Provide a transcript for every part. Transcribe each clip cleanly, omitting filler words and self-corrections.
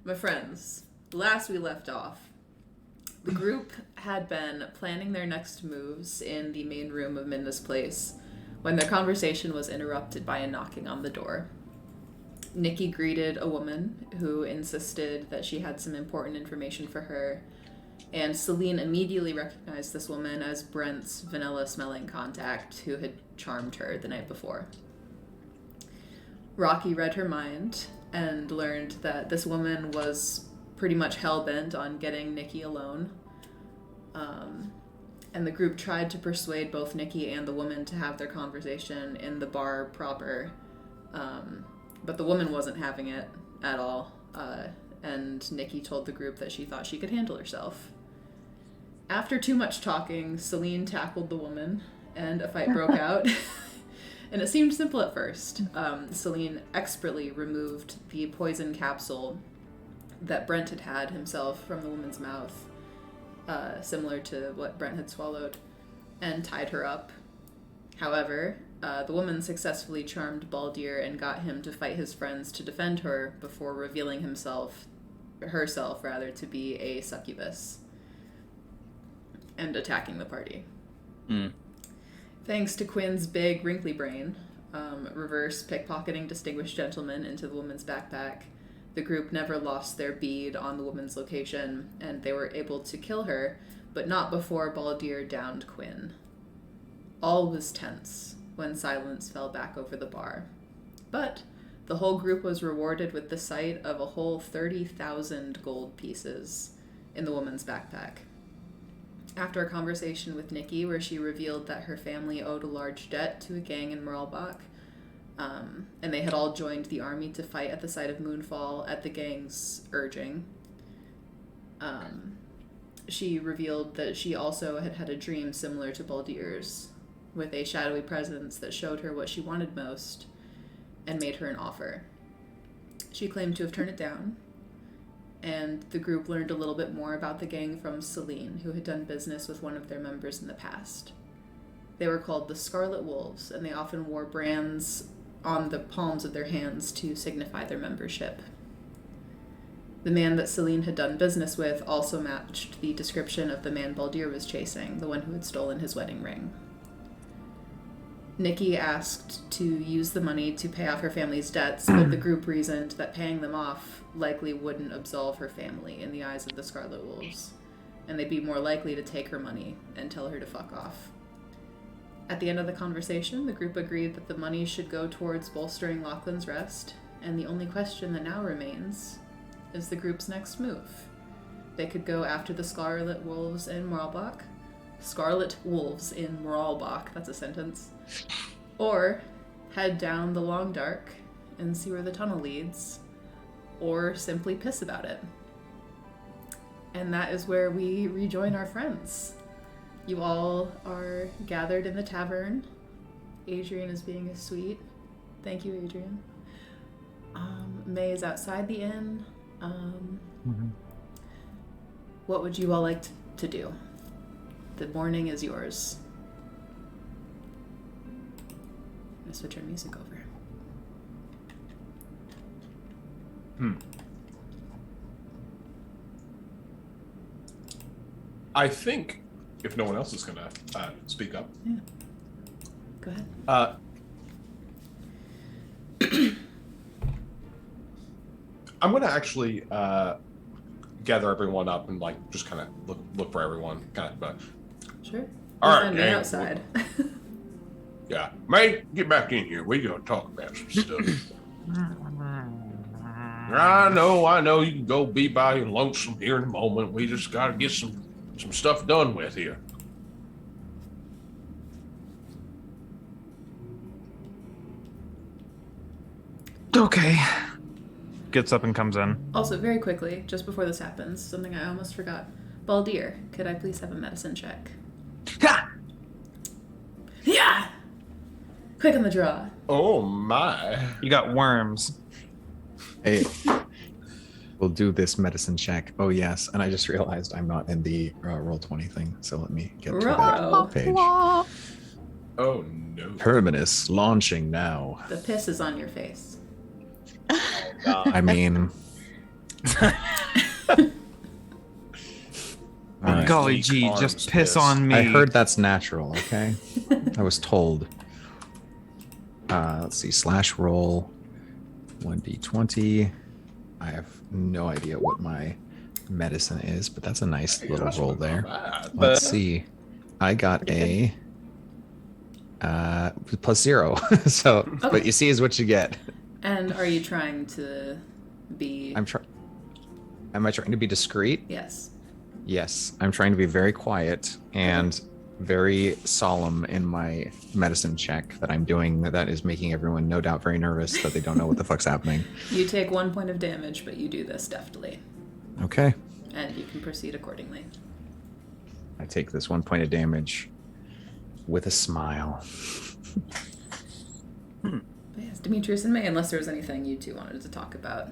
My friends, last we left off, the group had been planning their next moves in the main room of Minda's place when their conversation was interrupted by a knocking on the door. Nikki greeted a woman who insisted that she had some important information for her, and Celine immediately recognized this woman as Brent's vanilla-smelling contact who had charmed her the night before. Rocky read her mind and learned that this woman was pretty much hell-bent on getting Nikki alone. And the group tried to persuade both Nikki and the woman to have their conversation in the bar proper. But the woman wasn't having it at all. And Nikki told the group that she thought she could handle herself. After too much talking, Celine tackled the woman, and a fight broke out. And it seemed simple at first. Celine expertly removed the poison capsule that Brent had himself from the woman's mouth, similar to what Brent had swallowed, and tied her up. However, the woman successfully charmed Baldir and got him to fight his friends to defend her before revealing herself to be a succubus and attacking the party. Thanks to Quinn's big, wrinkly brain, reverse pickpocketing distinguished gentlemen into the woman's backpack, the group never lost their bead on the woman's location, and they were able to kill her, but not before Baldir downed Quinn. All was tense when silence fell back over the bar. But the whole group was rewarded with the sight of a whole 30,000 gold pieces in the woman's backpack. After a conversation with Nikki where she revealed that her family owed a large debt to a gang in Mralbache, and they had all joined the army to fight at the site of Moonfall at the gang's urging, she revealed that she also had had a dream similar to Baldir's, with a shadowy presence that showed her what she wanted most and made her an offer. She claimed to have turned it down, and the group learned a little bit more about the gang from Celine, who had done business with one of their members in the past. They were called the Scarlet Wolves, and they often wore brands on the palms of their hands to signify their membership. The man that Celine had done business with also matched the description of the man Baldir was chasing, the one who had stolen his wedding ring. Nikki asked to use the money to pay off her family's debts, but the group reasoned that paying them off likely wouldn't absolve her family in the eyes of the Scarlet Wolves, and they'd be more likely to take her money and tell her to fuck off. At the end of the conversation, the group agreed that the money should go towards bolstering Lachlan's rest, and the only question that now remains is the group's next move. They could go after the Scarlet Wolves in Mralbache. Scarlet Wolves in Mralbache, that's a sentence. Or head down the long dark and see where the tunnel leads, or simply piss about it. And that is where we rejoin our friends. You all are gathered in the tavern. Adrian is being a sweet. Thank you, Adrian. May is outside the inn. What would you all like to do? The morning is yours. I'm gonna switch our music over. I think, if no one else is gonna speak up. Yeah. Go ahead. I'm gonna actually gather everyone up and just kind of look for everyone. Kind of. Sure. All right, gang. Outside. Yeah, May, get back in here. We gonna talk about some stuff. I know. You can go be by and lonesome here in a moment. We just gotta get some stuff done with here. Okay. Gets up and comes in. Also, very quickly, just before this happens, something I almost forgot. Baldir, could I please have a medicine check? Ha! Yeah! Quick on the draw. Oh my. You got worms. Hey, we'll do this medicine check. Oh yes, and I just realized I'm not in the Roll20 thing, so let me get to that page. Oh no. Terminus launching now. The piss is on your face. I mean, All right. Golly Weak gee, arms just piss fist. on me. I heard that's natural, okay? I was told. Let's see, /roll 1d20. I have no idea what my medicine is, but that's a nice Hey, little that's roll not there. bad. Let's see. I got a +0. So, Okay. what you see is what you get. And are you trying to be? Am I trying to be discreet? Yes. Yes, I'm trying to be very quiet and very solemn in my medicine check that I'm doing. That is making everyone no doubt very nervous that they don't know what the fuck's happening. You take 1 point of damage, but you do this deftly, Okay. and you can proceed accordingly. I take this 1 point of damage with a smile. But yes, Demetrius and May, unless there was anything you two wanted to talk about.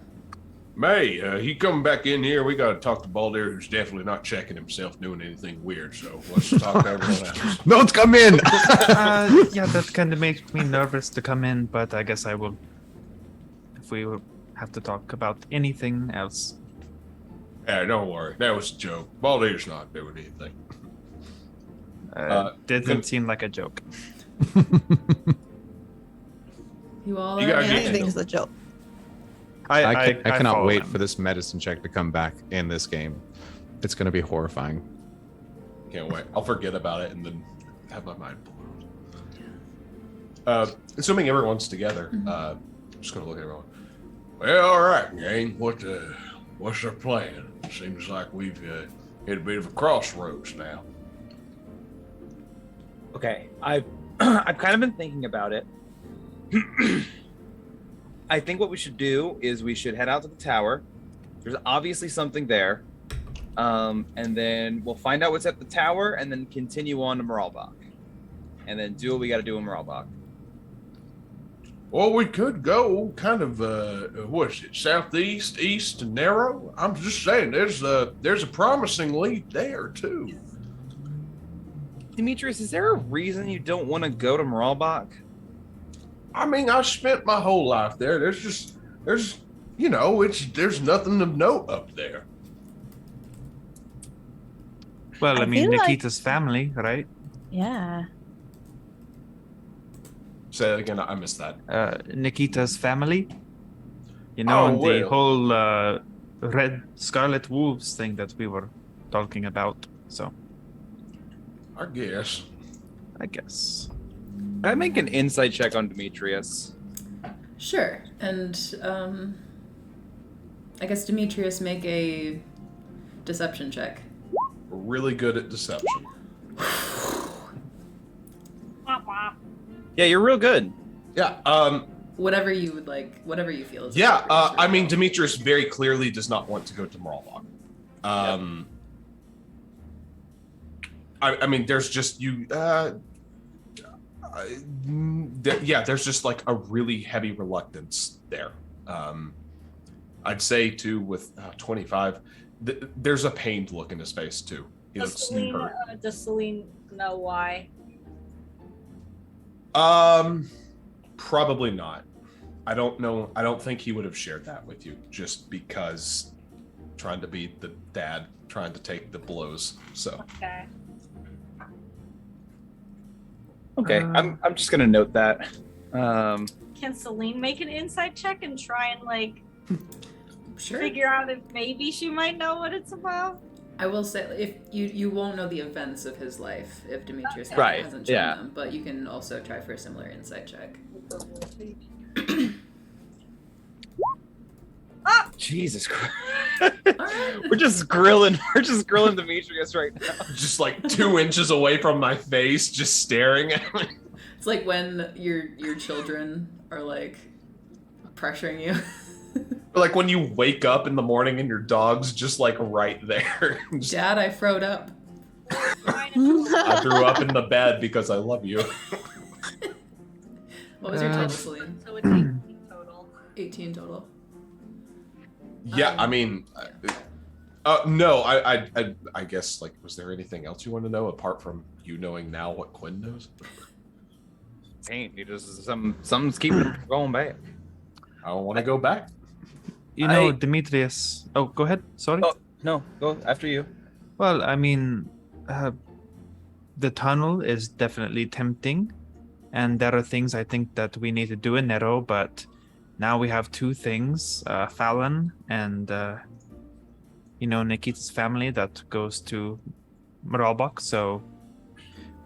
May, he coming back in here. We got to talk to Baldur, who's definitely not checking himself doing anything weird. So let's talk to everyone else. Don't come in! Yeah, that kind of makes me nervous to come in, but I guess I will. If we have to talk about anything else. Yeah, don't worry. That was a joke. Baldur's not doing anything. Didn't seem like a joke. You all You are gotta get in? to Anything's a joke. I cannot follow wait them. for this medicine check to come back in this game. It's going to be horrifying. Can't wait. I'll forget about it and then have my mind blown. Assuming everyone's together, I'm just gonna look at everyone. Well, all right, gang. What's our plan? Seems like we've hit a bit of a crossroads now. Okay, I've I've kind of been thinking about it. I think what we should do is we should head out to the tower. There's obviously something there, and then we'll find out what's at the tower, and then continue on to Mralbache, and then do what we got to do in Mralbache. Well, we could go kind of what is it, southeast, east, and narrow. I'm just saying, there's a promising lead there too. Demetrius, is there a reason you don't want to go to Mralbache? I mean, I spent my whole life there. There's nothing of note up there. Well, I I mean, feel like- Nikita's family, right? Yeah. Say that again. I missed that. Nikita's family. You know, and the well. whole red scarlet wolves thing that we were talking about. So, I guess. I guess. Can I make an insight check on Demetrius? Sure. And I guess Demetrius, make a deception check. We're really good at deception. Yeah, you're real good. Yeah. Whatever you would like, whatever you feel is Yeah. appropriate for I mean, you. Demetrius very clearly does not want to go to Mralbache. I mean, there's just you. There's just like a really heavy reluctance there. I'd say too with 25, there's a pained look in his face too. He Does looks Celine, hurt. does Celine know why? Probably not. I don't know. I don't think he would have shared that with you just because trying to be the dad, trying to take the blows. So Okay. Okay, I'm just gonna note that. Can Celine make an insight check and try and like Sure. figure out if maybe she might know what it's about? I will say, if you won't know the events of his life if Demetrius Right, hasn't shown yeah. them, but you can also try for a similar insight check. Jesus Christ. Alright. We're just grilling Demetrius right now. just like 2 inches away from my face, just staring at me. It's like when your children are like pressuring you. Like when you wake up in the morning and your dog's just like right there. Just, Dad, I froed up. I threw up in the bed because I love you. What was your total, Celine? So it's 18 total. 18 total. Yeah, I mean, no, I guess like, was there anything else you want to know apart from you knowing now what Quinn knows? Ain't you just something's keeping him from going back. I don't want to go back. You know, I- Demetrius. Oh, go ahead. Sorry. Oh, no, go after you. Well, I mean, the tunnel is definitely tempting, and there are things I think that we need to do in Nero, but now we have two things, Fallon and, Nikita's family that goes to Mralbache, so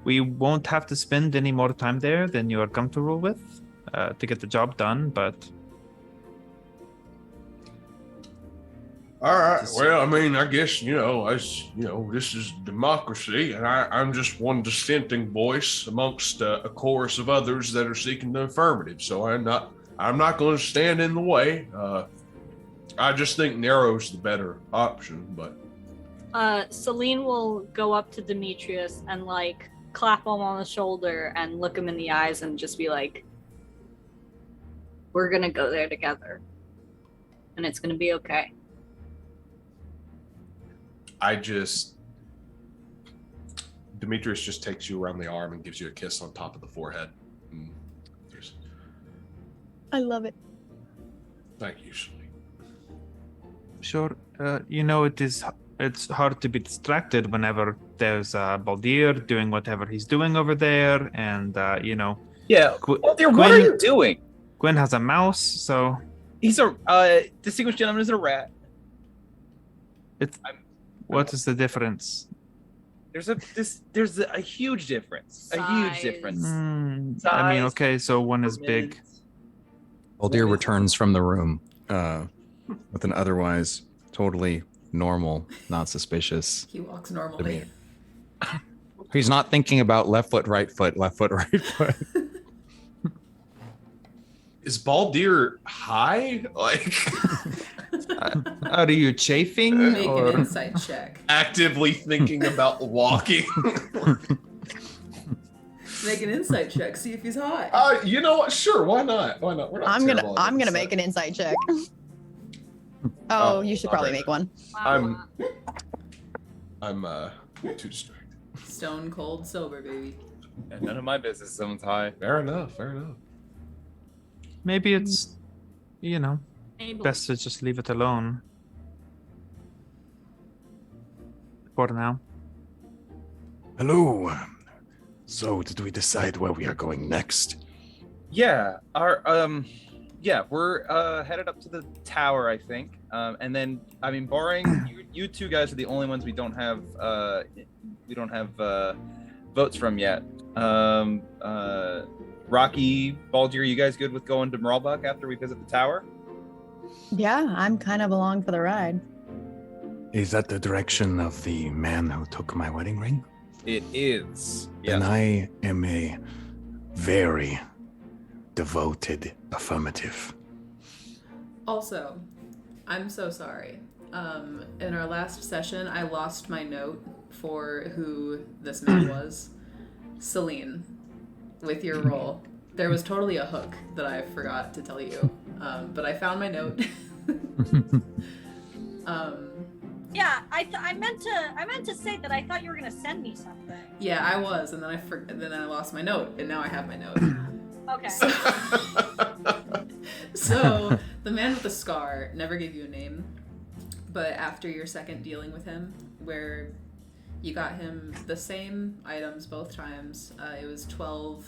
we won't have to spend any more time there than you are comfortable with to get the job done, but... All right. Well, I mean, I guess, this is democracy, and I'm just one dissenting voice amongst a chorus of others that are seeking the affirmative. So I'm not going to stand in the way. I just think Nero's the better option, but. Celine will go up to Demetrius and like clap him on the shoulder and look him in the eyes and just be like, "We're gonna go there together, and it's gonna be okay." Demetrius just takes you around the arm and gives you a kiss on top of the forehead. I love it. Thank you, Celine. Sure. It's hard to be distracted whenever there's Baldir doing whatever he's doing over there, and Yeah. What are Gwen- you doing? Gwen has a mouse, so He's a distinguished gentleman is a rat. what is the difference? There's a huge difference. A huge Size. difference. I mean, Size, okay, so one is big. Baldir returns from the room with an otherwise totally normal, not suspicious. He walks normally. He's not thinking about left foot, right foot, left foot, right foot. Is Baldir high? Like Are you chafing? Make or... an insight check. actively thinking about walking? Make an insight check. See if he's hot. You know what? Sure, why not? Why not? We're not I'm terrible at gonna insight. make an insight check. Oh, You should probably okay. make one. I'm too distracted. Stone cold sober, baby. Yeah, none of my business. Someone's high. Fair enough. Fair enough. Maybe it's, Able. best to just leave it alone. For now. Hello. So, did we decide where we are going next? Yeah. We're headed up to the tower, I think. And then, I mean, barring you two guys are the only ones we don't have votes from yet. Rocky, Baldir, you guys good with going to Mralbache after we visit the tower? Yeah, I'm kind of along for the ride. Is that the direction of the man who took my wedding ring? It is. Then Yes. I am a very devoted affirmative. Also, I'm so sorry. In our last session, I lost my note for who this man was. Celine, with your role. There was totally a hook that I forgot to tell you, but I found my note. Yeah, I meant to say that I thought you were gonna send me something. Yeah, I was, and then I lost my note, and now I have my note. Okay. So the man with the scar never gave you a name, but after your second dealing with him, where you got him the same items both times, it was 12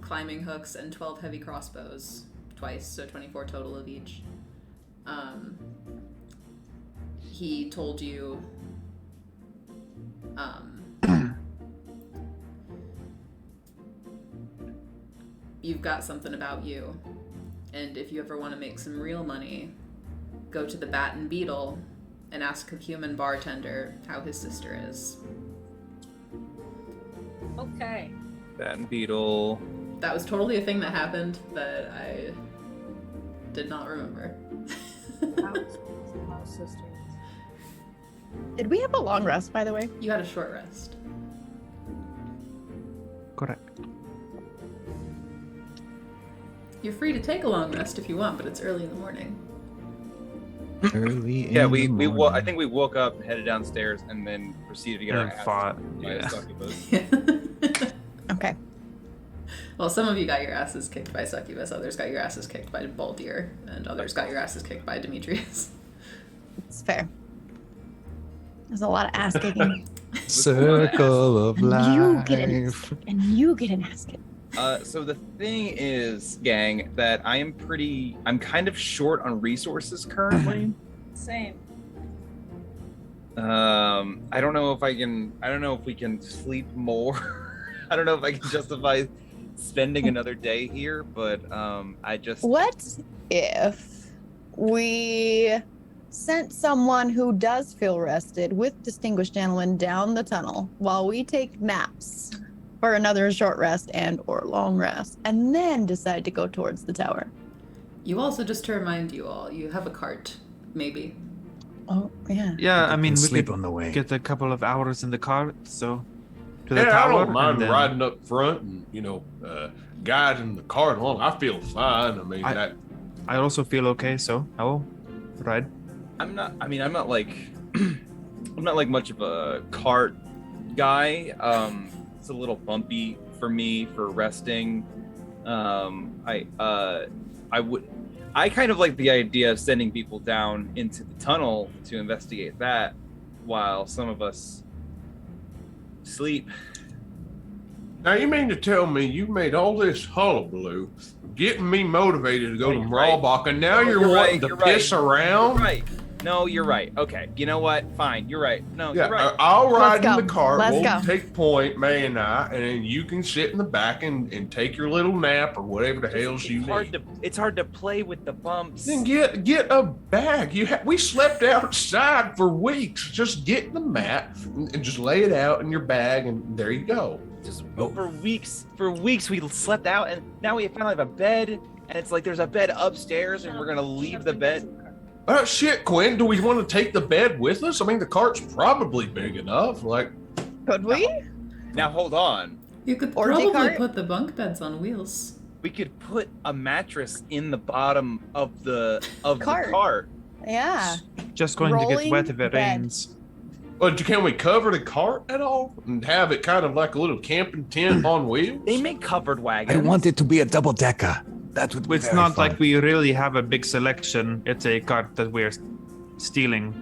climbing hooks and 12 heavy crossbows twice, so 24 total of each. He told you you've got something about you, and if you ever want to make some real money, go to the Bat and Beetle and ask a human bartender how his sister is. Okay. Bat and Beetle. That was totally a thing that happened that I did not remember. Did we have a long rest, by the way? You had a short rest. Correct. You're free to take a long rest if you want, but it's early in the morning. Early Yeah, in we the I morning. think we woke up, headed downstairs, and then proceeded to get our And asses fought, kicked by a yeah. succubus. Okay. Well, some of you got your asses kicked by Succubus, others got your asses kicked by Baldir, and others got your asses kicked by Demetrius. It's fair. There's a lot of ass kicking. Circle of life. And you get an ass kick. So the thing is, gang, that I'm kind of short on resources currently. Same. I don't know if we can sleep more. I don't know if I can justify spending another day here, but What if we sent someone who does feel rested with distinguished gentlemen down the tunnel while we take naps for another short rest and or long rest, and then decide to go towards the tower? You also, just to remind you all, you have a cart, maybe. Oh, yeah. Yeah, I mean, we sleep could on the way. get a couple of hours in the cart, so to the Yeah, I tower. don't mind and then- riding up front and guiding the cart along. I feel fine. I mean, I also feel okay, so I will ride. I'm not like I'm not like much of a cart guy. It's a little bumpy for me for resting. I kind of like the idea of sending people down into the tunnel to investigate that while some of us sleep. Now, you mean to tell me you made all this hullabaloo, getting me motivated to go to Mralbache, and now you're wanting to piss around? You're right. No, you're right. Okay. You know what? Fine. You're right. No, Yeah, you're right. I'll ride Let's in go. the cart. Let's We'll go. take point, May and I, and then you can sit in the back and take your little nap or whatever the hell you need. It's hard to play with the bumps. Then get a bag. We slept outside for weeks. Just get the mat and just lay it out in your bag, and there you go. Just for weeks we slept out, and now we finally have a bed, and it's like there's a bed upstairs, and we're gonna leave the bed. Shit, Quinn. Do we want to take the bed with us? I mean, the cart's probably big enough. Like, Could we? Now hold on. You could Orgy probably cart? put the bunk beds on wheels. We could put a mattress in the bottom of the Cart. cart. Yeah. Just going to get Rolling wet if it bed. rains. but can we cover the cart at all and have it kind of like a little camping tent on wheels? They make covered I wagons. want it to be a double decker. That would be It's very not fun. like we really have a big selection. It's a cart that we're stealing.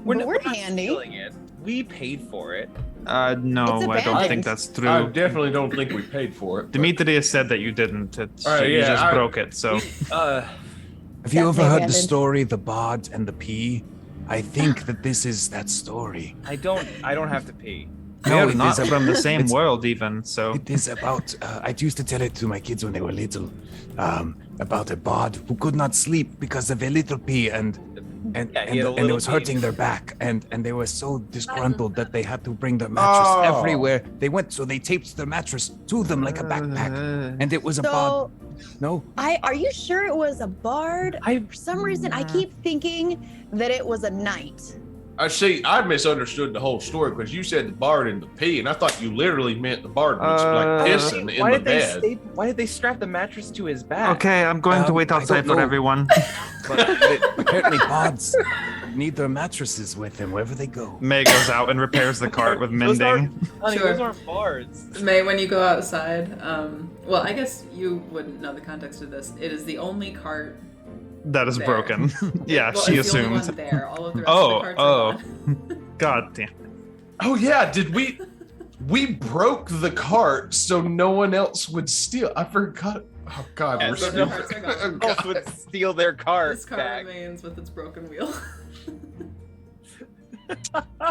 We're not handy. stealing it. We paid for it. It's No, I don't abandoned. think that's I true. definitely don't think we paid for it. but- Demetrius said that you didn't. You yeah, just I- broke it, so. Uh, Have you ever Definitely heard the abandoned. story, The Bard and the Pea? I think that this is that story. I don't have to pee. No, it not is from the same it's- world, even, so. It is about, I used to tell it to my kids when they were little, about a bard who could not sleep because of a little pea and Yeah, he had a it little was pea. hurting their back and they were so disgruntled that they had to bring their mattress Oh. everywhere they went, so they taped their mattress to them like a backpack, and it was a bard. So, No, are you sure it was a bard? For some reason, I keep thinking that it was a knight. I see. I misunderstood the whole story because you said the bard and the pea, and I thought you literally meant the bard was like pissing in the bed. Why did they strap the mattress to his back? Okay, I'm going to wait I outside don't for know. everyone. but apparently bards need their mattresses with them wherever they go. May goes out and repairs the cart with Those mending. Honey, Sure. those aren't bards. May, when you go outside, well, I guess you wouldn't know the context of this. It is the only cart. That is There. broken. Yeah, Well, she it's the only assumed. one there. All of the rest of the carts are gone. God damn. Oh yeah, did we broke the cart so no one else would steal? I forgot. Oh God, Yeah, we're so no stupid. carts are gone. Oh, Who else God. would steal their cart This car back? remains with its broken wheel.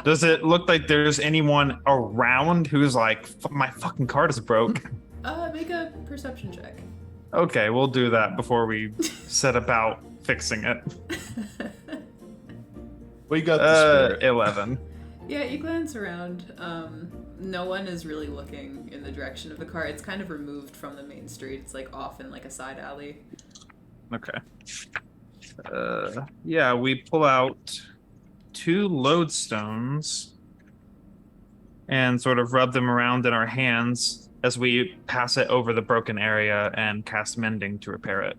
Does it look like there's anyone around who's like, my fucking cart is broke? Make a perception check. Okay, we'll do that before we set about fixing it. We got the spirit. 11. Yeah, you glance around. No one is really looking in the direction of the car. It's kind of removed from the main street. It's like off in like a side alley. Okay. Yeah, we pull out 2 lodestones and sort of rub them around in our hands as we pass it over the broken area and cast mending to repair it.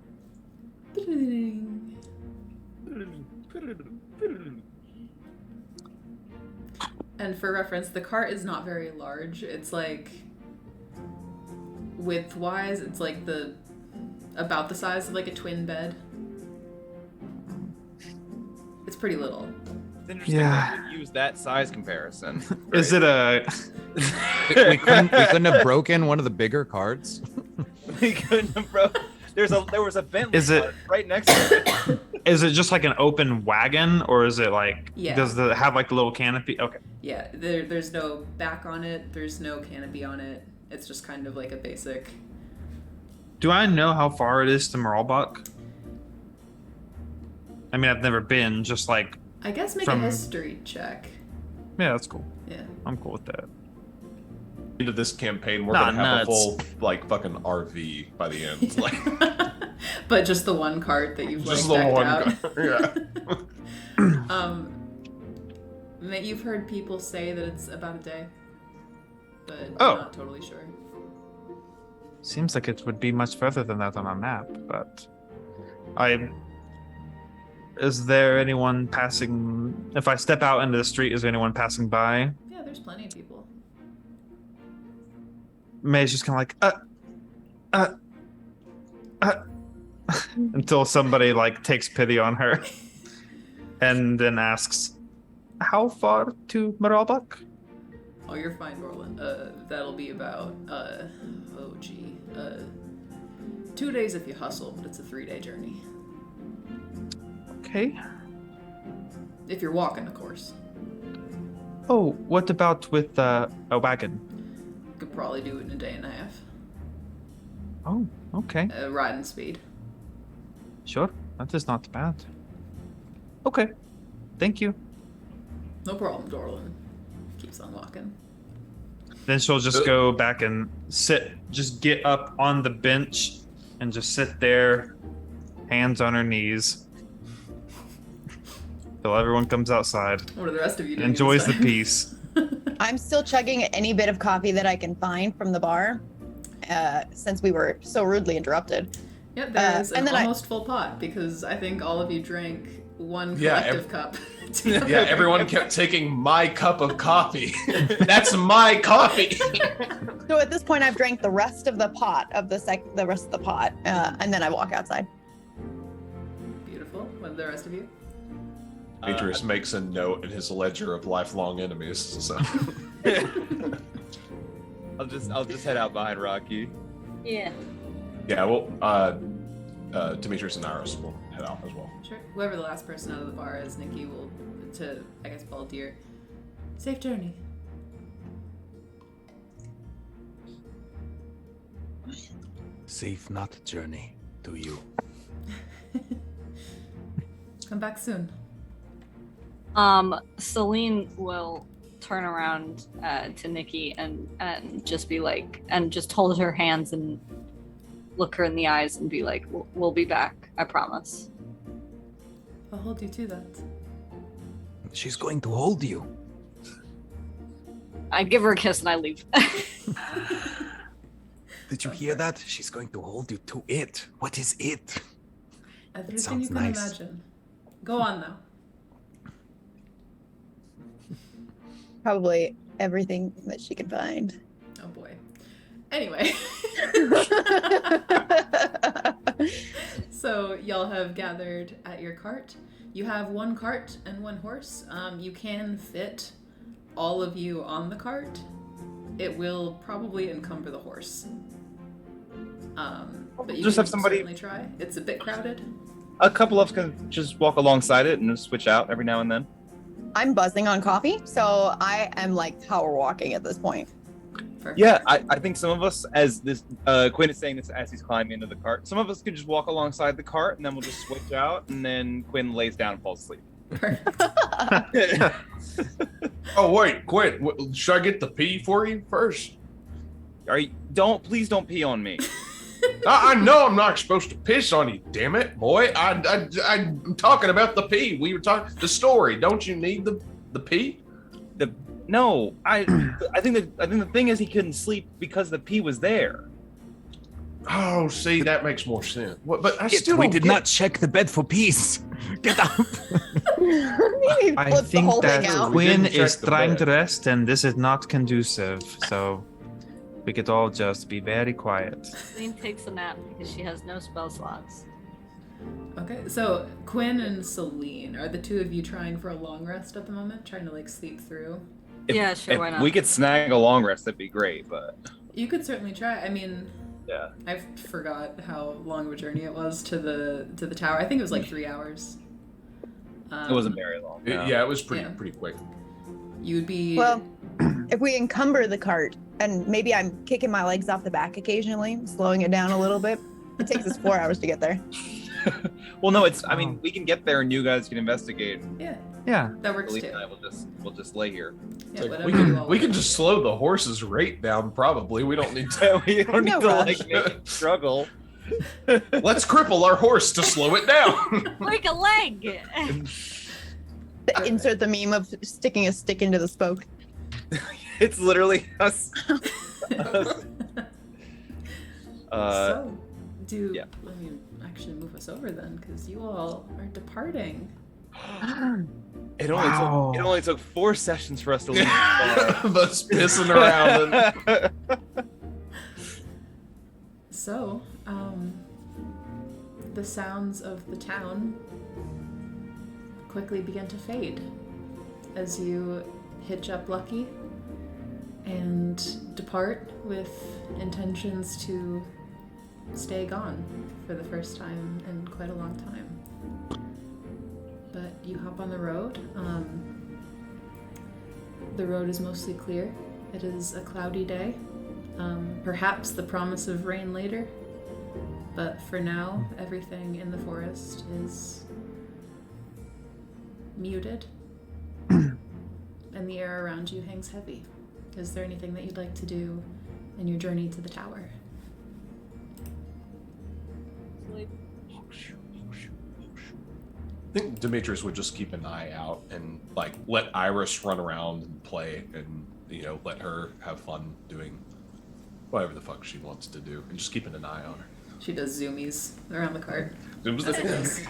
And for reference, the cart is not very large. It's like width-wise, it's like about the size of like a twin bed. It's pretty little. It's interesting Yeah. that we use that size comparison. Is it a? we couldn't have broken one of the bigger cards. We couldn't have broke. There was a Bentley Is it- cart right next to it. Is it just like an open wagon, or is it like? Yeah. Does it have like the little canopy? Okay. Yeah, there's no back on it. There's no canopy on it. It's just kind of like a basic. Do I know how far it is to Mralbache? I mean, I've never been. Just like, I guess make From- a history check. yeah, that's cool. Yeah. I'm cool with that. Into this campaign, we're Nah, gonna have nuts. a full like fucking RV by the end. Like But just the one cart that you've just like the decked one. out. Yeah. Matt, you've heard people say that it's about a day, but Oh. I'm not totally sure. Seems like it would be much further than that on a map, but is there anyone passing? If I step out into the street, is there anyone passing by? Yeah, there's plenty of people. May's just kind of like, until somebody like takes pity on her, and then asks, "How far to Mralbache?" Oh, you're fine, Roland. That'll be about 2 days if you hustle, but it's a 3-day journey. Okay. If you're walking, of course. Oh, what about with a wagon? Could probably do it in a day and a half. Oh, okay. Riding speed. Sure. That is not bad. Okay. Thank you. No problem, Dorlin. Keeps on walking. Then she'll just go back and sit, just get up on the bench and just sit there, hands on her knees, till everyone comes outside, What are the rest of you doing? enjoys the this time? peace. I'm still chugging any bit of coffee that I can find from the bar, since we were so rudely interrupted. Yep, there's and an then I- almost full pot because I think all of you drank one Yeah, collective cup. Yeah, everyone kept taking my cup of coffee. That's my coffee. So at this point, I've drank the rest of the pot of the rest of the pot, and then I walk outside. Beautiful. What are the rest of you? Demetrius makes a note in his ledger of lifelong enemies. So I'll just head out behind Rocky. Yeah. yeah, well, Demetrius and Iris will head out as well. Sure. Whoever the last person out of the bar is, Nikki will, to, I guess, Baldir. Safe journey. Safe not journey to you. Come back soon. Celine will turn around to Nikki and just be like, and just hold her hands and look her in the eyes and be like, we'll be back, I promise. I'll hold you to that. She's going to hold you. I give her a kiss and I leave. Did you hear that? She's going to hold you to it. What is it? Everything sounds you can nice. imagine. Go on, though. Probably everything that she can find. Oh, boy. Anyway. So, y'all have gathered at your cart. You have one cart and one horse. You can fit all of you on the cart. It will probably encumber the horse. But you Just can have somebody- certainly try. It's a bit crowded. A couple of us can just walk alongside it and switch out every now and then. I'm buzzing on coffee, so I am like power walking at this point. Perfect. Yeah, I think some of us, as this Quinn is saying this as he's climbing into the cart, some of us could just walk alongside the cart and then we'll just switch out and then Quinn lays down and falls asleep. Perfect. Oh wait, quit. Should I get the pee for you first? Please don't pee on me. I know I'm not supposed to piss on you. Damn it, boy! I'm talking about the pee. We were talking the story. Don't you need the pee? No, I think the thing is he couldn't sleep because the pee was there. Oh, see, that makes more sense. What? But I still we don't did get- not check the bed for peace. Get up. Maybe I flip the think whole thing that out. We Quinn didn't check is the trying bed. to rest, and this is not conducive. So we could all just be very quiet. Celine takes a nap because she has no spell slots. Okay, so Quinn and Celine, are the two of you trying for a long rest at the moment? Trying to, like, sleep through? Yeah, sure, If why not? we could snag a long rest, that'd be great, but... You could certainly try. I mean, Yeah. I forgot how long of a journey it was to the tower. I think it was like 3 hours. It wasn't very long. no. Yeah, it was pretty Yeah. pretty quick. You'd be... Well, if we encumber the cart, and maybe I'm kicking my legs off the back occasionally, slowing it down a little bit, it takes us 4 hours to get there. Well, no, I mean, we can get there and you guys can investigate. yeah, Yeah. that works Celine too. and I we'll just lay here. Yeah, Like, whatever we you can all we want. can just slow the horse's rate down. Probably we don't need to. We don't need No to rush. like make it struggle. Let's cripple our horse to slow it down. Break a leg! Insert the meme of sticking a stick into the spoke. It's literally us. So, yeah. let me actually move us over then, because you all are departing. It Wow. only took 4 sessions for us to leave. Us pissing around. So, the sounds of the town quickly begin to fade as you hitch up Lucky and depart with intentions to stay gone for the first time in quite a long time. But you hop on the road. The road is mostly clear. It is a cloudy day. Perhaps the promise of rain later. But for now, everything in the forest is muted. And the air around you hangs heavy. Is there anything that you'd like to do in your journey to the tower? I think Demetrius would just keep an eye out and like let Iris run around and play, and let her have fun doing whatever the fuck she wants to do, and just keeping an eye on her. She does zoomies around the cart. It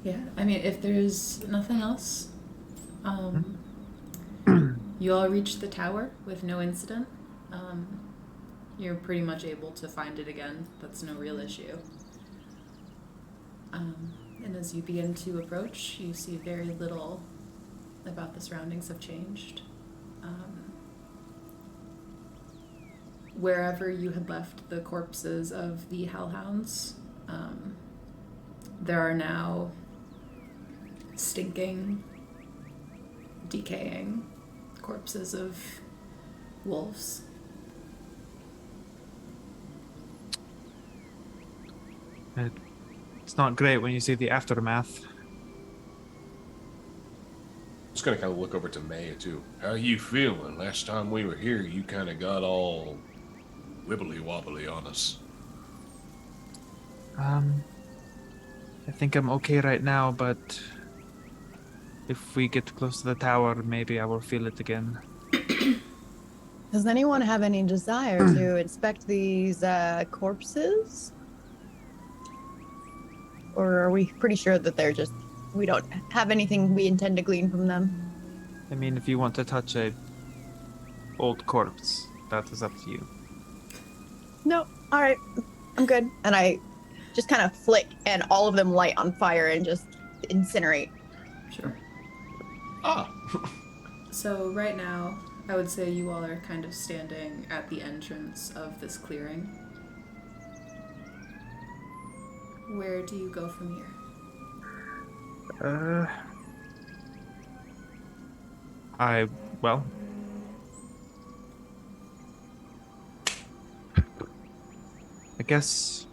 Yeah, I mean, if there's nothing else, you all reach the tower with no incident. You're pretty much able to find it again. That's no real issue. And as you begin to approach, you see very little about the surroundings have changed. Wherever you had left the corpses of the hellhounds, there are now stinking, decaying corpses of wolves. It's not great when you see the aftermath. Just gonna kind of look over to May too. How you feeling? Last time we were here, you kind of got all wibbly wobbly on us. I think I'm okay right now, but if we get close to the tower, maybe I will feel it again. Does anyone have any desire to inspect these corpses? Or are we pretty sure that they're just, we don't have anything we intend to glean from them? I mean, if you want to touch a old corpse, that is up to you. No, all right, I'm good. And I just kind of flick, and all of them light on fire and just incinerate. Sure. Ah. So right now, I would say you all are kind of standing at the entrance of this clearing. Where do you go from here? Well, I guess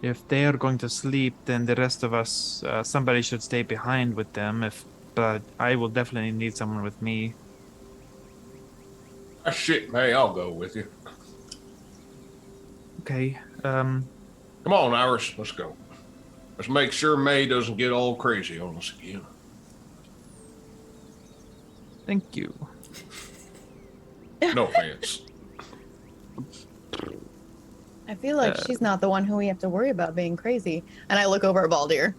if they are going to sleep, then the rest of us, somebody should stay behind with them. But I will definitely need someone with me. Ah, shit, May, I'll go with you. Okay. Come on, Iris, let's go. Let's make sure May doesn't get all crazy on us again. Thank you. No offense. I feel like she's not the one who we have to worry about being crazy. And I look over at Baldir.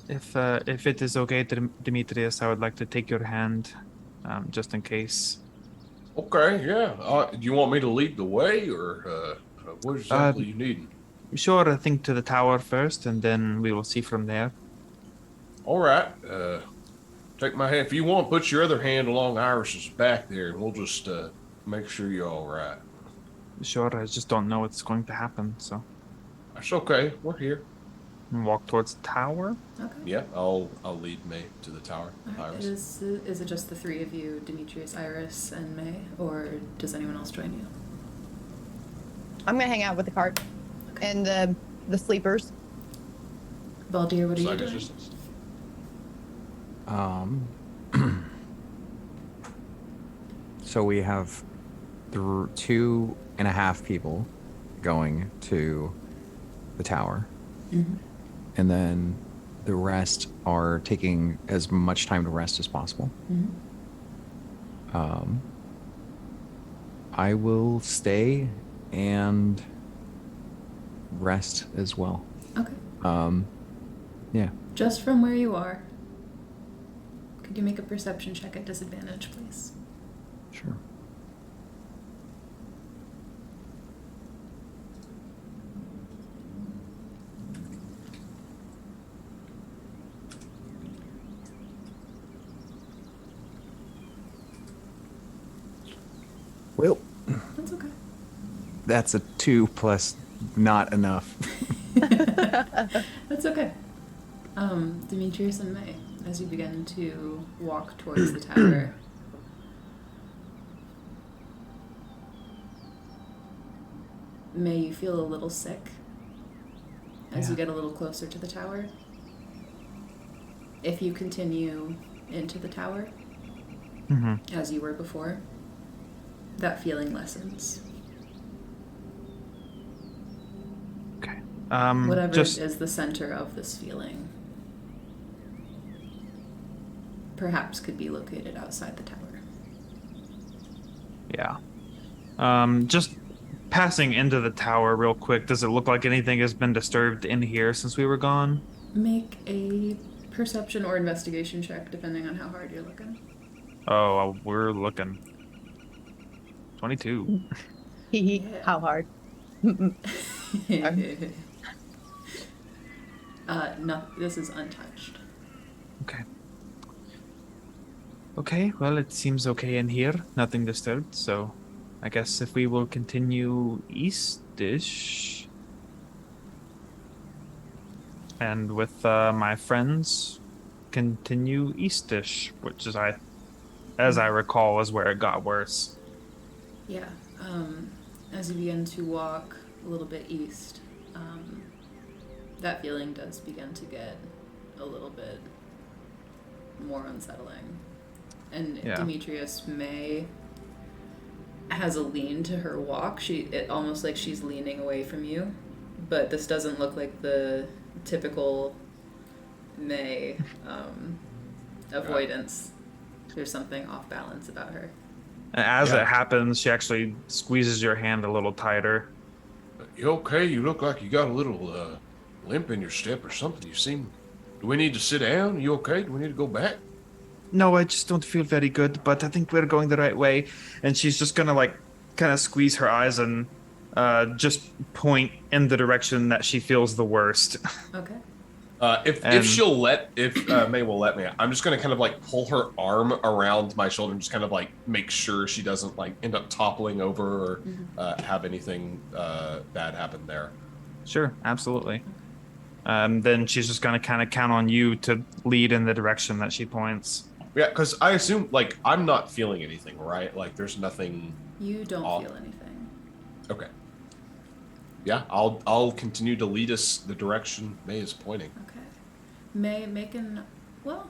If it is okay, Demetrius, I would like to take your hand. just in case. Okay, yeah. Do you want me to lead the way, or what exactly you need? Sure, I think to the tower first, and then we will see from there. All right. Take my hand. If you want, put your other hand along Iris's back there, and we'll just make sure you're all right. Sure, I just don't know what's going to happen, so. That's okay. We're here. And walk towards the tower. Okay. Yeah, I'll lead May to the tower. Alright, Iris. is it just the three of you, Demetrius, Iris, and May, or does anyone else join you? I'm gonna hang out with the cart and the sleepers. Baldir, what are you Side doing? resistance. So we have 2.5 people going to the tower. Mm-hmm. And then the rest are taking as much time to rest as possible. Mm-hmm. I will stay and rest as well. Okay. Yeah. Just from where you are, could you make a perception check at disadvantage, please? Sure. Well, That's okay. that's a 2 plus not enough. That's okay. Demetrius and May, as you begin to walk towards the tower, May, you feel a little sick as you get a little closer to the tower. If you continue into the tower, as you were before, that feeling lessens. Okay. Whatever just is the center of this feeling perhaps could be located outside the tower. yeah. Just passing into the tower real quick. Does it look like anything has been disturbed in here since we were gone? Make a perception or investigation check, depending on how hard you're looking. Oh, we're looking. 22. How hard? No, this is untouched. Okay. Okay, well, it seems okay in here. Nothing disturbed, so I guess if we will continue east-ish. And with my friends, continue east-ish, which is, as I recall, is where it got worse. Yeah. As you begin to walk a little bit east, that feeling does begin to get a little bit more unsettling. And Yeah. Demetrius May has a lean to her walk. It almost like she's leaning away from you, but this doesn't look like the typical May avoidance. There's something off balance about her. And as Yeah. it happens, she actually squeezes your hand a little tighter. You okay? You look like you got a little limp in your step or something. You seem. Do we need to sit down? You okay? Do we need to go back? No, I just don't feel very good, but I think we're going the right way. And she's just gonna kind of squeeze her eyes and just point in the direction that she feels the worst. Okay. If May will let me, I'm just gonna kind of pull her arm around my shoulder and just kind of make sure she doesn't end up toppling over or have anything bad happen there. Sure, absolutely. Then she's just gonna kind of count on you to lead in the direction that she points. Yeah, because I assume I'm not feeling anything, right? There's nothing. You don't off. feel anything. Okay. Yeah, I'll continue to lead us the direction May is pointing. Okay. May make an... Well,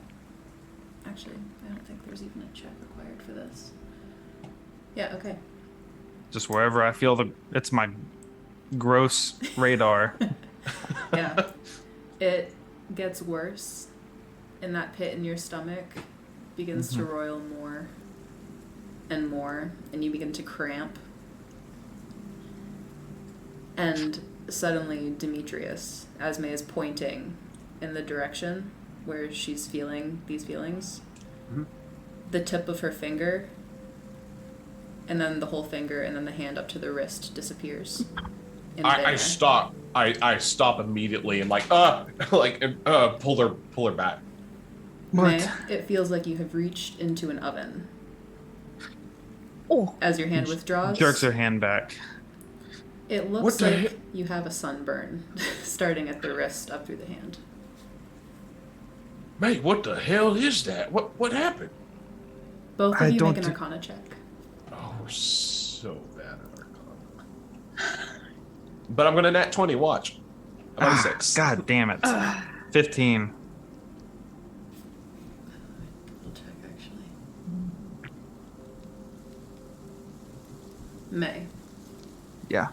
actually, I don't think there's even a check required for this. Yeah, okay. Just wherever I feel it's my gross radar. Yeah. It gets worse, and that pit in your stomach begins to roil more and more, and you begin to cramp. And suddenly, Demetrius, as May is pointing in the direction where she's feeling these feelings, the tip of her finger, and then the whole finger, and then the hand up to the wrist disappears. I stop. I stop immediately and pull her back. What? May, it feels like you have reached into an oven. Oh. As your hand withdraws, Jerks her hand back. it looks like you have a sunburn starting at the wrist up through the hand. Mate, what the hell is that? What happened? Both of I you don't make an do- Arcana check. Oh, we're so bad at Arcana. But I'm gonna nat 20. Watch. I'm on 6. God damn it. 15. I'll check actually. May. Yeah.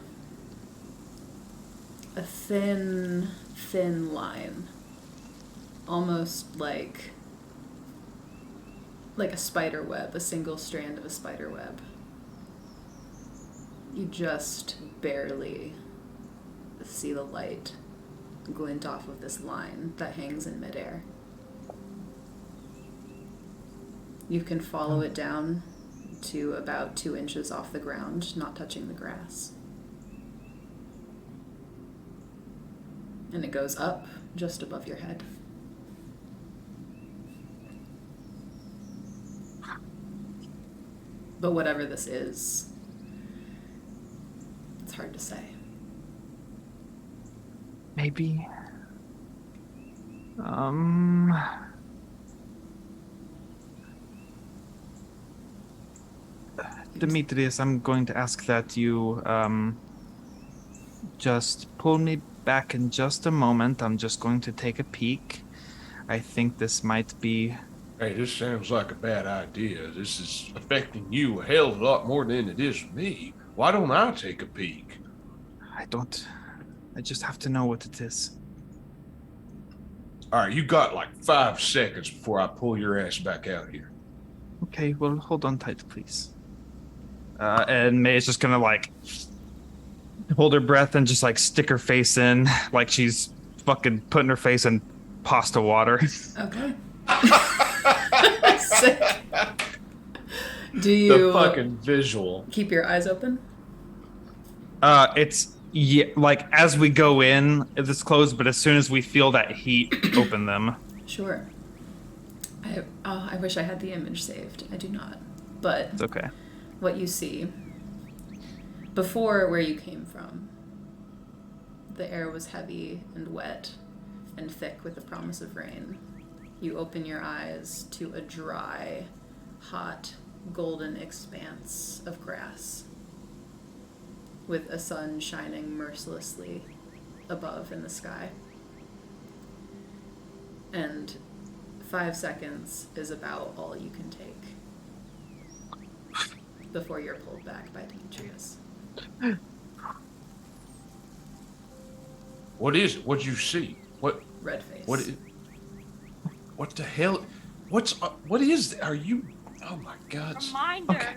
A thin line. Almost like a spider web, a single strand of a spider web. You just barely see the light glint off of this line that hangs in midair. You can follow it down to about 2 inches off the ground, not touching the grass. And it goes up just above your head. But whatever this is, it's hard to say. Maybe. Demetrius, I'm going to ask that you just pull me back in just a moment. I'm just going to take a peek. I think this might be... Hey, this sounds like a bad idea. This is affecting you a hell of a lot more than it is me. Why don't I take a peek? I just have to know what it is. All right, you got 5 seconds before I pull your ass back out here. Okay, well, hold on tight, please. And May is just gonna hold her breath and just stick her face in like she's fucking putting her face in pasta water. Okay. Sick. Do you The fucking visual. keep your eyes open? It's as we go in, it's closed, but as soon as we feel that heat, open them. Sure. I wish I had the image saved. I do not. But It's okay. what you see before where you came from, the air was heavy and wet and thick with the promise of rain. You open your eyes to a dry, hot, golden expanse of grass with a sun shining mercilessly above in the sky. And 5 seconds is about all you can take before you're pulled back by Demetrius. What is it? What'd you see? What? Red face. What the hell? What is that? Are you? Oh my God. Reminder. Okay.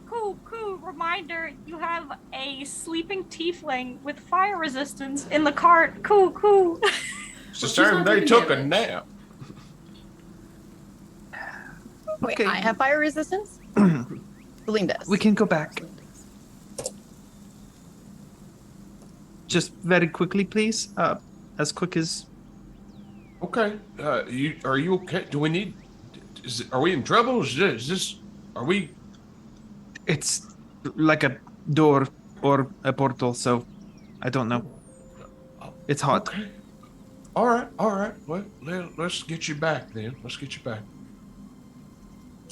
Cool, reminder, you have a sleeping tiefling with fire resistance in the cart. Cool. It's the She's not time they taking took a damage. nap. Wait, Okay. I have fire resistance? Celine does. We can go back. Just very quickly, please. As quick as... Okay. Are you okay? Do we need? Are we in trouble? Is this? Are we? It's like a door or a portal, so I don't know. It's hot. Okay. All right. Well, let's get you back then. Let's get you back.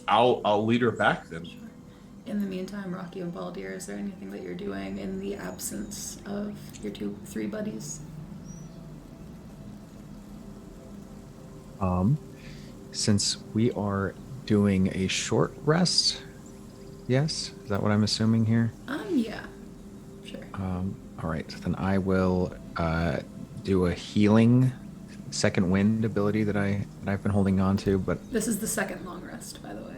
I'll lead her back then. In the meantime, Rocky and Baldir, is there anything that you're doing in the absence of your 3 buddies? Since we are doing a short rest, yes, is that what I'm assuming here? Yeah. Sure. All right, then I will do a healing second wind ability that I've been holding on to, but This is the second long rest, by the way.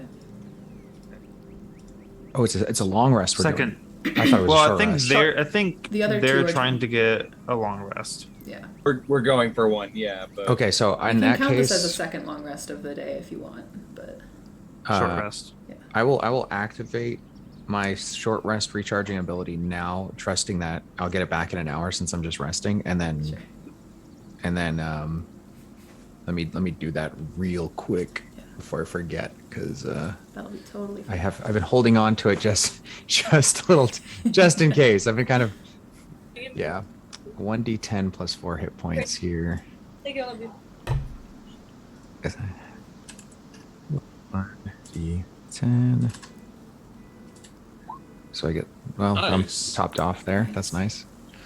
oh, it's a long rest. We're Second. doing. I thought it was a Well, short rest. I think The other they're two are trying to get a long rest. Yeah. We're going for one, yeah. But Okay, so You in can that count case, this as a second long rest of the day if you want, but Short rest. I will activate my short rest recharging ability now, trusting that I'll get it back in an hour since I'm just resting, and then Sure. let me do that real quick before I forget, because That'll be totally fine. I've been holding on to it just a little just in case. I've been kind of 1d10 plus 4 hit points here. Take it, Olivia. 1d10. So I get Nice. I'm topped off there. That's nice.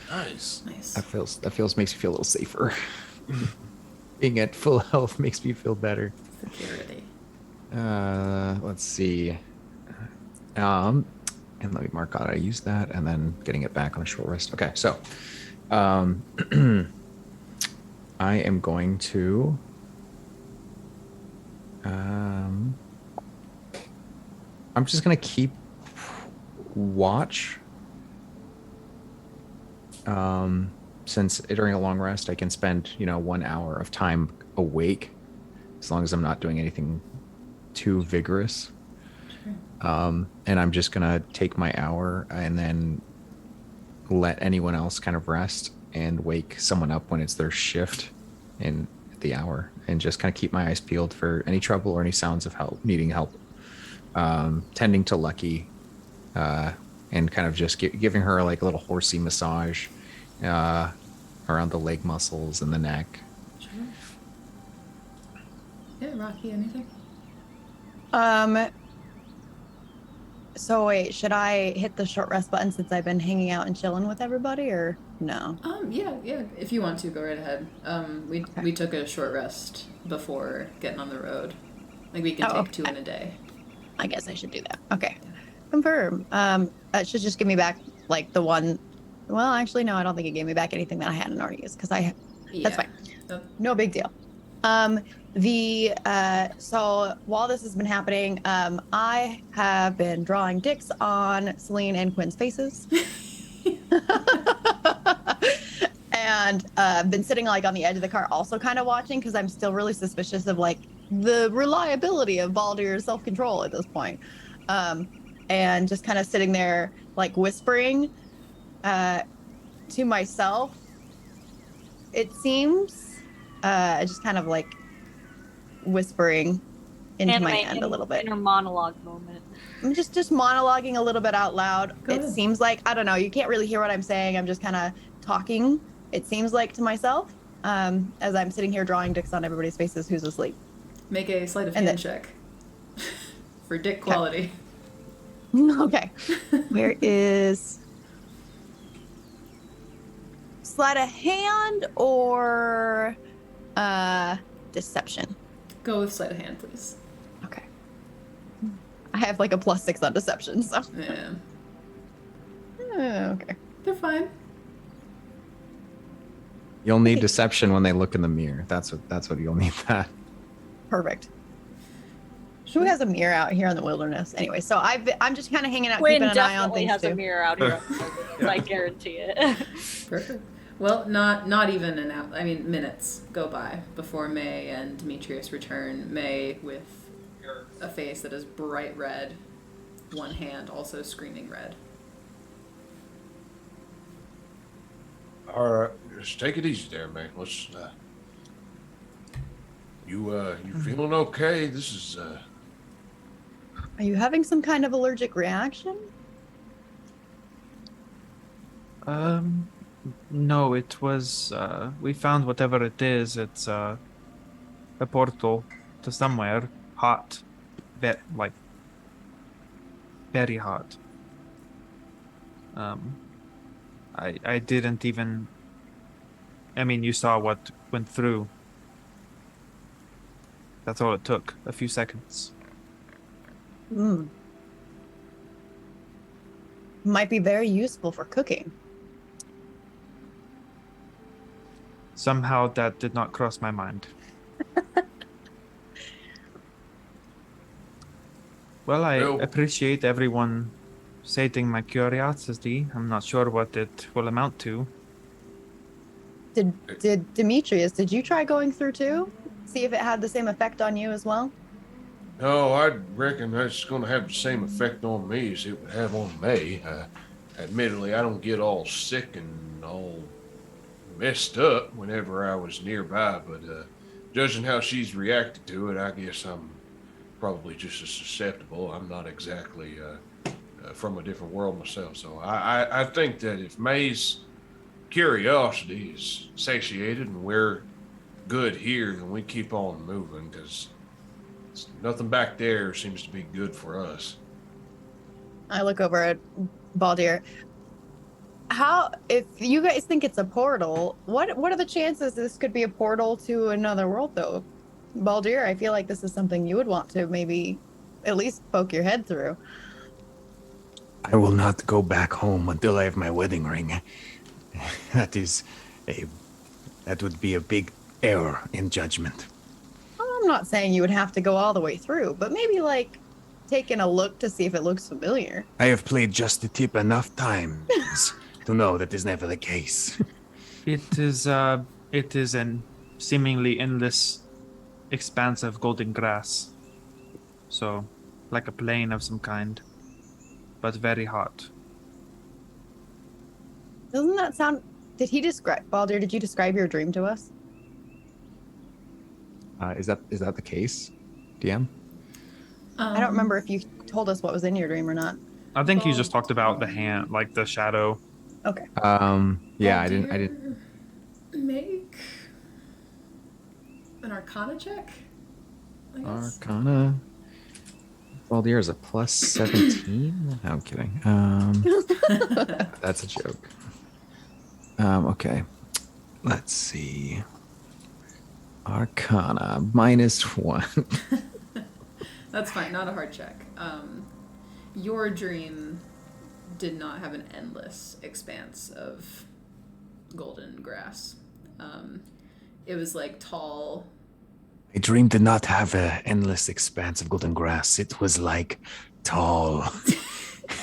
Nice. Nice. That feels makes me feel a little safer. Being at full health makes me feel better. Security. Let's see. And let me mark out I used that, and then getting it back on a short rest. Okay, so I am going to I'm just gonna keep watch. Since during a long rest I can spend 1 hour of time awake, as long as I'm not doing anything too vigorous. And I'm just gonna take my hour and then let anyone else kind of rest and wake someone up when it's their shift in the hour, and just kind of keep my eyes peeled for any trouble or any sounds of needing help. Tending to Lucky, and kind of just giving her like a little horsey massage around the leg muscles and the neck. Sure. Yeah, Rocky, anything? So wait, should I hit the short rest button since I've been hanging out and chilling with everybody, or no? Yeah. If you want to, go right ahead. We Okay. we took a short rest before getting on the road. Like we can take 2 in a day. I guess I should do that. Okay. Confirm. That should just give me back like the one. Well, actually, no, I don't think it gave me back anything that I hadn't already used because that's fine. No big deal. So while this has been happening, I have been drawing dicks on Celine and Quinn's faces. And been sitting like on the edge of the car also kind of watching, because I'm still really suspicious of like the reliability of Baldur's self-control at this point. And just kind of sitting there like whispering to myself, it seems, just kind of like whispering into my hand a little bit. Inner monologue moment. I'm just monologuing a little bit out loud. Go It ahead. seems like, I don't know, you can't really hear what I'm saying. I'm just kind of talking, it seems like, to myself, as I'm sitting here drawing dicks on everybody's faces who's asleep. Make a sleight of And hand then- check for dick quality. Okay. Where is sleight of hand or deception? Go with sleight of hand, please. Okay. I have like a +6 on deception, so. Yeah, Okay. they're fine. You'll need deception when they look in the mirror. That's what you'll need. That. Perfect. Who has a mirror out here in the wilderness? Anyway, so I'm just kind of hanging out, Quinn keeping an eye on definitely things has too. a mirror out here. I guarantee it. Perfect. Well, not even an hour. I mean, minutes go by before May and Demetrius return. May with a face that is bright red, one hand also screaming red. All right, just take it easy there, man. Let's. You feeling okay? This is. Are you having some kind of allergic reaction? No, it was, we found whatever it is. It's, a portal to somewhere hot. Like, very hot. I didn't even, I mean, you saw what went through. That's all it took, a few seconds. Might be very useful for cooking. Somehow that did not cross my mind. Well, I Well- appreciate everyone sating my curiosity. I'm not sure what it will amount to. Did Demetrius, did you try going through too? See if it had the same effect on you as well? No, I reckon that's going to have the same effect on me as it would have on May. Admittedly, I don't get all sick and all messed up whenever I was nearby, but judging how she's reacted to it, I guess I'm probably just as susceptible. I'm not exactly from a different world myself, so I think that if May's curiosity is satiated and we're good here, then we keep on moving, because nothing back there seems to be good for us. I look over at Baldir. If you guys think it's a portal, what are the chances this could be a portal to another world, though? Baldir, I feel like this is something you would want to maybe at least poke your head through. I will not go back home until I have my wedding ring. That would be a big error in judgment. I'm not saying you would have to go all the way through, but maybe like taking a look to see if it looks familiar. I have played Just the Tip enough times to know that is never the case. It is an seemingly endless expanse of golden grass. So, like a plain of some kind, but very hot. Doesn't that sound... Did he describe... Baldir, did you describe your dream to us? Is that the case, DM? I don't remember if you told us what was in your dream or not. I think you just talked about the hand, like the shadow. Okay. Yeah, I didn't. Make an Arcana check. I guess. Arcana. Baldir is a plus 17. No, I'm kidding. That's a joke. Okay. Let's see. Arcana -1. That's fine. Not a hard check. Your dream did not have an endless expanse of golden grass. It was like tall. My dream did not have an endless expanse of golden grass. It was like tall.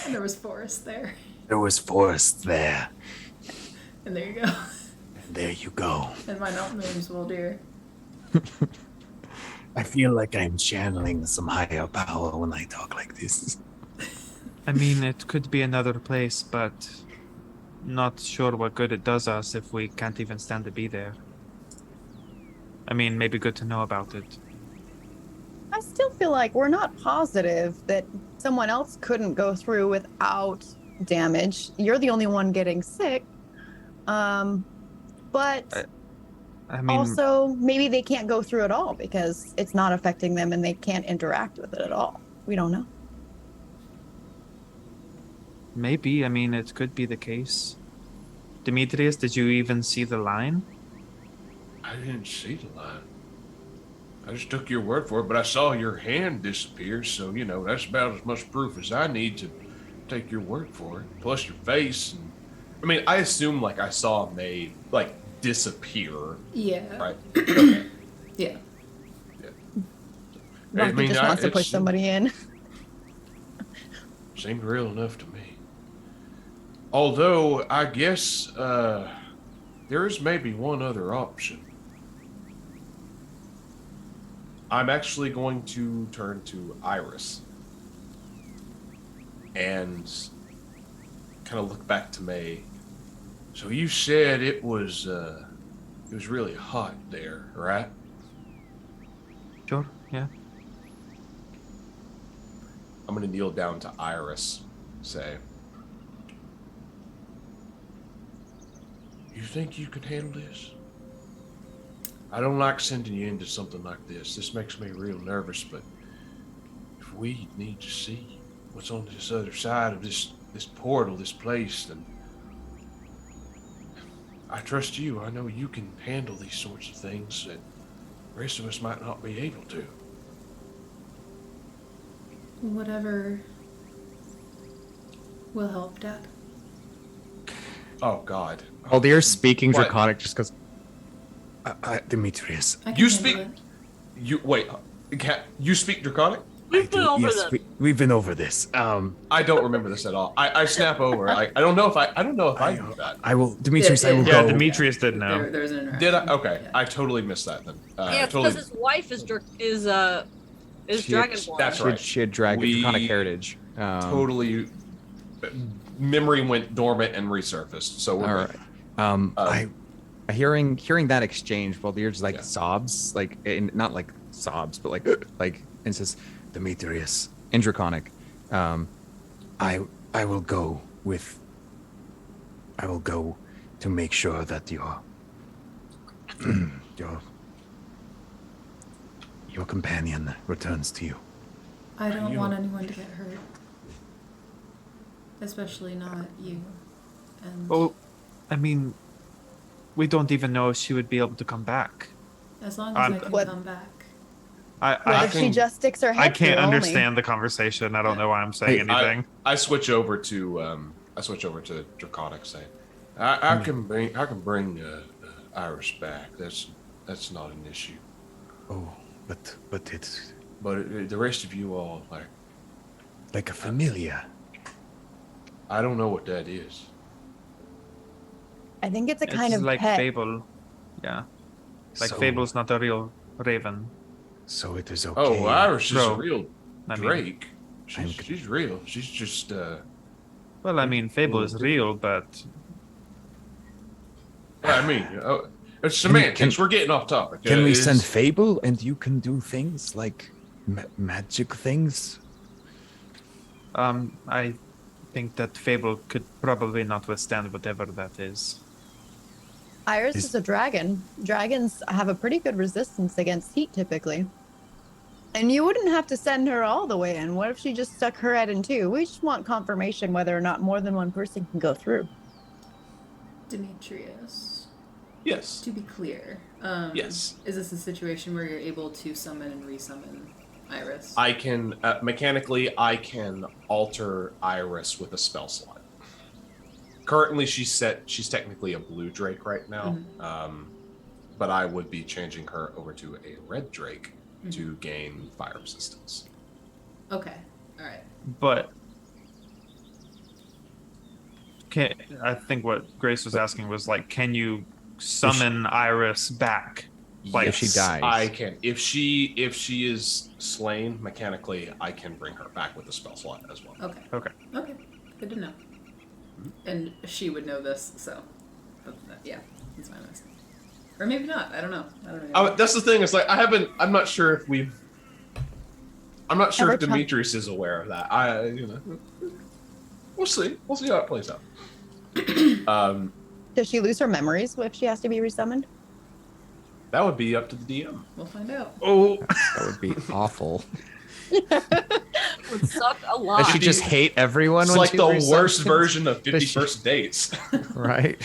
And there was forest there. There was forest there. And there you go. And there you go. And my name's Waldir. I feel like I'm channeling some higher power when I talk like this. I mean, it could be another place, but not sure what good it does us if we can't even stand to be there. I mean, maybe good to know about it. I still feel like we're not positive that someone else couldn't go through without damage. You're the only one getting sick. But I mean, also, maybe they can't go through at all because it's not affecting them and they can't interact with it at all. We don't know. maybe. I mean, it could be the case. Demetrius, did you even see the line? I didn't see the line. I just took your word for it, but I saw your hand disappear, so, you know, that's about as much proof as I need to take your word for it. Plus your face. And, I mean, I assume, like, I saw May, like, disappear. Yeah. Right? Okay. Yeah. Rocky just wants to push somebody in. Seemed real enough to me. Although, I guess, there is maybe one other option. I'm actually going to turn to Iris and kind of look back to May. So you said it was really hot there, right? Sure, yeah. I'm going to kneel down to Iris, say, you think you can handle this? I don't like sending you into something like this. This makes me real nervous, but if we need to see what's on this other side of this portal, this place, then I trust you. I know you can handle these sorts of things that the rest of us might not be able to. Whatever will help, Dad. Oh, God. Aldir speaking What? Draconic just goes, Demetrius. I can You handle speak. it. You speak Draconic? We've been over Yes, this. we've been over this. I don't remember this at all. I snap over. I don't know if I knew that. I will, Demetrius, I will Yeah, go. Demetrius did know. There's an interaction. Did I? Okay, Yeah. I totally missed that then. Yeah, it's totally. because his wife is It's She had- Dragonborn. That's She had, right. she had draconic heritage. Totally. Memory went dormant and resurfaced. So we're All good. right. I hearing that exchange, well, there's like Yeah. sobs, like not like sobs, but like and says, Demetrius, in Draconic, I will go with. I will go to make sure that your your companion returns to you. I don't want anyone to get hurt. Especially not you. And Well, I mean, we don't even know if she would be able to come back. as long as I can What- come back. What I if she just sticks her head I can't through only? understand the conversation. I don't know why I'm saying Hey, anything. I switch over to Draconic, saying, I can bring Iris back. That's not an issue. Oh, but it's But the rest of you all, like a familiar. I don't know what that is. I think it's a It's kind of like pet. Fable. Yeah. Like So- Fable's not a real raven. So it is okay. Oh, Iris is a Bro, real I mean- Drake. She's real. She's just Well, I mean, Fable is real, but I mean, it's semantics. We're getting off topic. Can we It's- send Fable and you can do things like magic things? I think that Fable could probably not withstand whatever that is. Iris is a dragon. Dragons have a pretty good resistance against heat typically. And you wouldn't have to send her all the way in. What if she just stuck her head in too? We just want confirmation whether or not more than one person can go through. Demetrius, Yes. to be clear, Yes. is this a situation where you're able to summon and resummon Iris? I can mechanically. I can alter Iris with a spell slot. Currently, she's technically a blue drake right now, but I would be changing her over to a red drake to gain fire resistance. Okay, all right. But I think what Grace was asking was like, can you summon Iris back? Like if she dies. I can. If she is slain mechanically, I can bring her back with a spell slot as well. Okay. Okay. Okay. Good to know. And she would know this, so yeah, that's fine. Or maybe not. I don't know. That's the thing. It's like I'm not sure if we've. I'm not sure Ever if Demetrius is aware of that. We'll see. We'll see how it plays out. Does she lose her memories if she has to be resummoned? That would be up to the DM. We'll find out. Oh, That would be awful. Would suck a lot. Does she just hate everyone? it's when like she the resummons? worst version of 50 Does she- First Dates. Right.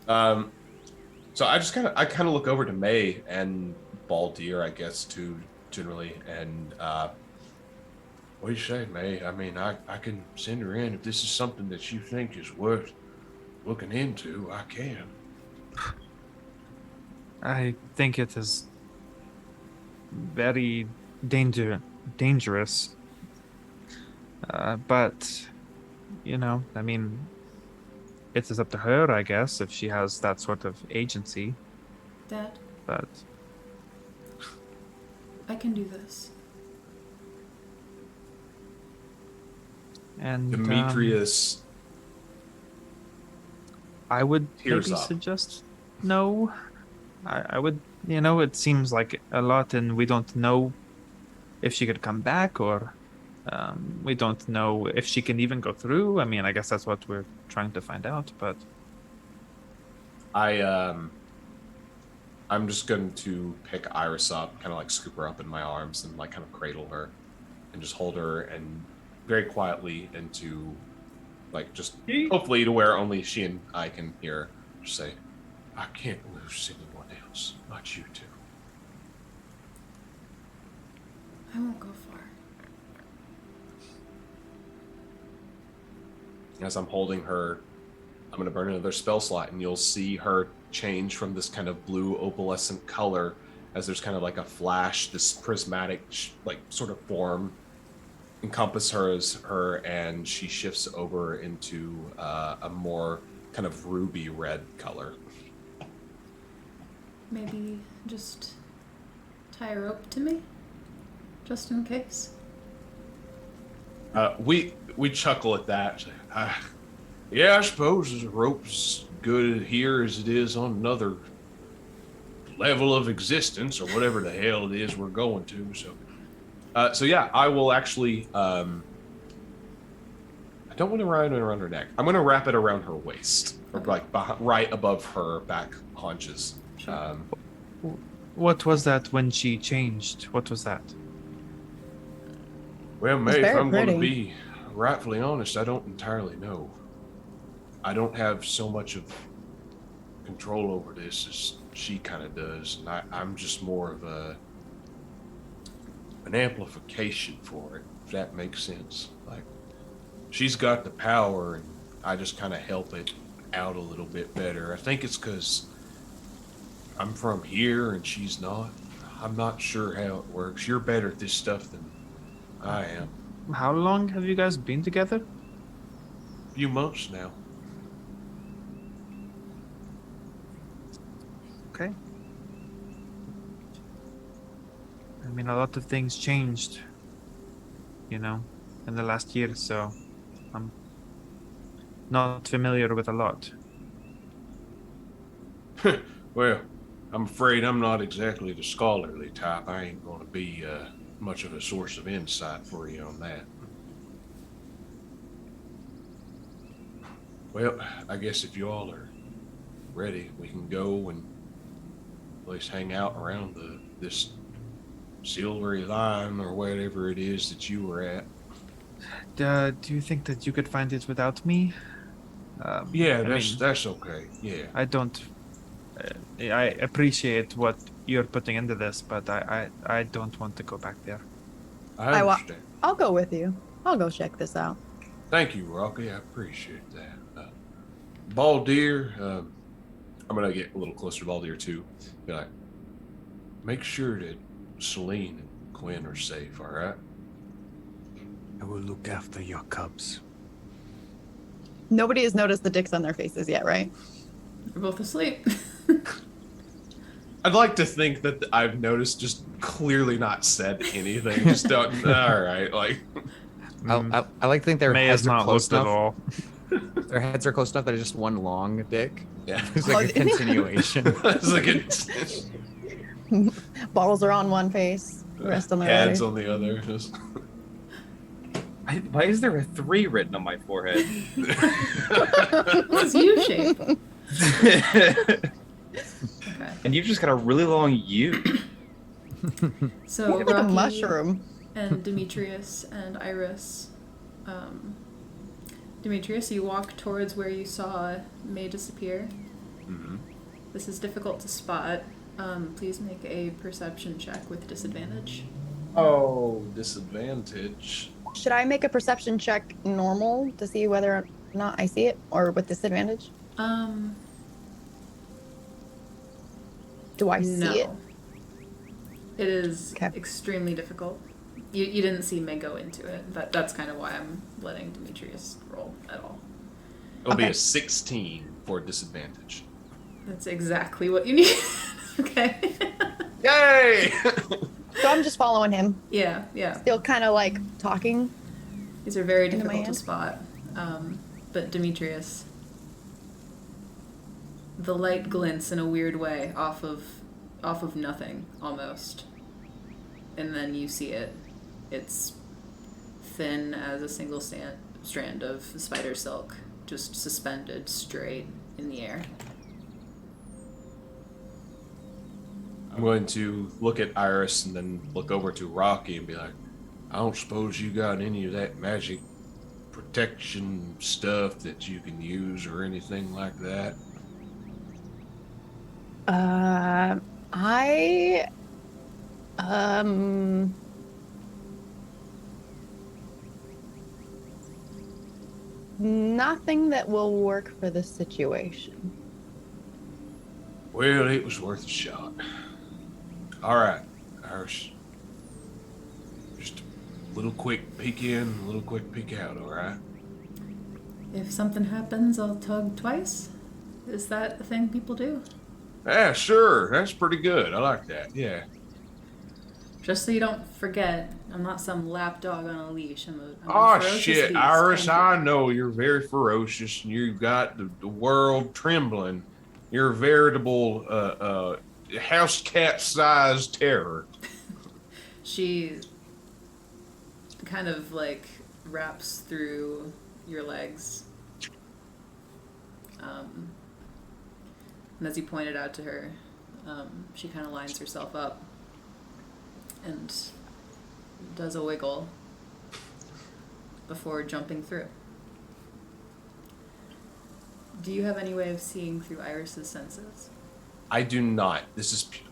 So I just kind of look over to May and Baldir, I guess, too, generally, and what do you say, May? I mean, I can send her in if this is something that you think is worth looking into. I can. I think it is very dangerous. But, I mean, it is up to her, I guess, if she has that sort of agency. Dad, But I can do this. and Demetrius. I would Tears maybe up. suggest no. I would, it seems like a lot, and we don't know if she could come back, or we don't know if she can even go through. I mean, I guess that's what we're trying to find out. But I'm just going to pick Iris up, kind of like scoop her up in my arms and like kind of cradle her and just hold her and very quietly into like just hopefully to where only she and I can hear just say, I can't lose anyone else, not you two. I won't go far. As I'm holding her, I'm going to burn another spell slot and you'll see her change from this kind of blue opalescent color as there's kind of like a flash, this prismatic like sort of form encompass her and she shifts over into a more kind of ruby red color. Maybe just tie a rope to me? just in case. We chuckle at that. Yeah, I suppose the rope's good here as it is on another level of existence, or whatever the hell it is we're going to. So yeah, I will actually. I don't want to wrap it around her neck. I'm going to wrap it around her waist, or like right above her back haunches. Sure. What was that when she changed? What was that? Well, May, if very I'm going to pretty. be rightfully honest, I don't entirely know. I don't have so much of control over this as she kind of does, and I'm just more of an amplification for it, if that makes sense. Like, she's got the power, and I just kind of help it out a little bit better. I think it's because I'm from here and she's not. I'm not sure how it works. You're better at this stuff than I am. How long have you guys been together? A few months now. Okay. I mean, a lot of things changed, in the last year, so I'm not familiar with a lot. Well, I'm afraid I'm not exactly the scholarly type. I ain't going to be much of a source of insight for you on that. Well, I guess if you all are ready, we can go and at least hang out around this silvery line or whatever it is that you were at. Do you think that you could find it without me? Yeah, I mean, that's okay. Yeah. I don't. I appreciate what you're putting into this, but I don't want to go back there. I understand. I'll go with you. I'll go check this out. Thank you, Rocky. I appreciate that. Baldir, I'm going to get a little closer to Baldir, too. Be like, make sure that Celine and Quinn are safe, all right? I will look after your cubs. Nobody has noticed the dicks on their faces yet, right? They're both asleep. I'd like to think that I've noticed, just clearly not said anything. Just don't, all right, like. I like to think their May heads has are not close looked at enough. all. Their heads are close enough that it's just one long dick. Yeah. It's like a continuation. It's like Balls are on one face, the rest on the heads other. on the other. Just. Why is there a 3 written on my forehead? It's U-shape. Okay. And you've just got a really long U. So Like a Rocky mushroom. and Demetrius and Iris. Demetrius, you walk towards where you saw May disappear. Mm-hmm. This is difficult to spot. Please make a perception check with disadvantage. Oh, disadvantage. Should I make a perception check normal to see whether or not I see it, or with disadvantage? Do I No. see it? It is Okay. extremely difficult. You didn't see May go into it. That's kind of why I'm letting Demetrius roll at all. It'll be Okay. a 16 for disadvantage. That's exactly what you need. Okay. Yay! So I'm just following him, Yeah. still kind of like talking. These are very Into my difficult to hand? spot. But Demetrius, the light glints in a weird way off of nothing almost, and then you see it. It's thin as a single strand of spider silk, just suspended straight in the air. I'm going to look at Iris and then look over to Rocky and be like, I don't suppose you got any of that magic protection stuff that you can use or anything like that? Nothing that will work for the situation. Well, it was worth a shot. All right, Iris. Just a little quick peek in, a little quick peek out, all right? If something happens, I'll tug twice. Is that a thing people do? Yeah, sure. That's pretty good. I like that. Yeah. Just so you don't forget, I'm not some lapdog on a leash. I'm a Oh ferocious shit, beast. Iris, Thank you. I know you're very ferocious and you've got the world trembling. You're a veritable house cat sized terror. She kind of like wraps through your legs. And as you pointed out to her, she kind of lines herself up and does a wiggle before jumping through. Do you have any way of seeing through Iris's senses? I do not.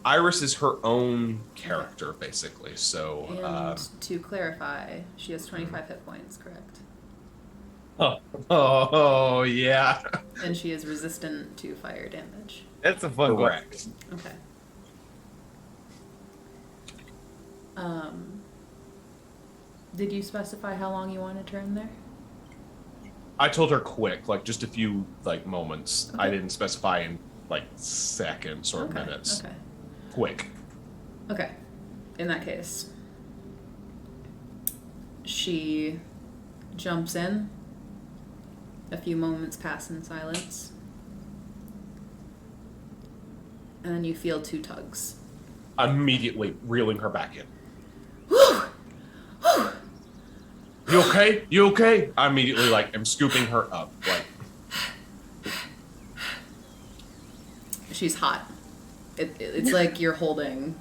Iris is her own character, basically. So, And to clarify, she has 25 hit points, correct? oh yeah, And she is resistant to fire damage. That's a fun correct. Okay. Did you specify how long you wanted her in there? I told her quick, like just a few like moments. I Okay. didn't specify in like seconds or minutes. Okay. Quick. Okay. In that case, she jumps in. A few moments pass in silence. And then you feel two tugs. Immediately reeling her back in. Whew! Whew! You okay? You okay? I immediately am scooping her up. She's hot. It's like you're holding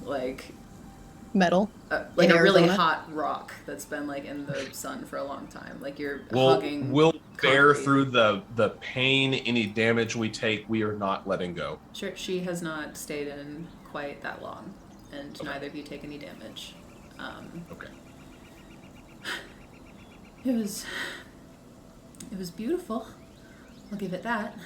Metal. like In a really Arizona? hot rock that's been in the sun for a long time. Like you're We'll hugging. bear concrete. through the pain, any damage we take. We are not letting go. Sure, she has not stayed in quite that long, and neither of you take any damage. Okay. It was beautiful. I'll give it that.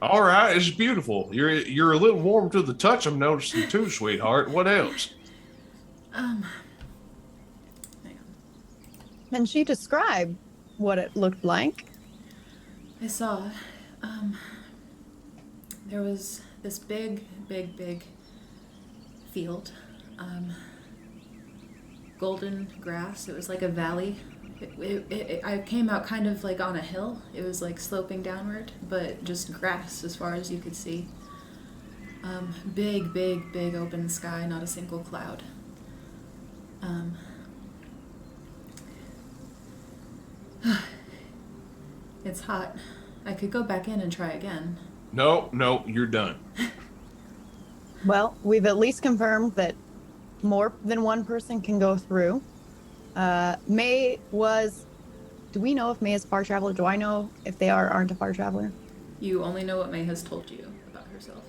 All right, it's beautiful. You're a little warm to the touch. I'm noticing too, sweetheart. What else? Hang on. Can she describe what it looked like? I saw, there was this big field, golden grass. It was like a valley. I came out kind of on a hill. It was sloping downward, but just grass as far as you could see. Big open sky, not a single cloud. It's hot. I could go back in and try again. No, you're done. Well, we've at least confirmed that more than one person can go through. May was... Do we know if May is a far traveler? Do I know if they aren't a far traveler? You only know what May has told you about herself.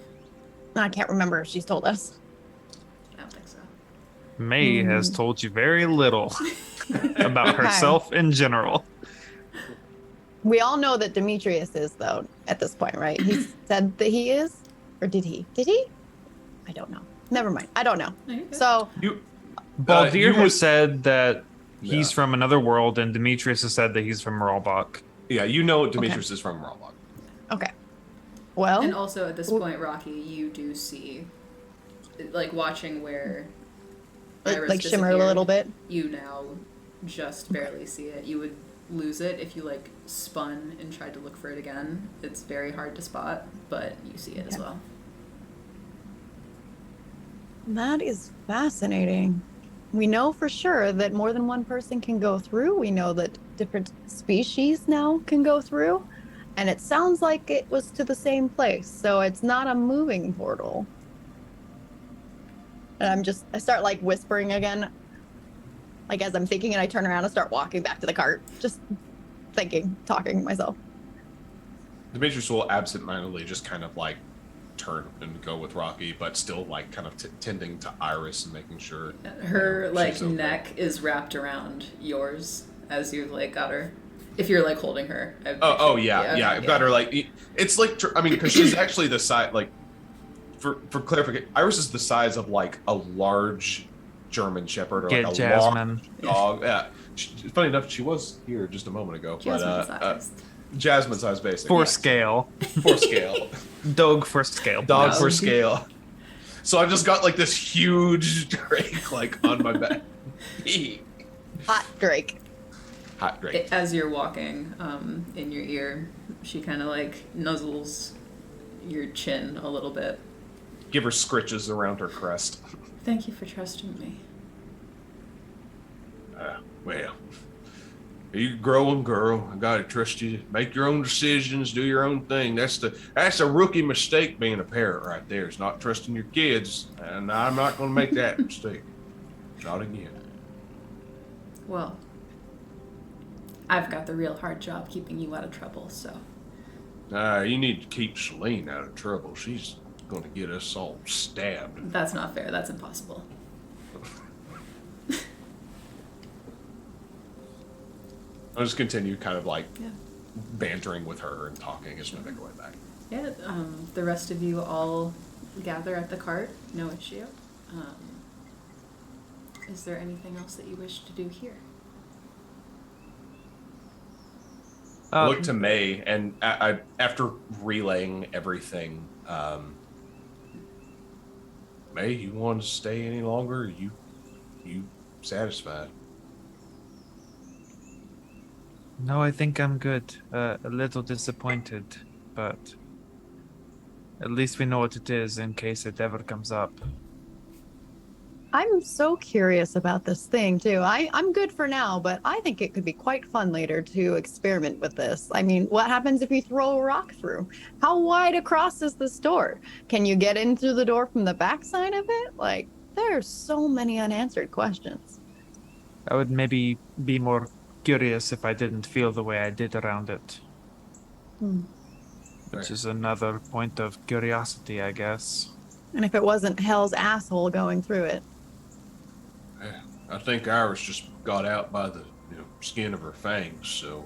I can't remember if she's told us. I don't think so. May has told you very little about herself in general. We all know that Demetrius is, though, at this point, right? He said that he is? Or did he? Did he? I don't know. Never mind. I don't know. No, you're good. So, You. Baldir you has would- said that he's Yeah. from another world, and Demetrius has said that he's from Mralbache. Yeah, you know Demetrius is from Mralbache. okay. Well, And also at this point, Rocky, you do see, watching where it, Iris shimmer a disappeared, little bit. You now just barely see it. You would lose it if you spun and tried to look for it again. It's very hard to spot, but you see it as well. That is fascinating. We know for sure that more than one person can go through. We know that different species now can go through. And it sounds like it was to the same place. So it's not a moving portal. And I start whispering again. As I'm thinking, and I turn around and start walking back to the cart. Just thinking, talking to myself. Demetrius will absentmindedly just kind of turn and go with Rocky, but still kind of tending to Iris and making sure Her she's okay. neck is wrapped around yours as you've got her. If you're holding her. Yeah. I've got her it's because she's actually the size for clarification, Iris is the size of a large German Shepherd or Get a Jasmine. large dog. Yeah. Funny enough, she was here just a moment ago. Jasmine-sized. Jasmine size, basically. For yes. scale. For scale. Dog for scale. Dog No. for scale. So I just got like this huge drake like on my back. Hot Drake. Hot drake. As you're walking, in your ear, she kind of like nuzzles your chin a little bit. Give her scritches around her crest. Thank you for trusting me. Well, you growing girl. I gotta trust you. Make your own decisions. Do your own thing. That's a rookie mistake being a parent right there. Is not trusting your kids, and I'm not gonna make that mistake. Not again. Well, I've got the real hard job keeping you out of trouble, so. You need to keep Celine out of trouble. She's gonna get us all stabbed. That's not fair. That's impossible. I'll just continue kind of like Yeah. bantering with her and talking as we make our way back. Yeah, the rest of you all gather at the cart. No issue. Is there anything else that you wish to do here? I look to May, and I after relaying everything, May, you want to stay any longer? Are you satisfied? No, I think I'm good. A little disappointed, but at least we know what it is in case it ever comes up. I'm so curious about this thing too. I'm good for now, but I think it could be quite fun later to experiment with this. I mean, what happens if you throw a rock through? How wide across is this door? Can you get in through the door from the backside of it? Like, there are so many unanswered questions. I would maybe be more curious if I didn't feel the way I did around it. Which is another point of curiosity, I guess. And if it wasn't Hell's asshole going through it. Yeah, I think Iris just got out by the skin of her fangs. So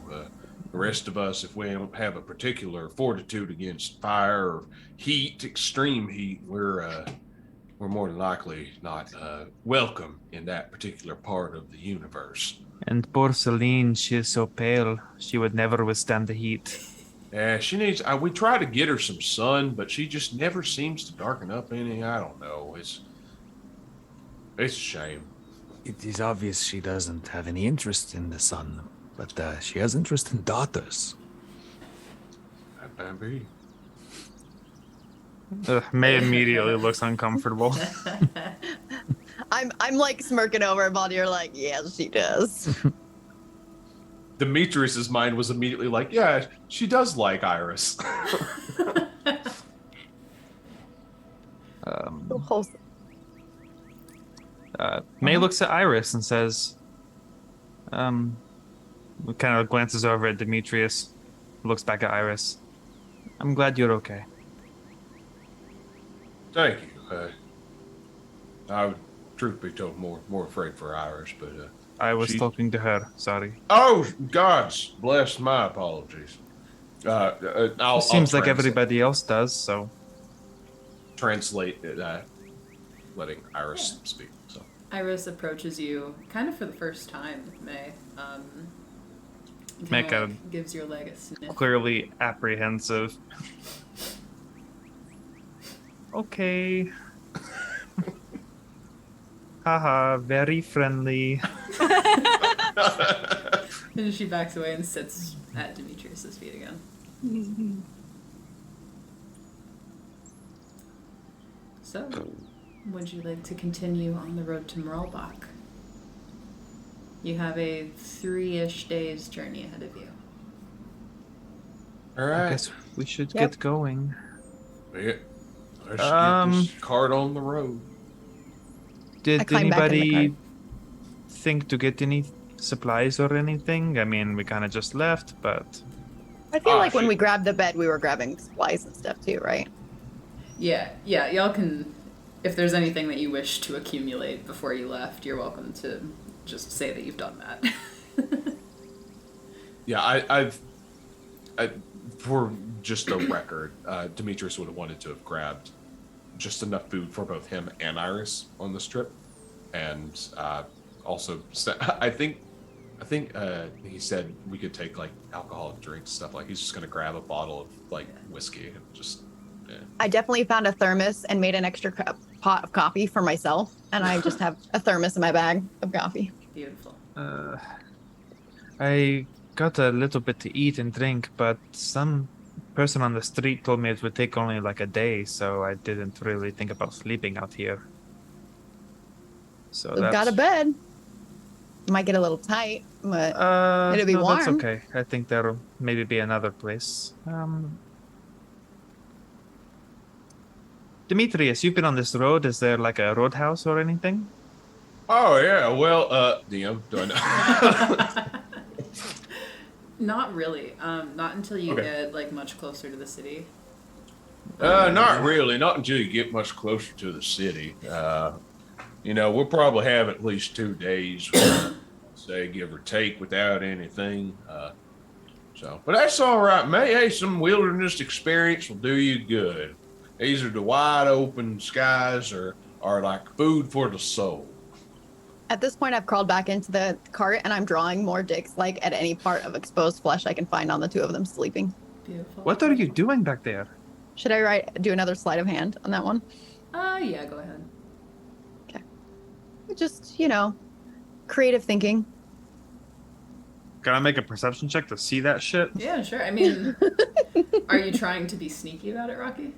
the rest of us, if we don't have a particular fortitude against fire or heat, extreme heat, we're more than likely not welcome in that particular part of the universe. And poor Celine, she is so pale. She would never withstand the heat. Yeah, she needs. We try to get her some sun, but she just never seems to darken up any. I don't know. It's a shame. It is obvious she doesn't have any interest in the sun, but she has interest in daughters. That might be. May immediately looks uncomfortable. I'm like smirking over it while you're like, yeah, she does. Demetrius's mind was immediately like, yeah, she does like Iris. May looks at Iris and says, kind of glances over at Demetrius, looks back at Iris. I'm glad you're okay. Thank you. I would, truth be told, more afraid for Iris, but I was talking to her. Sorry. Oh, gods bless. My apologies. It seems like everybody else does, so. Translate it, letting Iris speak. So Iris approaches you kind of for the first time, May. Make a gives your leg a sniff. clearly apprehensive. Okay. Haha, very friendly. And she backs away and sits at Demetrius's feet again. So, would you like to continue on the road to Mralbache? You have a 3-ish days journey ahead of you. all right. I guess we should get going. Yeah. Let's get this cart on the road. I Did climb back in the anybody think to get any supplies or anything? I mean, we kind of just left, but I feel like when shit. we grabbed the bed, we were grabbing supplies and stuff too, right? Yeah, y'all can, if there's anything that you wish to accumulate before you left, you're welcome to just say that you've done that. Yeah, I for just the record, Demetrius would have wanted to have grabbed just enough food for both him and Iris on this trip, and also I think he said we could take like alcoholic drinks, stuff like he's just gonna grab a bottle of like whiskey and just. Yeah. I definitely found a thermos and made an extra cup. pot of coffee for myself, and I just have a thermos in my bag of coffee. Beautiful. I got a little bit to eat and drink, but some person on the street told me it would take only like a day, so I didn't really think about sleeping out here. So We've got a bed. Might get a little tight, but it'll be no, warm. that's okay. I think there'll maybe be another place. Demetrius, you've been on this road. Is there like a roadhouse or anything? Oh yeah, well, DM, do I know? Not really. Not until you Okay. get like much closer to the city. Not really. Not until you get much closer to the city. We'll probably have at least 2 days, say, give or take, without anything. But that's all right, mate. Hey, some wilderness experience will do you good. Either the wide open skies or like food for the soul. At this point, I've crawled back into the cart, and I'm drawing more dicks, like at any part of exposed flesh I can find on the two of them sleeping. Beautiful. What are you doing back there? Should I do another sleight of hand on that one? Yeah, go ahead. Just, creative thinking. Can I make a perception check to see that shit? Yeah, sure. I mean, are you trying to be sneaky about it, Rocky?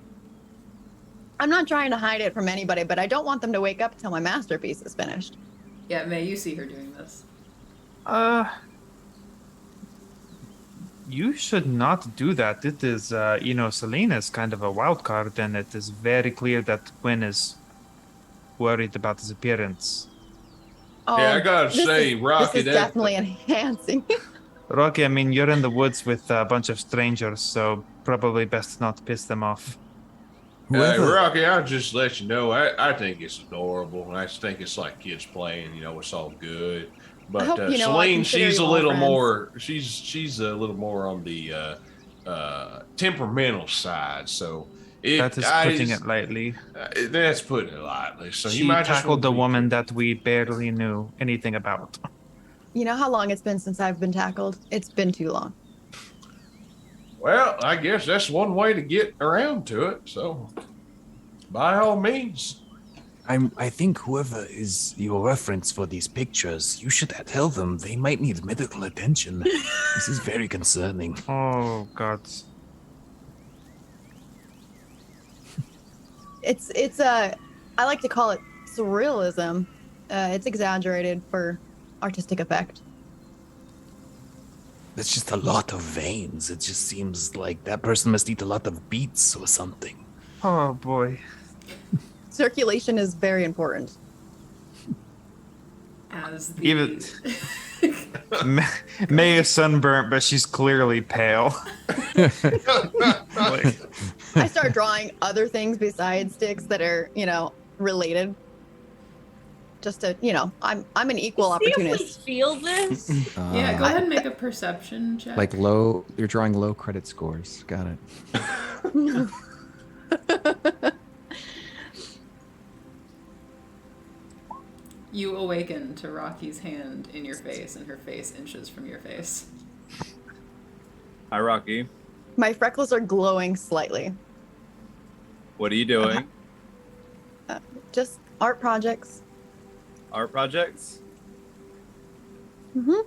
I'm not trying to hide it from anybody, but I don't want them to wake up until my masterpiece is finished. Yeah, May, you see her doing this. You should not do that. It is, Selene is kind of a wild card, and it is very clear that Quinn is worried about his appearance. Oh, Yeah, I gotta say, Rocky, this is definitely enhancing. Rocky, I mean, you're in the woods with a bunch of strangers, so probably best not to piss them off. Hey, Rocky, I'll just let you know, I think it's adorable. And I just think it's like kids playing, it's all good. But hope, I Selene, consider she's you a all little friends. more, she's a little more on the temperamental side. So That is putting it lightly. That's putting it lightly. So She you might just tackled want the to be woman careful. that we barely knew anything about. You know how long it's been since I've been tackled? It's been too long. Well, I guess that's one way to get around to it. So by all means. I think whoever is your reference for these pictures, you should tell them they might need medical attention. This is very concerning. Oh, God. It's I like to call it surrealism. It's exaggerated for artistic effect. That's just a lot of veins. It just seems like that person must eat a lot of beets or something. Oh, boy. Circulation is very important. As the... Even May is sunburnt, but she's clearly pale. Like, I start drawing other things besides sticks that are, related. Just to, I'm an equal See if we opportunist. feel this. Yeah, go ahead and make a perception check. Like you're drawing low credit scores. Got it. You awaken to Rocky's hand in your face, and her face inches from your face. Hi, Rocky. My freckles are glowing slightly. What are you doing? Just art projects. Art projects? Mm-hmm.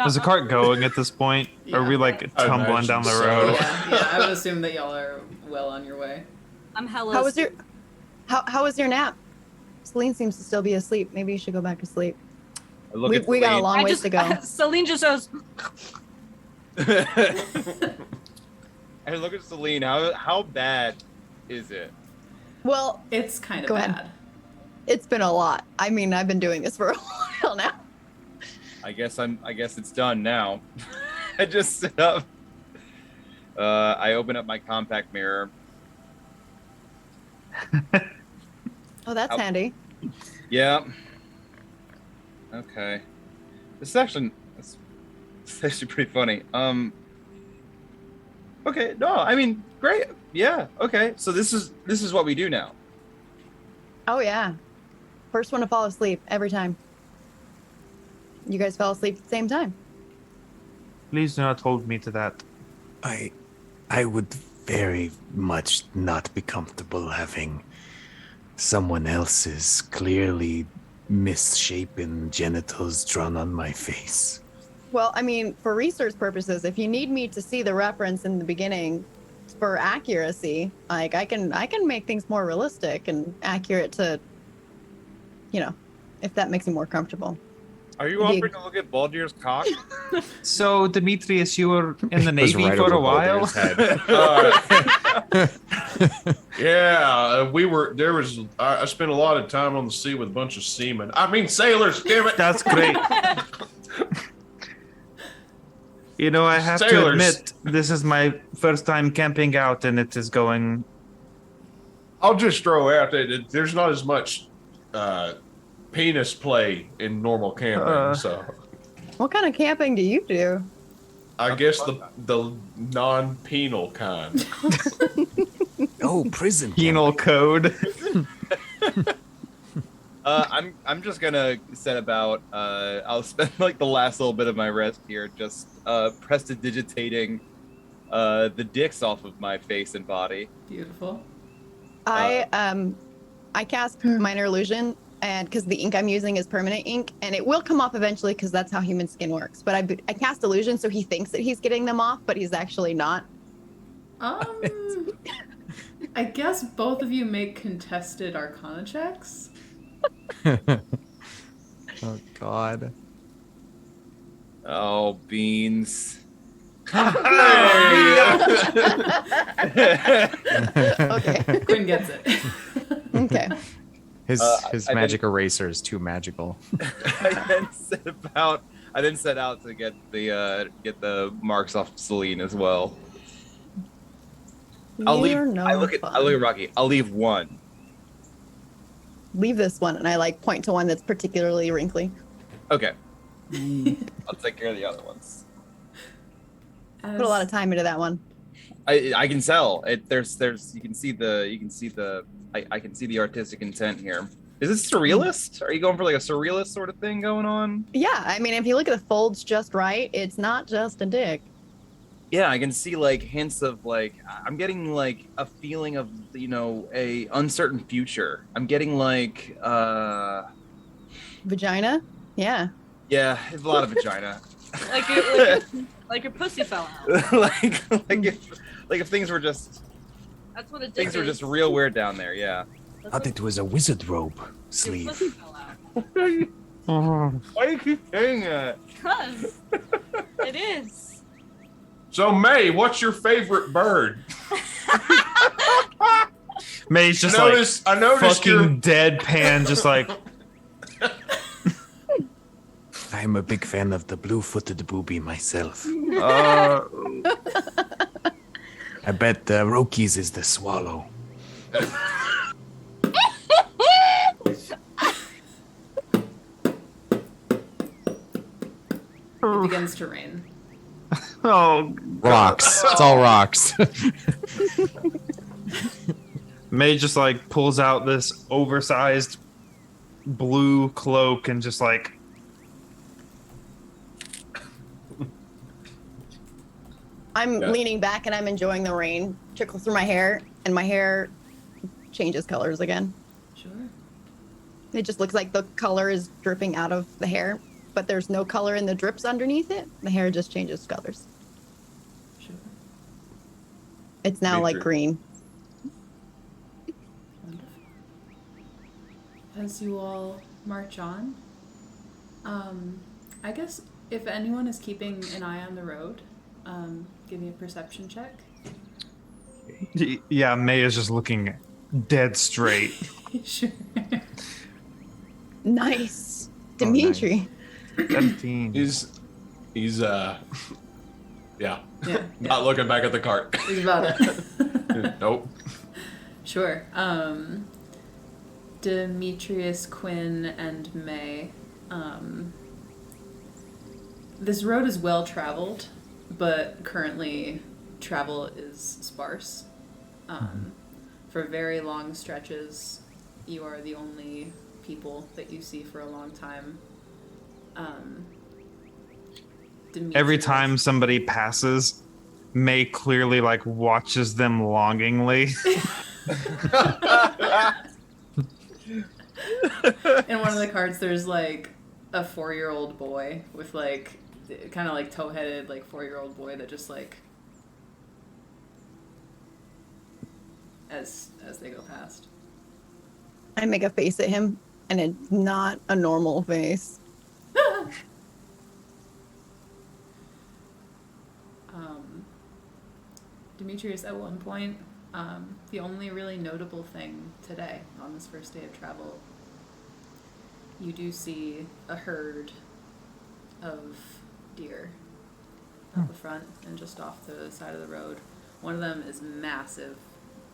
is the cart going at this point? Yeah. Are we like I tumbling down the imagine road? so. Yeah, I would assume that y'all are well on your way. I'm hella. How was your nap? Celine seems to still be asleep. Maybe you should go back to sleep. I look at We got a Celine. long ways to go. Celine just goes. I look at Celine. How bad is it? Well, It's kind of Go bad. ahead. It's been a lot. I mean, I've been doing this for a while now. I guess it's done now. I just sit up. I open up my compact mirror. Oh, that's Ow. handy. Yeah. Okay. This is actually pretty funny. Okay. No, I mean, great. Yeah. Okay. So this is what we do now. Oh, yeah. First one to fall asleep every time. You guys fell asleep at the same time. Please do not hold me to that. I would very much not be comfortable having someone else's clearly misshapen genitals drawn on my face. Well, I mean, for research purposes, if you need me to see the reference in the beginning for accuracy, like I can make things more realistic and accurate to, if that makes you more comfortable. Are you offering to look at Baldur's cock? So, Demetrius, you were in the was Navy right for over a while? Baldur's head. Yeah, I spent a lot of time on the sea with a bunch of seamen. I mean sailors, damn it. That's great. I have to Sailors. admit, this is my first time camping out, and it is going. I'll just throw out that there's not as much penis play in normal camping, so What kind of camping do you do? I guess the non-penal kind. Oh, prison. Penal code. I'm just gonna set about. I'll spend like the last little bit of my rest here just prestidigitating the dicks off of my face and body. Beautiful. I cast minor illusion, and because the ink I'm using is permanent ink, and it will come off eventually because that's how human skin works. But I cast illusion, so he thinks that he's getting them off, but he's actually not. I guess both of you make contested Arcana checks. Oh God. Oh, beans. Okay. Quinn gets it. Okay. His I magic eraser is too magical. I then set out to get the marks off Celine as well. I look at Rocky. I'll leave one. Leave this one, and I point to one that's particularly wrinkly. Okay. I'll take care of the other ones. Put a lot of time into that one. I can tell. I can see the artistic intent here. Is this surrealist? Are you going for like a surrealist sort of thing going on? Yeah, I mean, if you look at the folds just right, it's not just a dick. Yeah, I can see like hints of like I'm getting like a feeling of a uncertain future. I'm getting like Vagina? Yeah. yeah, a lot of vagina. Like your pussy fell out. like if things were just That's what it did. things were just real weird down there. Yeah. Thought it was a wizard robe Your sleeve. pussy fell out. Why do you keep saying that? Because it is. So May, what's your favorite bird? May's just I noticed fucking deadpan, just like. I'm a big fan of the blue-footed booby myself. Uh, I bet Roki's is the swallow. It begins to rain. oh, Rocks. It's all rocks. May just pulls out this oversized blue cloak and just I'm leaning back and I'm enjoying the rain trickle through my hair, and my hair changes colors again. Sure. It just looks like the color is dripping out of the hair, but there's no color in the drips underneath it. The hair just changes colors. Sure. It's now Me too. green. Wonderful. As you all march on, I guess if anyone is keeping an eye on the road, give me a perception check. yeah. May is just looking dead straight. Sure. Nice. Oh, Dimitri. 17. He's yeah. Yeah. Not looking back at the cart. He's about it. Nope. Sure. Demetrius, Quinn, and May. This road is well traveled, but currently travel is sparse. For very long stretches, you are the only people that you see for a long time. Every Demetrius- time somebody passes, May clearly like watches them longingly. In one of the cards, there's like a 4-year-old boy with like kind of like toe-headed like 4-year-old boy that just like as they go past. I make a face at him, and it's not a normal face. Demetrius, at one point, the only really notable thing today on this first day of travel, you do see a herd of deer up the front and just off to the side of the road. One of them is massive,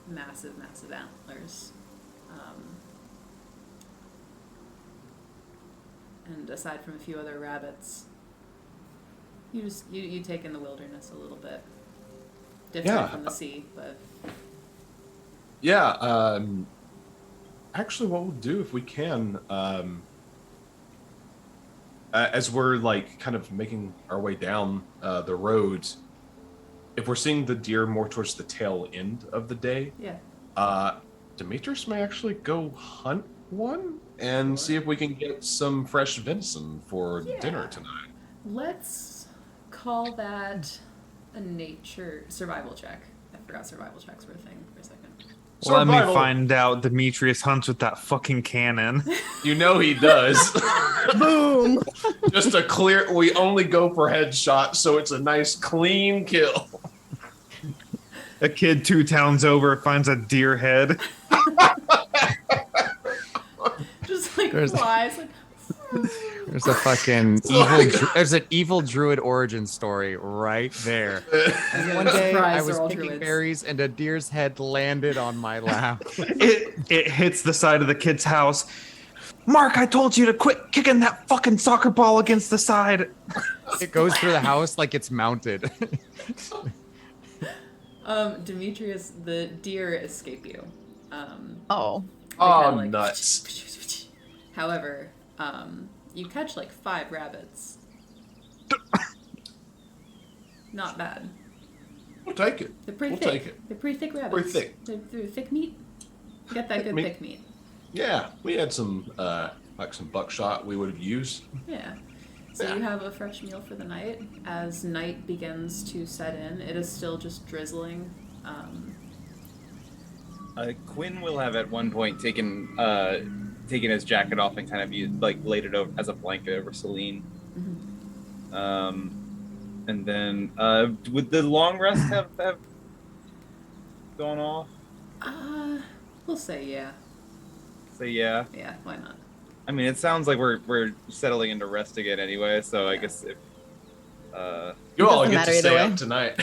massive, massive antlers. And aside from a few other rabbits, you take in the wilderness a little bit. Different from the sea, but Yeah, actually what we'll do if we can, as we're like kind of making our way down the roads, if we're seeing the deer more towards the tail end of the day, Demetrius may actually go hunt one and see if we can get some fresh venison for dinner tonight. Let's call that a nature survival check. I forgot survival checks were a thing for a second. Well, let me find out Demetrius hunts with that fucking cannon. You know he does. Boom! Just a clear, we only go for headshots, so it's a nice clean kill. A kid 2 towns over finds a deer head. Just like There's- flies like There's a fucking evil. There's an evil druid origin story right there. One day I was picking berries and a deer's head landed on my lap. It hits the side of the kid's house. Mark, I told you to quit kicking that fucking soccer ball against the side. It goes through the house like it's mounted. Demetrius, the deer escape you. Oh. They kinda, Oh, like, nuts. However, you catch like 5 rabbits. Not bad. We'll take it. They're pretty We'll thick. take it. They're pretty thick rabbits. Pretty thick. They're thick meat. You got that Thick good meat. thick meat. Yeah, we had some like some buckshot we would have used. Yeah. So you have a fresh meal for the night. As night begins to set in, it is still just drizzling. Quinn will have at one point taken his jacket off and kind of laid it over as a blanket over Celine. Mhm. And then would the long rest have gone off? We'll say yeah. So yeah. Yeah, why not? I mean, it sounds like we're settling into rest again anyway. So I guess if You all doesn't get matter to either stay way. up tonight.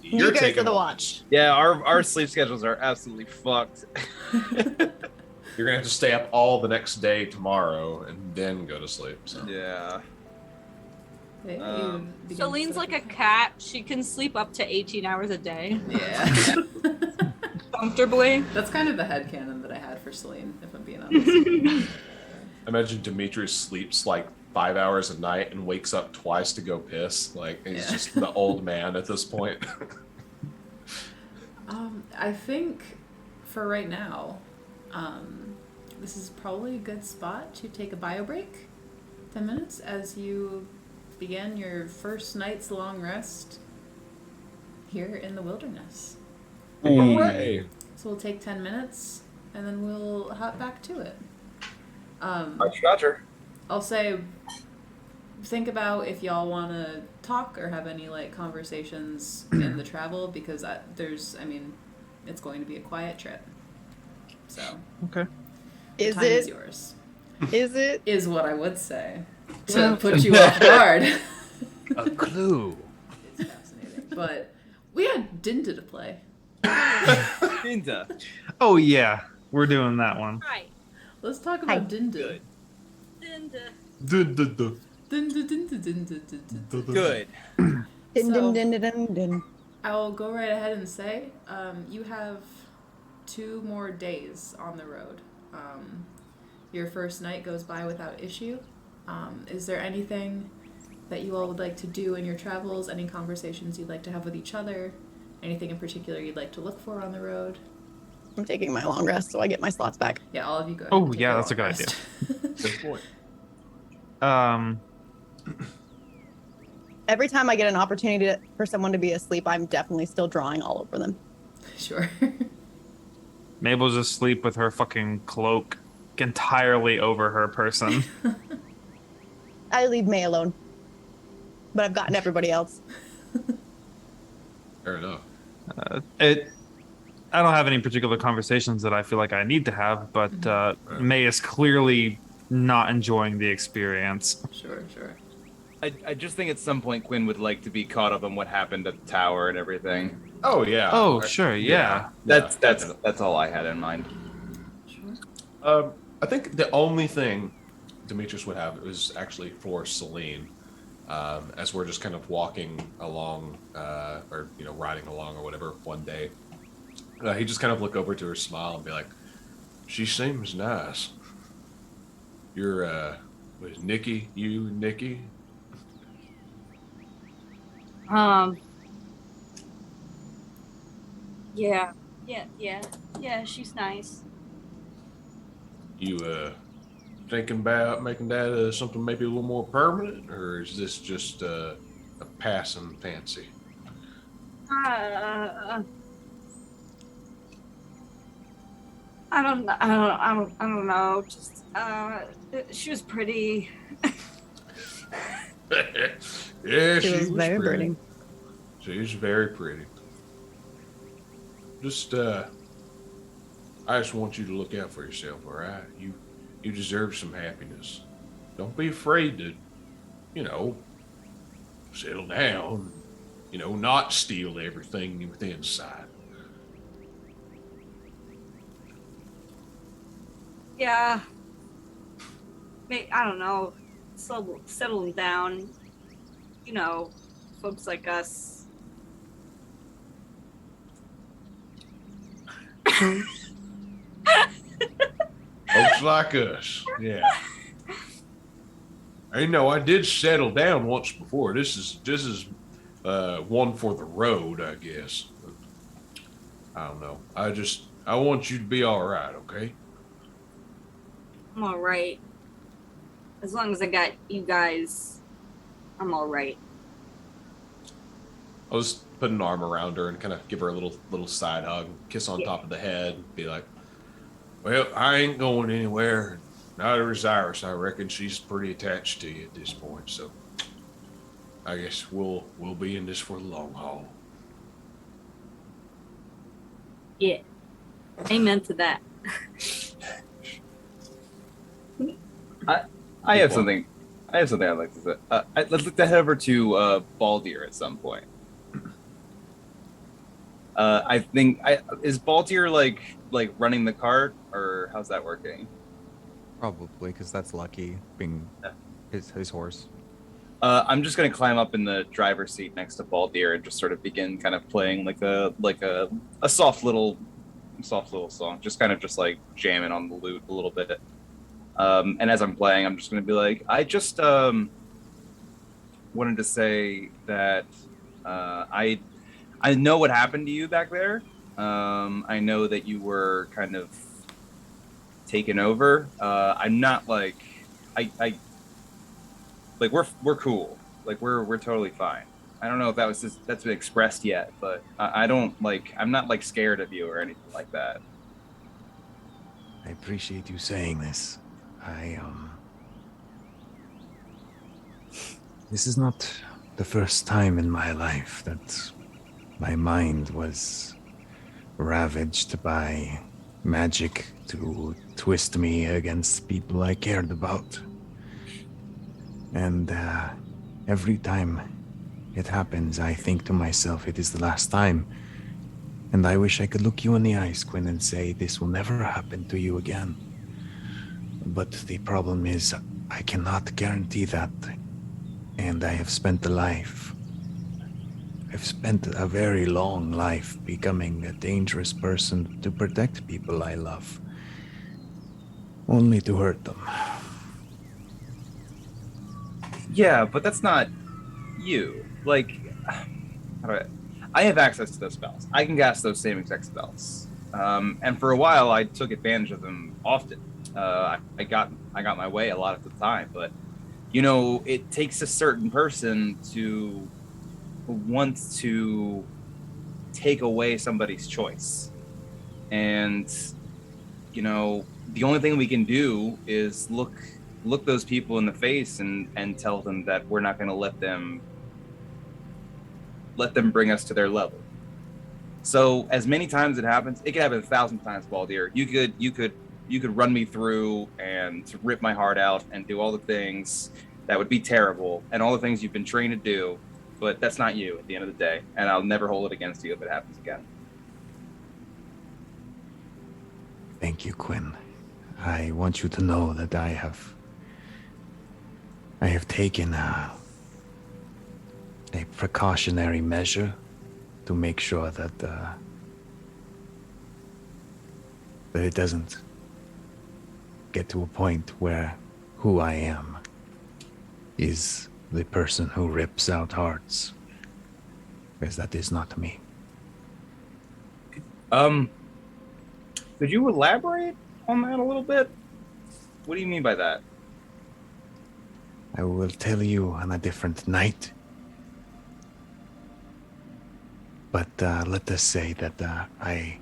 You guys taking are the watch. yeah, our sleep schedules are absolutely fucked. You're gonna have to stay up all the next day tomorrow and then go to sleep. So. Yeah. Okay, Um, you begin to Celine's set up like a your- cat. She can sleep up to 18 hours a day Yeah. comfortably. That's kind of the headcanon that I had for Celine, if I'm being honest. Imagine Demetrius sleeps like 5 hours a night and wakes up twice to go piss. Like he's Yeah. just the old man at this point. I think for right now, this is probably a good spot to take a bio break. 10 minutes as you begin your first night's long rest here in the wilderness. Hooray! So we'll take 10 minutes and then we'll hop back to it. Roger. I'll say, think about if y'all want to talk or have any like conversations in the travel because it's going to be a quiet trip. So Okay. Is time is it? yours. Is it? Is what I would say to put you off guard. A clue. It's fascinating, but we had Dinda to play. Dinda. Oh yeah, we're doing that one. Right. Let's talk about Hi. Dinda. Good. Dinda. Good. Din, So- din, din, din, din. I'll go right ahead and say, you have 2 more days on the road. Your first night goes by without issue. Is there anything that you all would like to do in your travels, any conversations you'd like to have with each other, anything in particular you'd like to look for on the road. I'm taking my long rest, so I get my slots back. Yeah, all of you go ahead. Oh, and take yeah, your that's a long good rest. Good point. Every time I get an opportunity for someone to be asleep, I'm definitely still drawing all over them. Sure. Mabel's asleep with her fucking cloak entirely over her person. I leave May alone. But I've gotten everybody else. Fair enough. I don't have any particular conversations that I feel like I need to have, but May is clearly not enjoying the experience. Sure. I just think at some point Quinn would like to be caught up on what happened at the tower and everything. Oh yeah. Oh, sure, yeah. That's all I had in mind. Sure. I think the only thing Demetrius would have is actually for Celine, as we're just kind of walking along, or riding along or whatever one day. He just kind of look over to her, smile, and be like, "She seems nice. You're was Nikki? You Nikki?" Yeah, she's nice. You thinking about making that something maybe a little more permanent, or is this just a passing fancy? I don't know. Just she was pretty. Yeah, She was very pretty. pretty. She's very pretty. Just I just want you to look out for yourself, all right? You deserve some happiness. Don't be afraid to, settle down. Not steal everything within sight. Yeah. I don't know. Settling down. Folks like us. Folks like us, yeah. I did settle down once before. This is one for the road, I guess. I don't know. I want you to be all right, okay? I'm all right. As long as I got you guys, I'm all right. I'll just put an arm around her and kind of give her a little side hug, kiss on top of the head, and be like, "Well, I ain't going anywhere. Neither is Iris. I reckon she's pretty attached to you at this point, so I guess we'll be in this for the long haul." Yeah. Amen to that. I have something I'd like to say. Let's look to head over to Baldir at some point. I think is Baldir like running the cart, or how's that working? Probably, because that's Lucky being his horse. I'm just gonna climb up in the driver's seat next to Baldir and just sort of begin kind of playing like a soft little song, just kind of just like jamming on the lute a little bit. And as I'm playing, I'm just gonna be like, I just wanted to say that I know what happened to you back there. I know that you were kind of taken over. I'm not like I like we're cool. Like we're totally fine. I don't know if that's been expressed yet, but I don't I'm not like scared of you or anything like that. I appreciate you saying this. This is not the first time in my life that my mind was ravaged by magic to twist me against people I cared about. And every time it happens, I think to myself, it is the last time. And I wish I could look you in the eyes, Quinn, and say, this will never happen to you again. But the problem is, I cannot guarantee that. And I have spent I've spent a very long life becoming a dangerous person to protect people I love, only to hurt them. Yeah, but that's not you. Like, I have access to those spells. I can cast those same exact spells. And for a while, I took advantage of them often. I got my way a lot of the time, but it takes a certain person to want to take away somebody's choice, and the only thing we can do is look those people in the face and tell them that we're not going to let them bring us to their level. So as many times it happens, it could happen 1,000 times, Baldir. You could run me through and rip my heart out and do all the things that would be terrible and all the things you've been trained to do, but that's not you at the end of the day, and I'll never hold it against you if it happens again. Thank you, Quinn. I want you to know that I have taken a precautionary measure to make sure that that it doesn't get to a point where who I am is the person who rips out hearts, because that is not me. Could you elaborate on that a little bit? What do you mean by that? I will tell you on a different night. But let us say that I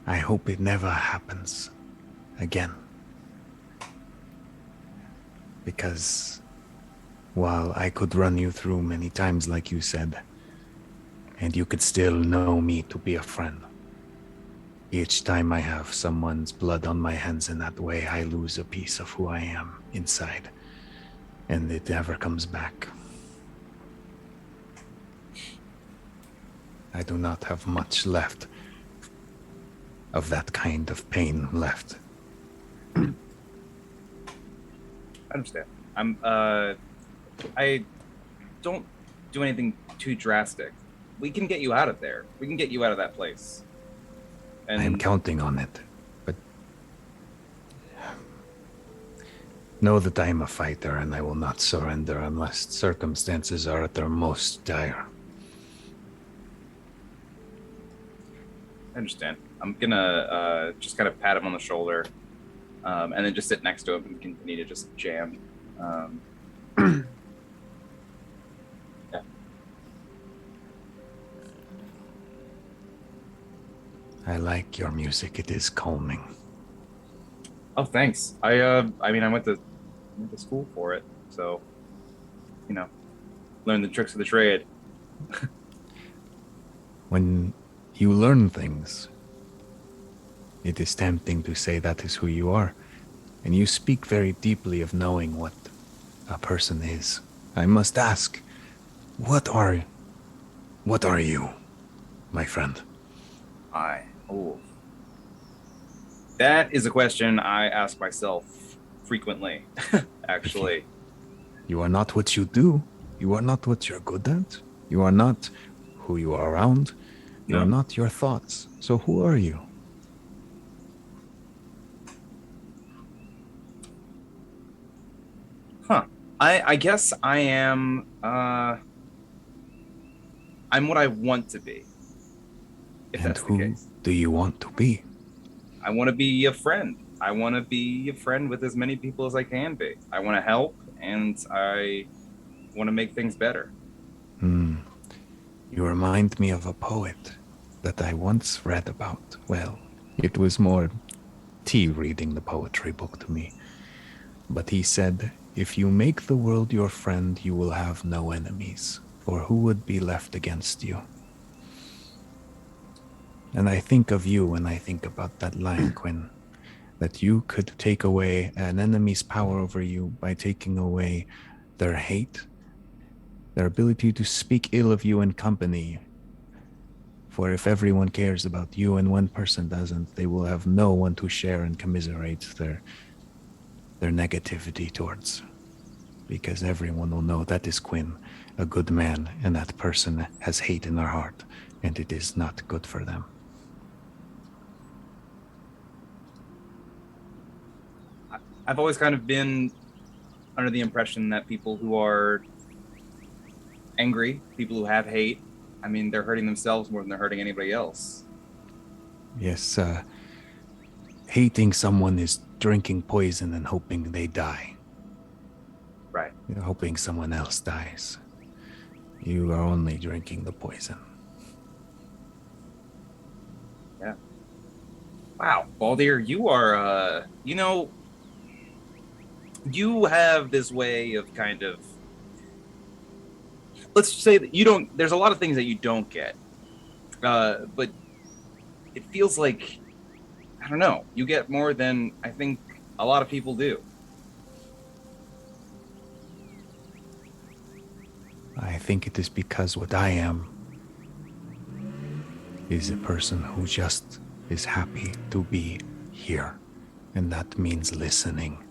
hope it never happens again. Because while I could run you through many times, like you said, and you could still know me to be a friend, each time I have someone's blood on my hands in that way, I lose a piece of who I am inside, and it never comes back. I do not have much left of that kind of pain left. I understand. I don't do anything too drastic. We can get you out of there. We can get you out of that place. And I am counting on it, but know that I am a fighter and I will not surrender unless circumstances are at their most dire. I understand. I'm gonna just kind of pat him on the shoulder, and then just sit next to him and continue to just jam. Yeah. I like your music. It is calming. Oh, thanks. I mean, I went to school for it, so learned the tricks of the trade. When you learn things, it is tempting to say that is who you are, and you speak very deeply of knowing what a person is. I must ask, what are you, my friend? That is a question I ask myself frequently, actually. You are not what you do. You are not what you're good at. You are not who you are around. You are not your thoughts. So who are you? Huh. I guess I am, I'm what I want to be. If And that's the who case. do you want to be? I want to be a friend. I want to be a friend with as many people as I can be. I want to help, and I want to make things better. You remind me of a poet that I once read about. Well, it was more T reading the poetry book to me. But he said, if you make the world your friend, you will have no enemies, for who would be left against you? And I think of you when I think about that line, Quinn, that you could take away an enemy's power over you by taking away their hate, their ability to speak ill of you in company. For if everyone cares about you and one person doesn't, they will have no one to share and commiserate their negativity towards. Because everyone will know that is Quinn, a good man, and that person has hate in their heart, and it is not good for them. I've always kind of been under the impression that people who are angry, people who have hate, I mean, they're hurting themselves more than they're hurting anybody else. Yes, hating someone is drinking poison and hoping they die. Right. You're hoping someone else dies. You are only drinking the poison. Yeah. Wow, Baldir, you are, you have this way of kind of, let's say that there's a lot of things that you don't get, but it feels like, I don't know, you get more than I think a lot of people do. I think it is because what I am is a person who just is happy to be here. And that means listening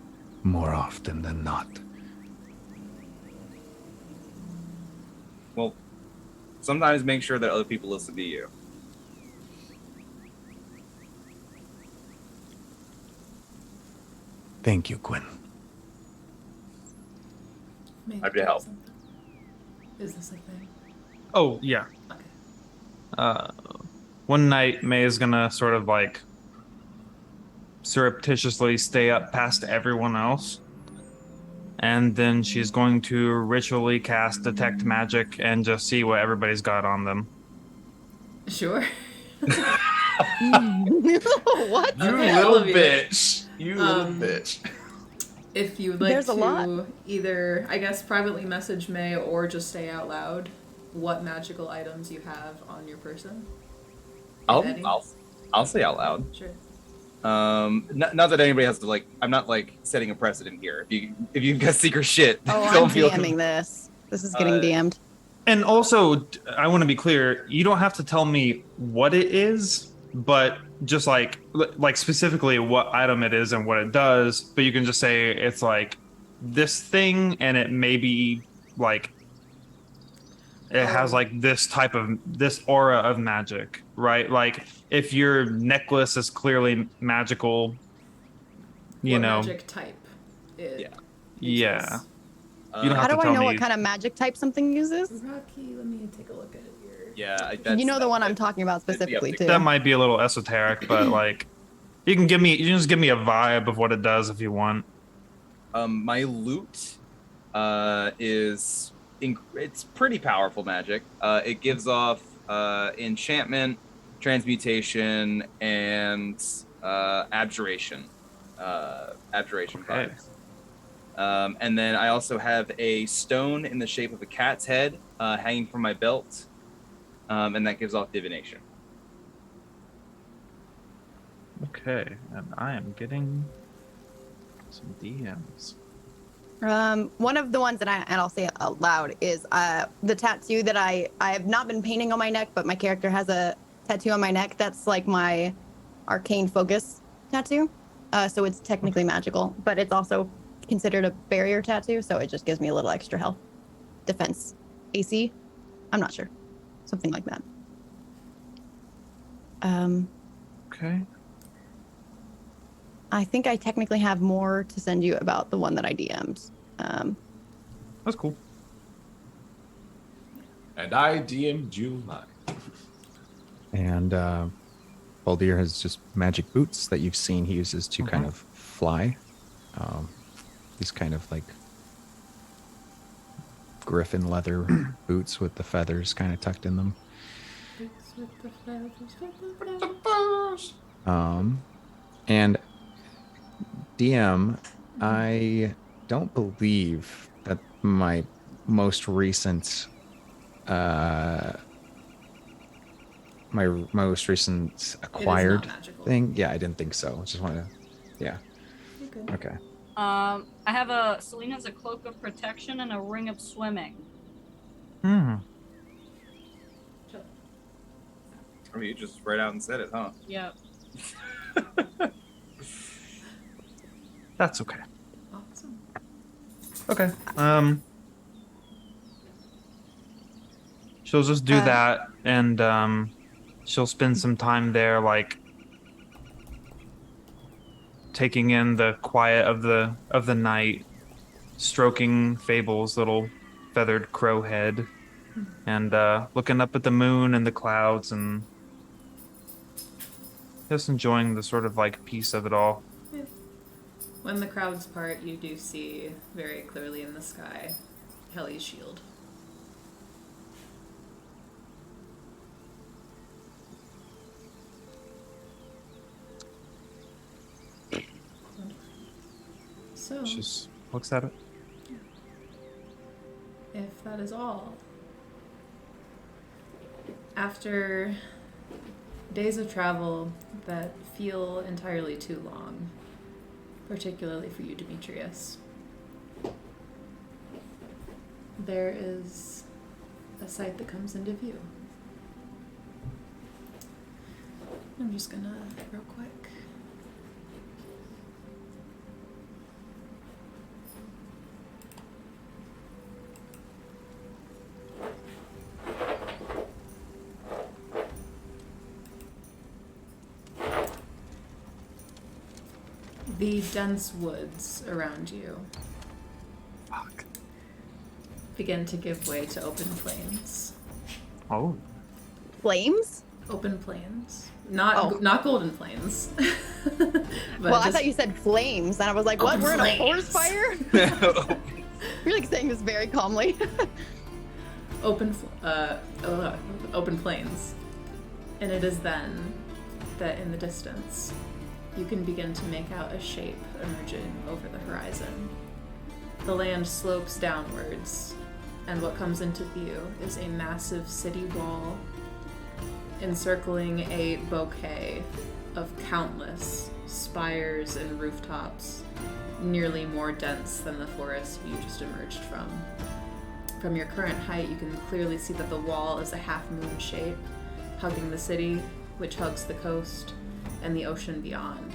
more often than not. Well, sometimes make sure that other people listen to you. Thank you, Quinn. Happy to help. Is this a thing? Oh, yeah. Okay. One night, May is gonna sort of like surreptitiously stay up past everyone else. And then she's going to ritually cast Detect Magic and just see what everybody's got on them. Sure. What? You Okay, all little of you. bitch. You little Um, bitch. If you would like There's a lot. to either, I guess, privately message May or just say out loud what magical items you have on your person. if any. I'll say out loud. Sure. Not that anybody has to like. I'm not like setting a precedent here. If you've got secret shit, Oh, don't I'm feel. DMing this. This is getting DM'd. And also, I want to be clear, you don't have to tell me what it is, but just like specifically what item it is and what it does, but you can just say it's like this thing and it may be like it has like this aura of magic, right? Like if your necklace is clearly magical, you What know. magic type? Yeah. Yeah. You don't How have do to I tell know me. what kind of magic type something uses? Rocky, let me take a look at your. Yeah, You know the one I'm talking about specifically, too. That might be a little esoteric, but like you can just give me a vibe of what it does if you want. My loot is it's pretty powerful magic. It gives off enchantment, transmutation, and abjuration. Abjuration vibes. And then I also have a stone in the shape of a cat's head hanging from my belt, and that gives off divination. Okay, and I am getting some DMs. One of the ones that I'll say out loud is the tattoo that I have not been painting on my neck, but my character has a tattoo on my neck. That's like my arcane focus tattoo. So it's technically magical, but it's also considered a barrier tattoo, so it just gives me a little extra health, defense, AC. I'm not sure, something like that. Okay. I think I technically have more to send you about the one that I DM'd. That's cool. And I DM'd you mine. And Baldir has just magic boots that you've seen he uses to kind of fly. These kind of like griffin leather boots with the feathers kind of tucked in them. And DM, I don't believe that my most recent acquired magical. thing. Yeah, I didn't think so. Just wanted to. Yeah. Okay. I have Celine has a cloak of protection and a ring of swimming. Hmm. I mean, you just right out and said it, huh? Yep. That's okay. Awesome. Okay. She'll just do that, and she'll spend some time there, like taking in the quiet of the night, stroking Fable's little feathered crow head and looking up at the moon and the clouds and just enjoying the sort of like peace of it all. Yeah. When the crowds part, you do see very clearly in the sky Heli's shield. So, She just looks at it. if that is all, after days of travel that feel entirely too long, particularly for you, Demetrius, there is a sight that comes into view. I'm just gonna, real quick. The dense woods around you begin to give way to open plains. Oh. Flames? Open plains. Not golden plains. But Well, I just thought you said flames, and I was like, what? Open We're in a flames. forest fire? You're like saying this very calmly. open plains. And it is then that in the distance you can begin to make out a shape emerging over the horizon. The land slopes downwards, and what comes into view is a massive city wall encircling a bouquet of countless spires and rooftops, nearly more dense than the forest you just emerged from. From your current height, you can clearly see that the wall is a half-moon shape, hugging the city, which hugs the coast, and the ocean beyond.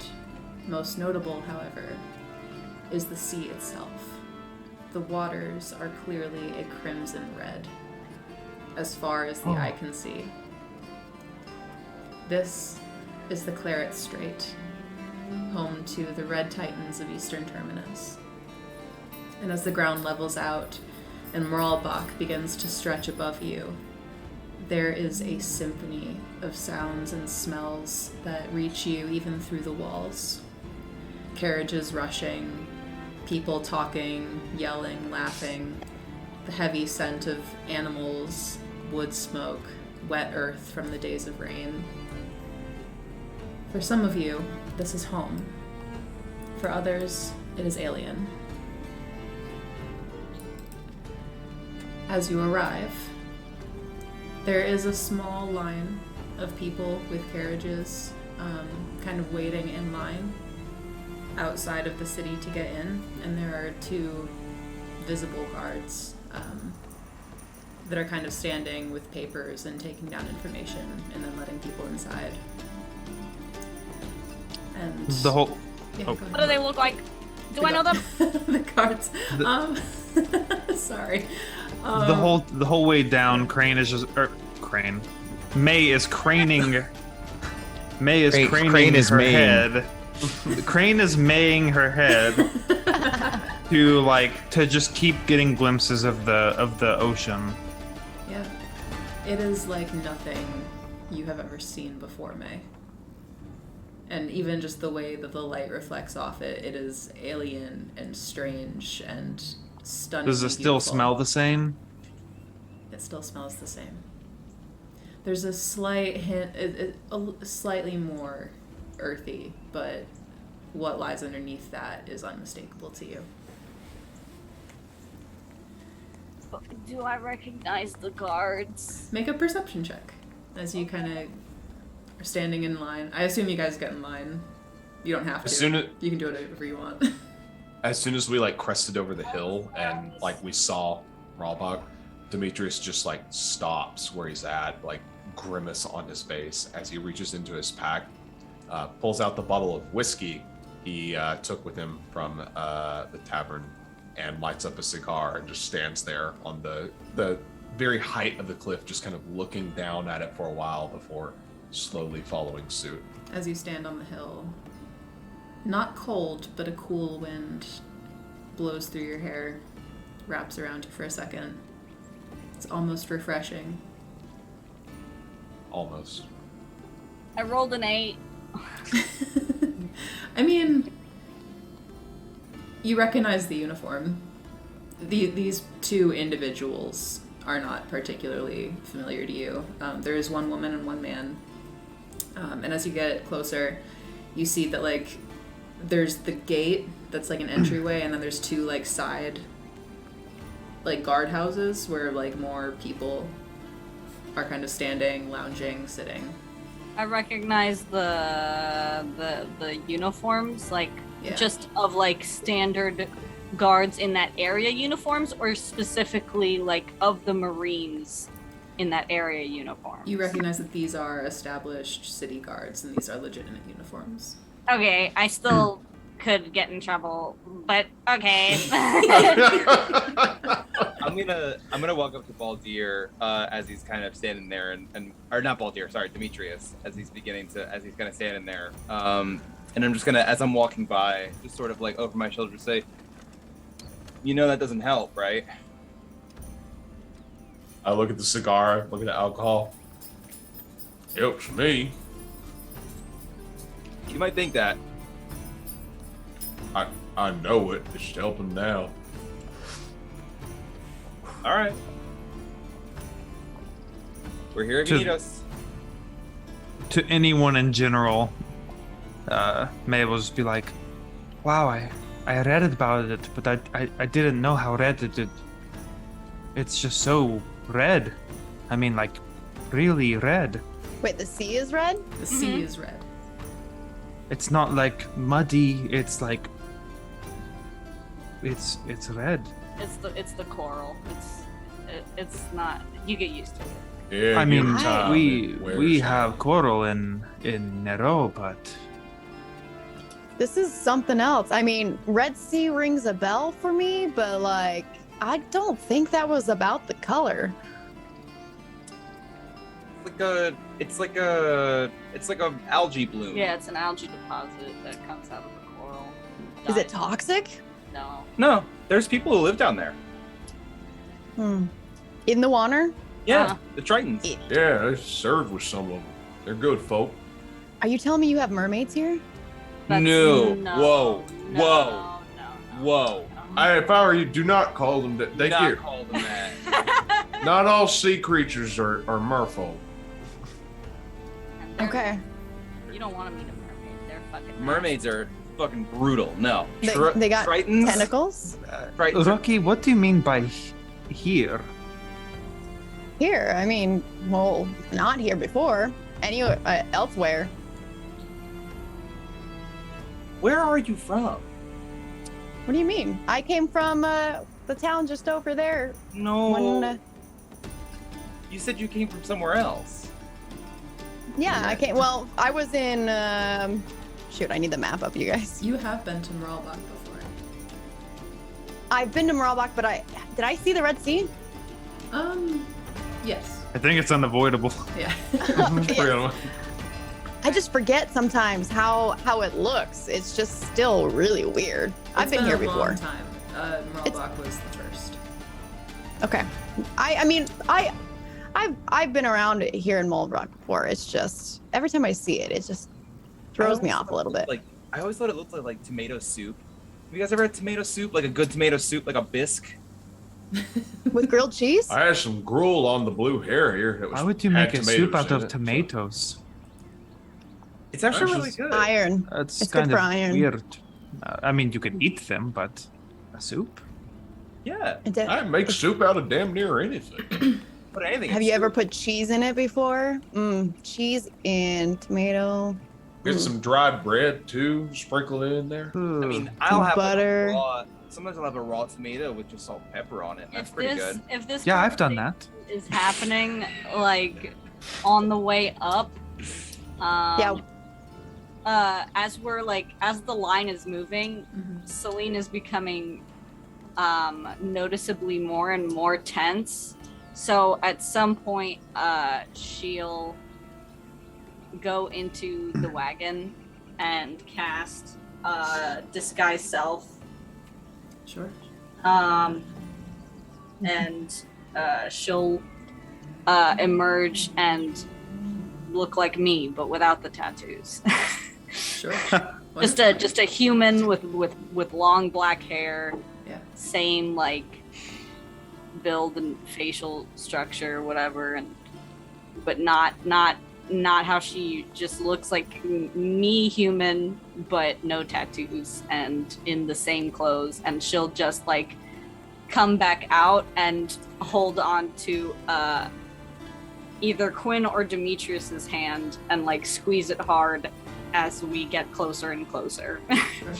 Most notable, however, is the sea itself. The waters are clearly a crimson red, as far as the eye can see. This is the Claret Strait, home to the Red Titans of Eastern Terminus. And as the ground levels out and Mralbache begins to stretch above you, there is a symphony of sounds and smells that reach you even through the walls. Carriages rushing, people talking, yelling, laughing, the heavy scent of animals, wood smoke, wet earth from the days of rain. For some of you, this is home. For others, it is alien. As you arrive, there is a small line of people with carriages, kind of waiting in line outside of the city to get in, and there are two visible guards that are kind of standing with papers and taking down information and then letting people inside. And The whole yeah, oh. go ahead. What do they look like? Do I know them? The guards. Sorry. the whole way down, Crane is just May is craning. May is craning Crane is her maying. head. Crane is maying her head to just keep getting glimpses of the ocean. Yeah. It is like nothing you have ever seen before, May. And even just the way that the light reflects off it, it is alien and strange and stunning. Does it still smell the same? It still smells the same. There's a slight hint, slightly more earthy, but what lies underneath that is unmistakable to you. Do I recognize the guards? Make a perception check as you kind of are standing in line. I assume you guys get in line. You don't have to. You can do it whatever you want. As soon as we crested over the hill and we saw Mralbache, Demetrius just stops where he's at, grimace on his face as he reaches into his pack, pulls out the bottle of whiskey he took with him from the tavern, and lights up a cigar and just stands there on the very height of the cliff, just kind of looking down at it for a while before slowly following suit. As you stand on the hill, not cold, but a cool wind blows through your hair, wraps around you for a second. It's almost refreshing. Almost. I rolled an 8. I mean, you recognize the uniform. These two individuals are not particularly familiar to you. There is one woman and one man. And as you get closer, you see that, like, there's the gate that's, like, an entryway, and then there's two, like, side, like, guardhouses where, like, more people are kind of standing, lounging, sitting. I recognize the uniforms, like, Yeah. just of, like, standard guards in that area uniforms, or specifically, like, of the Marines in that area uniforms. You recognize that these are established city guards, and these are legitimate uniforms. Okay, I still could get in trouble, but okay. I'm gonna walk up to Baldir as he's kind of standing there, and or not Baldir, sorry, Demetrius, as he's kind of standing there. And I'm just gonna, as I'm walking by, just sort of like over my shoulder, say, "You know that doesn't help, right?" I look at the cigar, look at the alcohol. Helps me. You might think that. I know it. It's helping now. All right. We're here if you need us. To anyone in general, May will just be like, wow, I read about it, but I didn't know how red it's just so red. I mean, like, really red. Wait, the sea is red? The sea is red. It's not like muddy, it's like it's red. It's the coral. It's not. You get used to it. Yeah, I mean, give it time, we it wears have out. coral in Nero, but This is something else. I mean, Red Sea rings a bell for me, but like, I don't think that was about the color. It's like a algae bloom. Yeah, it's an algae deposit that comes out of the coral. Is it Dies. toxic? No. No, there's people who live down there. In the water? Yeah, the Tritons. Yeah, I served with some of them. They're good folk. Are you telling me you have mermaids here? That's- No. no, Whoa. no, Whoa. no, Whoa. If I were you, do not call them that. They Not hear. call them that. Not all sea creatures are merfolk. And they're- Okay. You don't want to meet a mermaid. They're fucking Mermaids are fucking brutal. No. They got Tritons. tentacles? Tritons. are- Rocky, what do you mean by here? Here, I mean, well, not here before. Anywhere elsewhere. Where are you from? What do you mean? I came from the town just over there. No. When, You said you came from somewhere else. yeah, I came. Well, I was in. Shoot, I need the map up, you guys. You have been to Mralbache before. I've been to Mralbache, but did I see the Red Sea? Yes. I think it's unavoidable. Yeah. Yes. I just forget sometimes how it looks. It's just still really weird. I've been here a before. long time. Mralbache was the first. Okay. I mean, I've been around here in Mralbache before. It's just every time I see it, it just throws me off a little bit. Like, I always thought it looked like tomato soup. Have you guys ever had tomato soup? Like a good tomato soup, like a bisque? With grilled cheese? I had some gruel on the blue hair here. That was, Why would you had make a soup tomatoes out in of it, so- tomatoes? It's actually That's really good. Iron. That's It's good kind for of iron. weird. I mean, you can eat them, but a soup? Yeah. I make soup out of damn near anything. Put anything. Have in you ever soup. put cheese in it before? Cheese and tomato. Get some dried bread too, sprinkle it in there. I mean, I'll have Butter. Like a raw. Sometimes I'll have a raw tomato with just salt and pepper on it. That's pretty good. If this Yeah, I've done that. is happening like on the way up. Yeah. As the line is moving, Celine is becoming noticeably more and more tense. So at some point, she'll go into the wagon and cast disguise self Sure. And she'll emerge and look like me, but without the tattoos. Sure. just a human with long black hair. Yeah. Same like build and facial structure, whatever, but not how she just looks like me, human, but no tattoos and in the same clothes. And she'll just like come back out and hold on to either Quinn or Demetrius's hand and like squeeze it hard as we get closer and closer. Sure.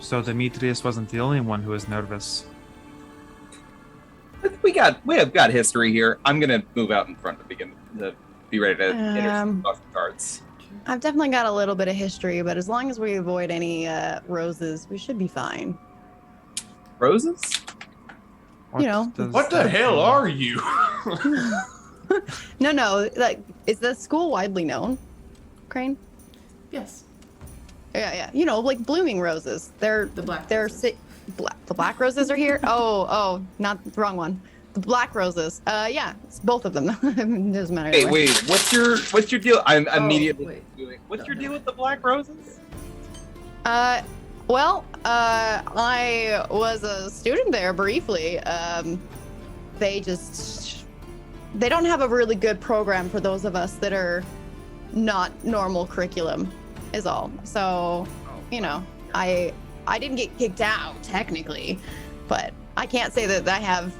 So Demetrius wasn't the only one who was nervous. We have got history here. I'm gonna move out in front to be ready to introduce the cards. I've definitely got a little bit of history, but as long as we avoid any roses, we should be fine. Roses? What the hell are you? No. Like, is the school widely known, Crane? Yes. Yeah. Like blooming roses. They're The black They're roses. the black roses are here. Oh, not the wrong one. The black roses. Yeah, it's both of them. It doesn't matter. Hey, wait. What's your deal? I'm immediately wait. doing. What's No, your no. deal with the black roses? Well, I was a student there briefly. They don't have a really good program for those of us that are not normal curriculum, is all. So, I didn't get kicked out technically, but I can't say that I have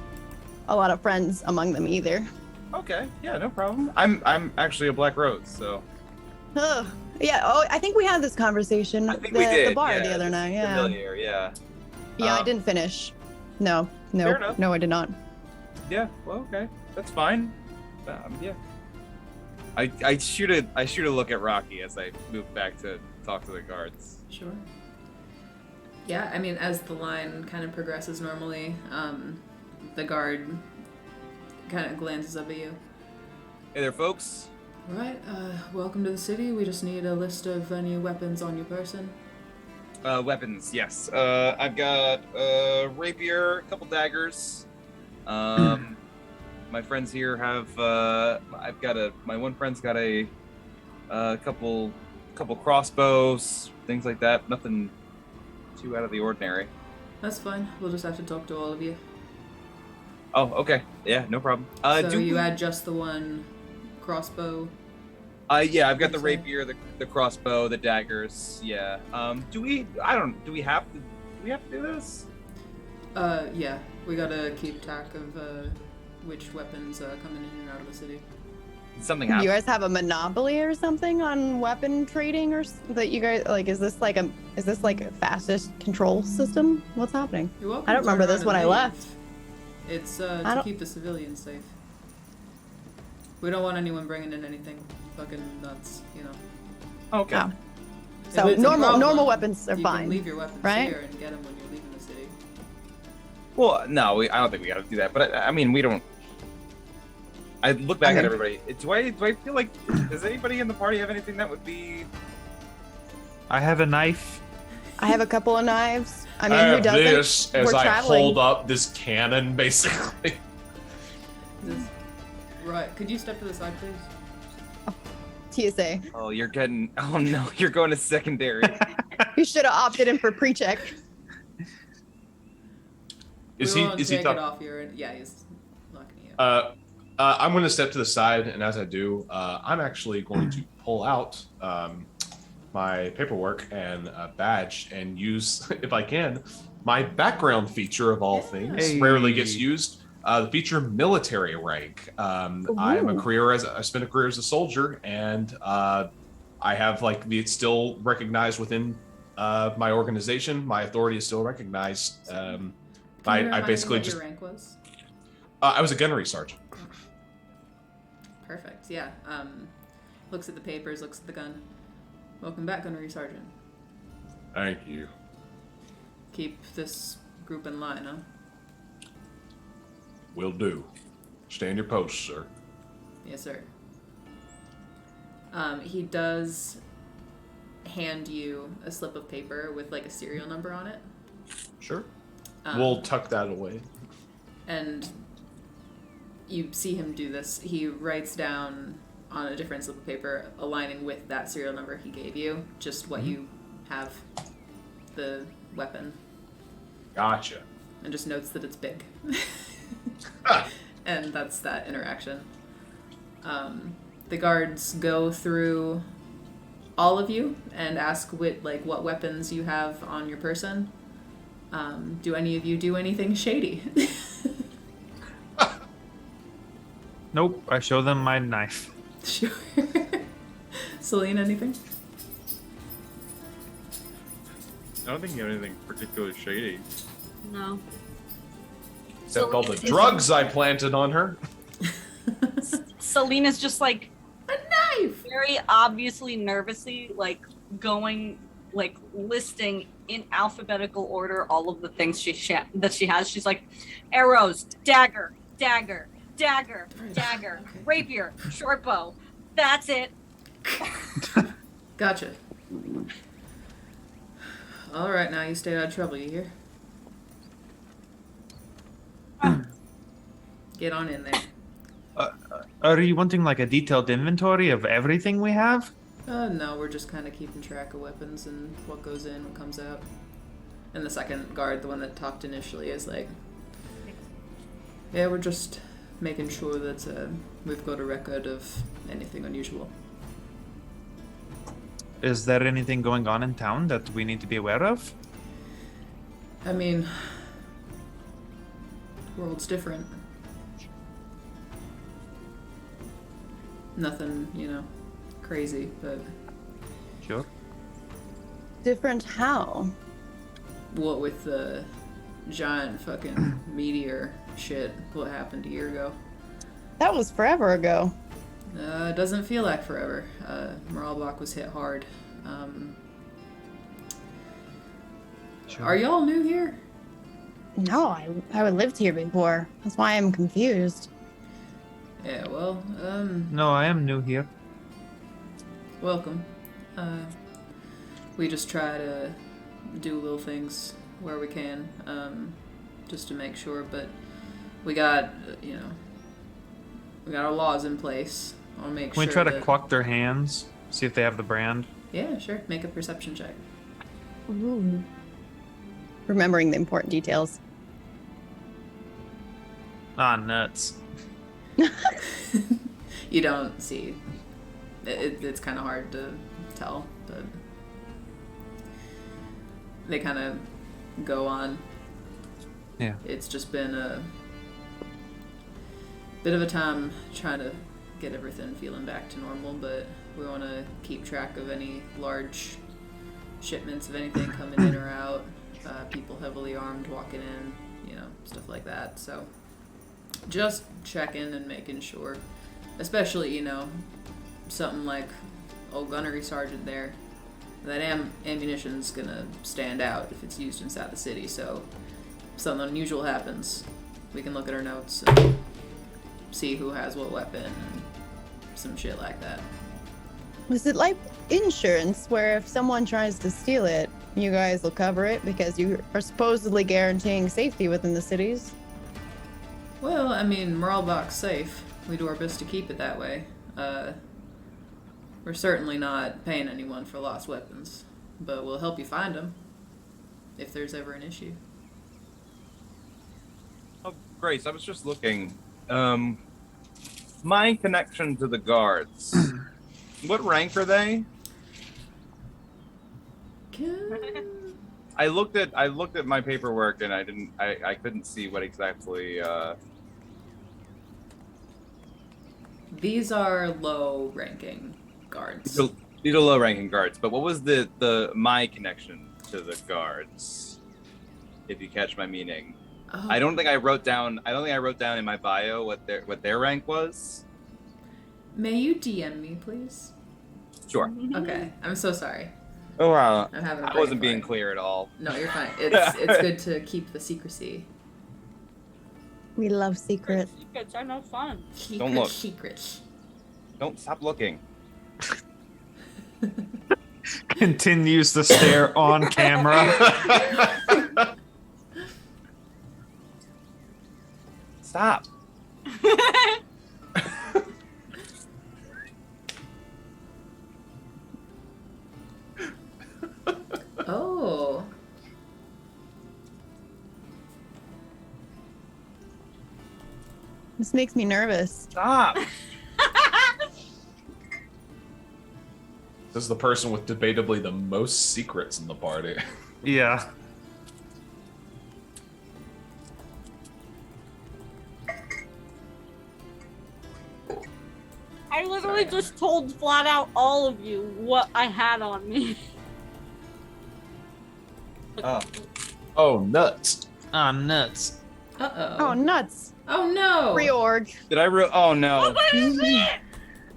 a lot of friends among them either. Okay, yeah, no problem. I'm actually a black rose, so. Ugh. Yeah. Oh, I think we had this conversation I think at we did. the bar yeah, the other this night. is Yeah. Familiar, yeah. Yeah, I didn't finish. No, Fair enough. I did not. Yeah. Well, okay, that's fine. Yeah. I shoot a look at Rocky as I move back to talk to the guards. Sure. Yeah, I mean, as the line kind of progresses normally, the guard kind of glances up at you. Hey there, folks. All right, welcome to the city. We just need a list of any weapons on your person. Weapons, yes. I've got a rapier, a couple daggers. My friends here have. My one friend's got a couple crossbows, things like that. Nothing too out of the ordinary. That's fine. We'll just have to talk to all of you. Oh, okay. Yeah, no problem. So you had just the one crossbow? Yeah, I've got the Okay. rapier, the crossbow, the daggers. Yeah. Do we have to do this? Yeah. We gotta keep track of which weapons coming in and out of the city. Something Do happened. you guys have a monopoly or something on weapon trading, or that you guys like? Is this like a fastest control system? What's happening? You're welcome. I don't to remember turn this around when and I leave. left. It's I to don't- keep the civilians safe. We don't want anyone bringing in anything fucking nuts, Okay. Oh. If So it's a normal problem, weapons are you fine. can leave your weapons right? here and get them when you're leaving the city. Well, no, I don't think we got to do that. But I mean, we don't. I look back at Okay. everybody. Do I feel like does anybody in the party have anything that would be? I have a knife. I have a couple of knives. I mean, I who have doesn't? this as We're I traveling. hold up this cannon, basically. Right. Could you step to the side, please? TSA. Oh, you're getting. Oh no, you're going to secondary. You should have opted in for pre-check. Is we he? won't Is he take talking? it off your? Yeah, he's looking at you. I'm going to step to the side, and as I do, I'm actually going to pull out my paperwork and badge and use, if I can, my background feature of all things. Hey. Rarely gets used. The feature military rank. I spent a career as a soldier, and I have it's still recognized within my organization. My authority is still recognized. Can you I remind me basically what just your rank was? I was a gunnery sergeant. Perfect. Yeah. Looks at the papers. Looks at the gun. Welcome back, Gunnery Sergeant. Thank you. Keep this group in line, huh? Will do. Stand your post, sir. Yes, sir. He does hand you a slip of paper with a serial number on it. Sure. We'll tuck that away. And you see him do this. He writes down on a different slip of paper, aligning with that serial number he gave you, just what you have, the weapon. Gotcha. And just notes that it's big. And that's that interaction. The guards go through all of you and ask what weapons you have on your person. Do any of you do anything shady? Nope. I show them my knife. Sure. Celine, anything? I don't think you have anything particularly shady. No. Except all the drugs I planted on her. Selena's just like A knife! very obviously nervously going listing in alphabetical order all of the things that she has. She's like arrows, dagger, dagger, dagger, dagger, rapier, short bow. That's it. Gotcha. Alright, now you stay out of trouble, you hear? Get on in there. Are you wanting like a detailed inventory of everything we have? No, we're just kind of keeping track of weapons and what goes in, what comes out. And the second guard, the one that talked initially, is like, yeah, we're just making sure that we've got a record of anything unusual. Is there anything going on in town that we need to be aware of? I mean, the world's different. Nothing, crazy, but Sure. Different how? what with the giant fucking meteor shit, what happened a year ago. That was forever ago. It doesn't feel like forever. Mralbache was hit hard. Sure. Are y'all new here? No, I lived here before. That's why I'm confused. Yeah, well, No, I am new here. welcome. We just try to do little things where we can, just to make sure, but we got, we got our laws in place. I'll make Can sure we try to that- clock their hands? See if they have the brand? Yeah, sure. Make a perception check. Ooh. Remembering the important details. Ah, nuts. You don't see. It's kind of hard to tell, but they kind of go on. Yeah. It's just been a bit of a time trying to get everything feeling back to normal, but we want to keep track of any large shipments of anything coming in or out, people heavily armed walking in, stuff like that. So just checking and making sure, especially, something like old gunnery sergeant there, that ammunition's gonna stand out if it's used inside the city. So if something unusual happens, we can look at our notes and see who has what weapon and some shit like that. Was it like insurance where if someone tries to steal it, you guys will cover it because you are supposedly guaranteeing safety within the cities? Well, I mean, Mralbache's safe. We do our best to keep it that way. We're certainly not paying anyone for lost weapons, but we'll help you find them if there's ever an issue. Oh, Grace, I was just looking. My connection to the guards. What rank are they? I looked at my paperwork and I couldn't see what exactly. These are low-ranking guards. These are low-ranking guards, but what was my connection to the guards? If you catch my meaning, Oh, I don't think I wrote down in my bio what their rank was. May you DM me, please? Sure. Okay, I'm so sorry. Oh wow. I'm having a I wasn't brain being fart. clear at all. No, you're fine. It's good to keep the secrecy. We love secrets. Secrets are no fun. Don't look. Secrets. Don't stop looking. Continues to stare on camera. Stop. Oh. This makes me nervous. Stop. This is the person with debatably the most secrets in the party. Yeah. I literally just told flat out all of you what I had on me. Oh, nuts. Ah, nuts. Uh-oh. Oh, nuts. Oh, no. Reorg. Did I Oh no.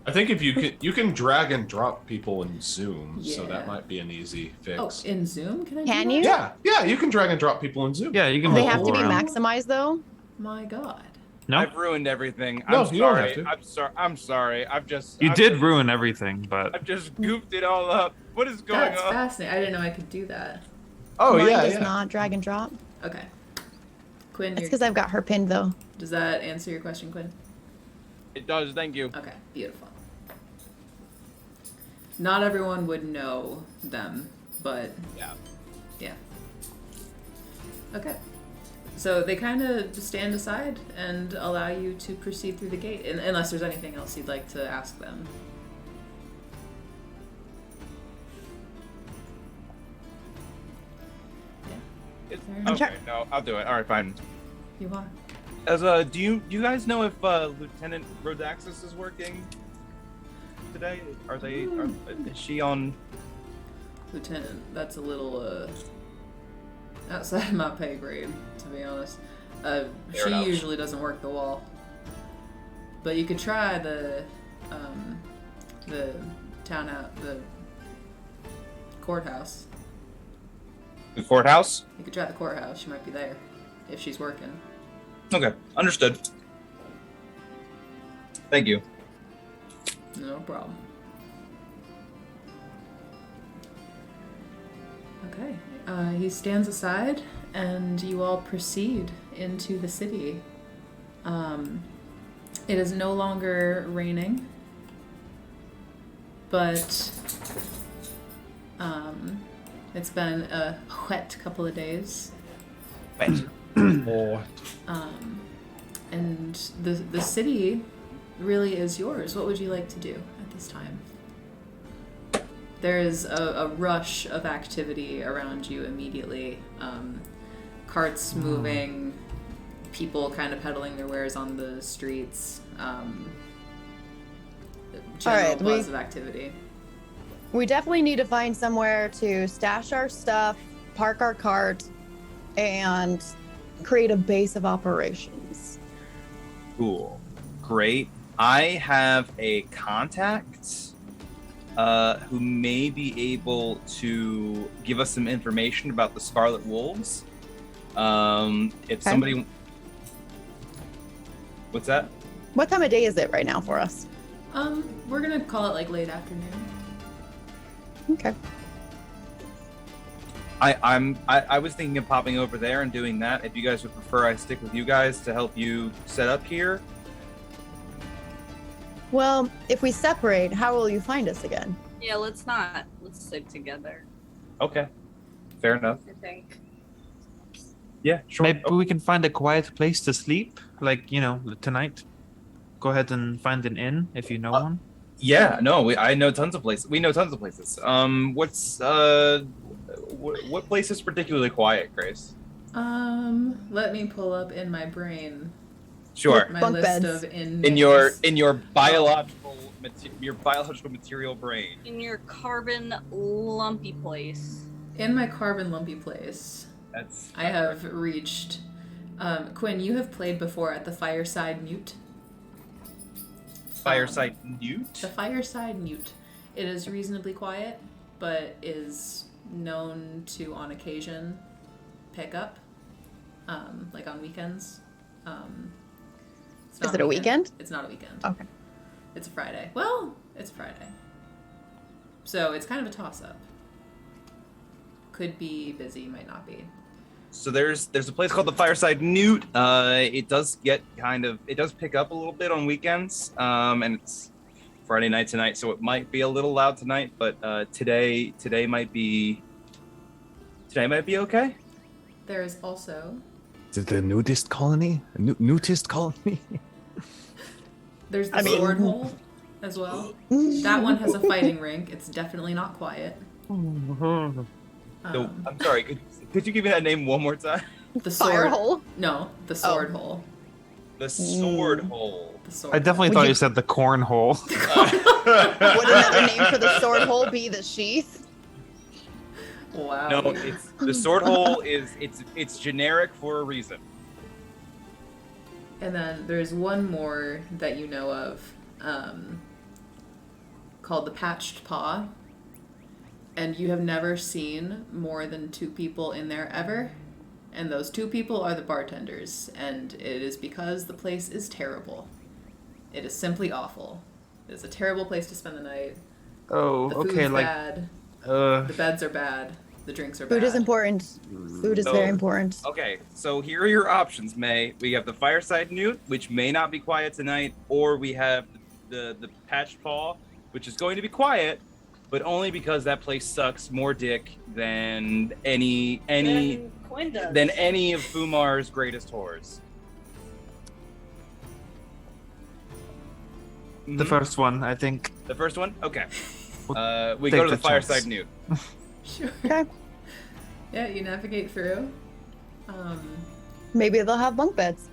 I think if you can drag and drop people in Zoom, so Yeah. that might be an easy Oh, fix. in Zoom? Can I do Can that? you? Yeah, you can drag and drop people in Zoom. Yeah, you can They move have to be people around. maximized, though. My God. No, I've ruined everything. No, I'm you don't sorry. have to. I'm sorry. I'm sorry. I've you I've did just- ruin everything, but I've just goofed it all up. What is going That's on? fascinating. I didn't know I could do that. Oh Mine yeah, does yeah. not drag and drop. Okay. Quinn, That's because I've got her pinned, though. does that answer your question, Quinn? It does. Thank you. Okay, beautiful. Not everyone would know them, but Yeah. yeah. Okay. So they kind of stand aside and allow you to proceed through the gate, unless there's anything else you'd like to ask them. Okay. No, I'll do it. All right, fine. You are. As do you guys know if Lieutenant Rodaxis is working today? Are they? Is she on? Lieutenant, that's a little outside my pay grade, to be honest. She enough. usually doesn't work the wall, but you could try the the courthouse. The courthouse. You could try the courthouse. She might be there if she's working. Okay, understood. Thank you. No problem. Okay. He stands aside, and you all proceed into the city. It is no longer raining, but it's been a wet couple of days. Oh, And the city really is yours. What would you like to do at this time? There is a rush of activity around you immediately. Carts moving, people kind of peddling their wares on the streets. General right, buzz of activity. We definitely need to find somewhere to stash our stuff, park our cart, and create a base of operations. Cool. Great. I have a contact who may be able to give us some information about the Scarlet Wolves. If somebody... What's that? What time of day is it right now for us? We're gonna call it like late afternoon. Okay. I was thinking of popping over there and doing that. If you guys would prefer, I stick with you guys to help you set up here. Well, if we separate, how will you find us again? Yeah, let's stick together, Okay. Fair enough. I think. Yeah, sure. maybe we can find a quiet place to sleep, like tonight. Go ahead and find an inn if you know one. Yeah, no, I know tons of places. We know tons of places. What's what place is particularly quiet, Grace? Let me pull up in my brain Sure. my Bunk list beds. of inn In names. your biological material brain. In your carbon lumpy place. In my carbon lumpy place, That's I have reached. Quinn, you have played before at the Fireside Newt. Fireside Newt. The Fireside Newt. It is reasonably quiet, but is known to, on occasion, pick up, like on weekends. It's not Is it a weekend? It's not a weekend. Okay. It's a Friday. Well, it's Friday. So it's kind of a toss-up. Could be busy, might not be. So there's a place called the Fireside Newt. It does pick up a little bit on weekends, and it's Friday night tonight, so it might be a little loud tonight. But today might be okay. There is also Is it the nudist colony? A nudist colony? there's the sword hole as well. That one has a fighting rink. It's definitely not quiet. So, I'm sorry. Could you give me that name one more time? The sword Fire hole? No, the sword hole. The sword hole. The sword. I definitely hole. thought you said the cornhole. Would another name for the sword hole be the sheath? Wow. No, it's the sword hole it's generic for a reason. And then there's one more that you know of, called the Patched Paw. And you have never seen more than 2 people in there ever. And those 2 people are the bartenders. And it is because the place is terrible. It is simply awful. It is a terrible place to spend the night. Oh, The food's okay, like bad. The beds are bad. The drinks are bad. Food is important. Food is very important. Okay, so here are your options, May. We have the Fireside Newt, which may not be quiet tonight, or we have the Patched Paw, which is going to be quiet, but only because that place sucks more dick than any Quinn does. than any of Fumar's greatest whores. the first one, I think. The first one? Okay. We Take go to the the Fireside chance. Newt. Sure. Okay. Yeah, you navigate through. Maybe they'll have bunk beds.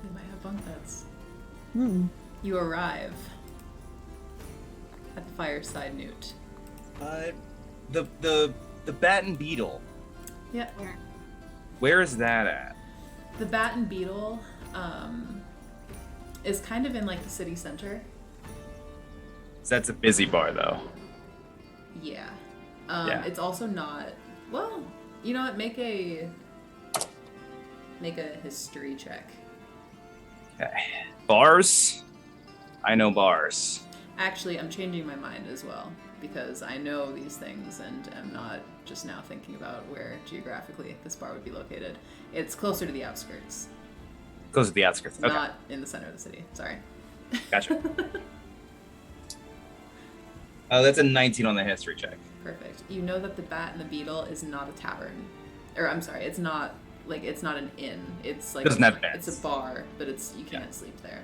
They might have bunk beds. Hmm. You arrive at the Fireside Newt. The Bat and Beetle. Yeah. Where is that at? The Bat and Beetle is kind of in like the city center. That's a busy bar, though. Yeah. Yeah. It's also not. Well, you know what? Make a history check. Okay. Bars? I know bars. Actually, I'm changing my mind as well because I know these things and am not just now thinking about where geographically this bar would be located. It's closer to the outskirts, Goes to the outskirts. Okay. not in the center of the city. Sorry. Gotcha. That's a 19 on the history check. Perfect. You know that the Bat and the Beetle is not a tavern, or I'm sorry, it's not an inn. It's like Doesn't have beds. it's a bar, but you can't sleep there.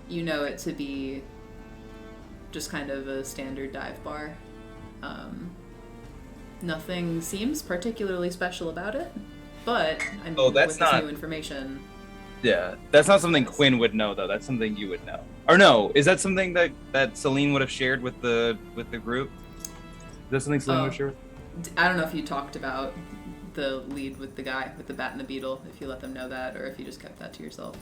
You know it to be just kind of a standard dive bar. Nothing seems particularly special about it, but I mean, that's with not- this new information, Yeah, that's not something Quinn would know, though. That's something you would know. Or no, is that something that Celine would have shared with the group? Is that something Celine would have shared? I don't know if you talked about the lead with the guy with the Bat and the Beetle, if you let them know that, or if you just kept that to yourself.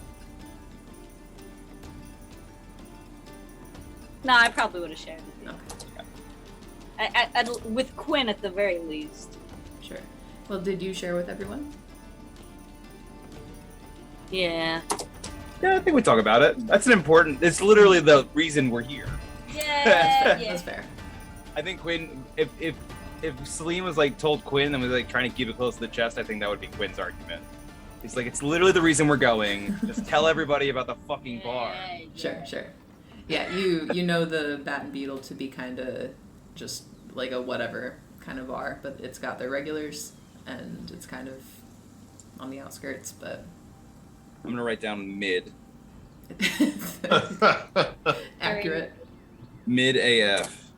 No, I probably would have shared it with you. Okay. With Quinn at the very least. Sure. Well, did you share with everyone? Yeah. Yeah, I think we talk about it. That's an important. It's literally the reason we're here. Yeah. That's fair. I think Quinn. If Celine was like told Quinn and was like trying to keep it close to the chest, I think that would be Quinn's argument. It's like it's literally the reason we're going. Just tell everybody about the fucking bar. Sure. Yeah, you know the Bat and Beetle to be kind of just like a whatever kind of bar, but it's got their regulars and it's kind of on the outskirts, but I'm gonna write down mid. accurate. Mid AF.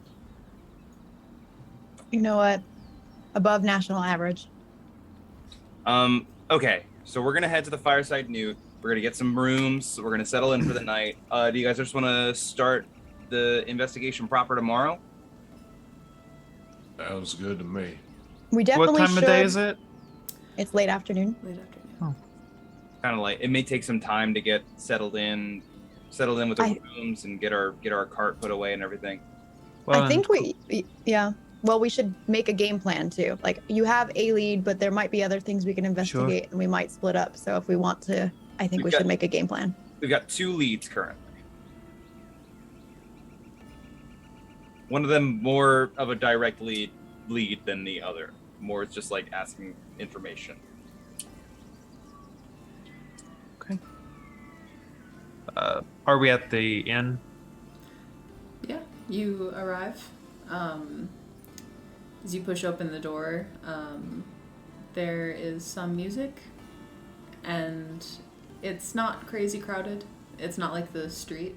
You know what? Above national average. Okay, so we're gonna head to the Fireside Newt. We're gonna get some rooms. We're gonna settle in for the night. Do you guys just want to start the investigation proper tomorrow? Sounds good to me. We definitely What time should. of day is it? It's late afternoon. Late afternoon. Kind of like it may take some time to get settled in with the rooms and get our cart put away and everything. Well, I think yeah. Well, we should make a game plan too. Like you have a lead, but there might be other things we can investigate and we might split up. So if we want to, I think we should make a game plan. We've got 2 leads currently. One of them more of a direct lead. lead than the other. More it's just like asking information. Okay. Are we at the inn? Yeah, you arrive. As you push open the door, there is some music, and it's not crazy crowded. It's not like the street,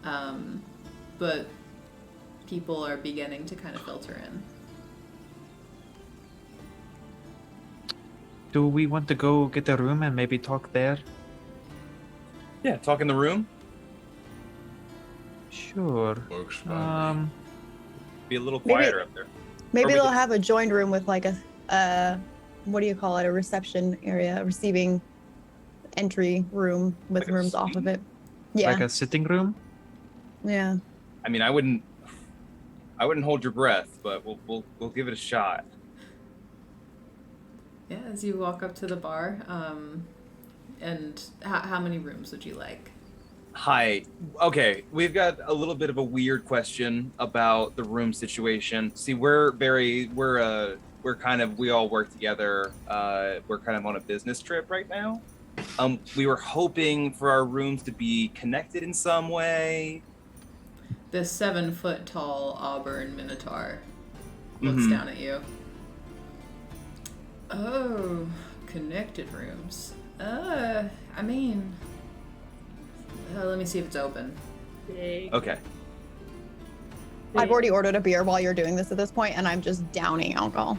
but people are beginning to kind of filter in. Do we want to go get a room and maybe talk there? Yeah, talk in the room. Sure. Works fine. Be a little quieter up there. Maybe Or we they'll could- have a joined room with like a what do you call it? A reception area, a receiving entry room with Like a rooms off of suite? it. Yeah. Like a sitting room? Yeah. I mean, I wouldn't hold your breath, but we'll give it a shot. Yeah, as you walk up to the bar, and how many rooms would you like? Hi. Okay, we've got a little bit of a weird question about the room situation. See, we all work together. We're kind of on a business trip right now. We were hoping for our rooms to be connected in some way. This 7-foot-tall auburn minotaur looks Mhm. down at you. Oh, connected rooms. I mean, let me see if it's open. Big. Okay. I've already ordered a beer while you're doing this at this point, and I'm just downing alcohol.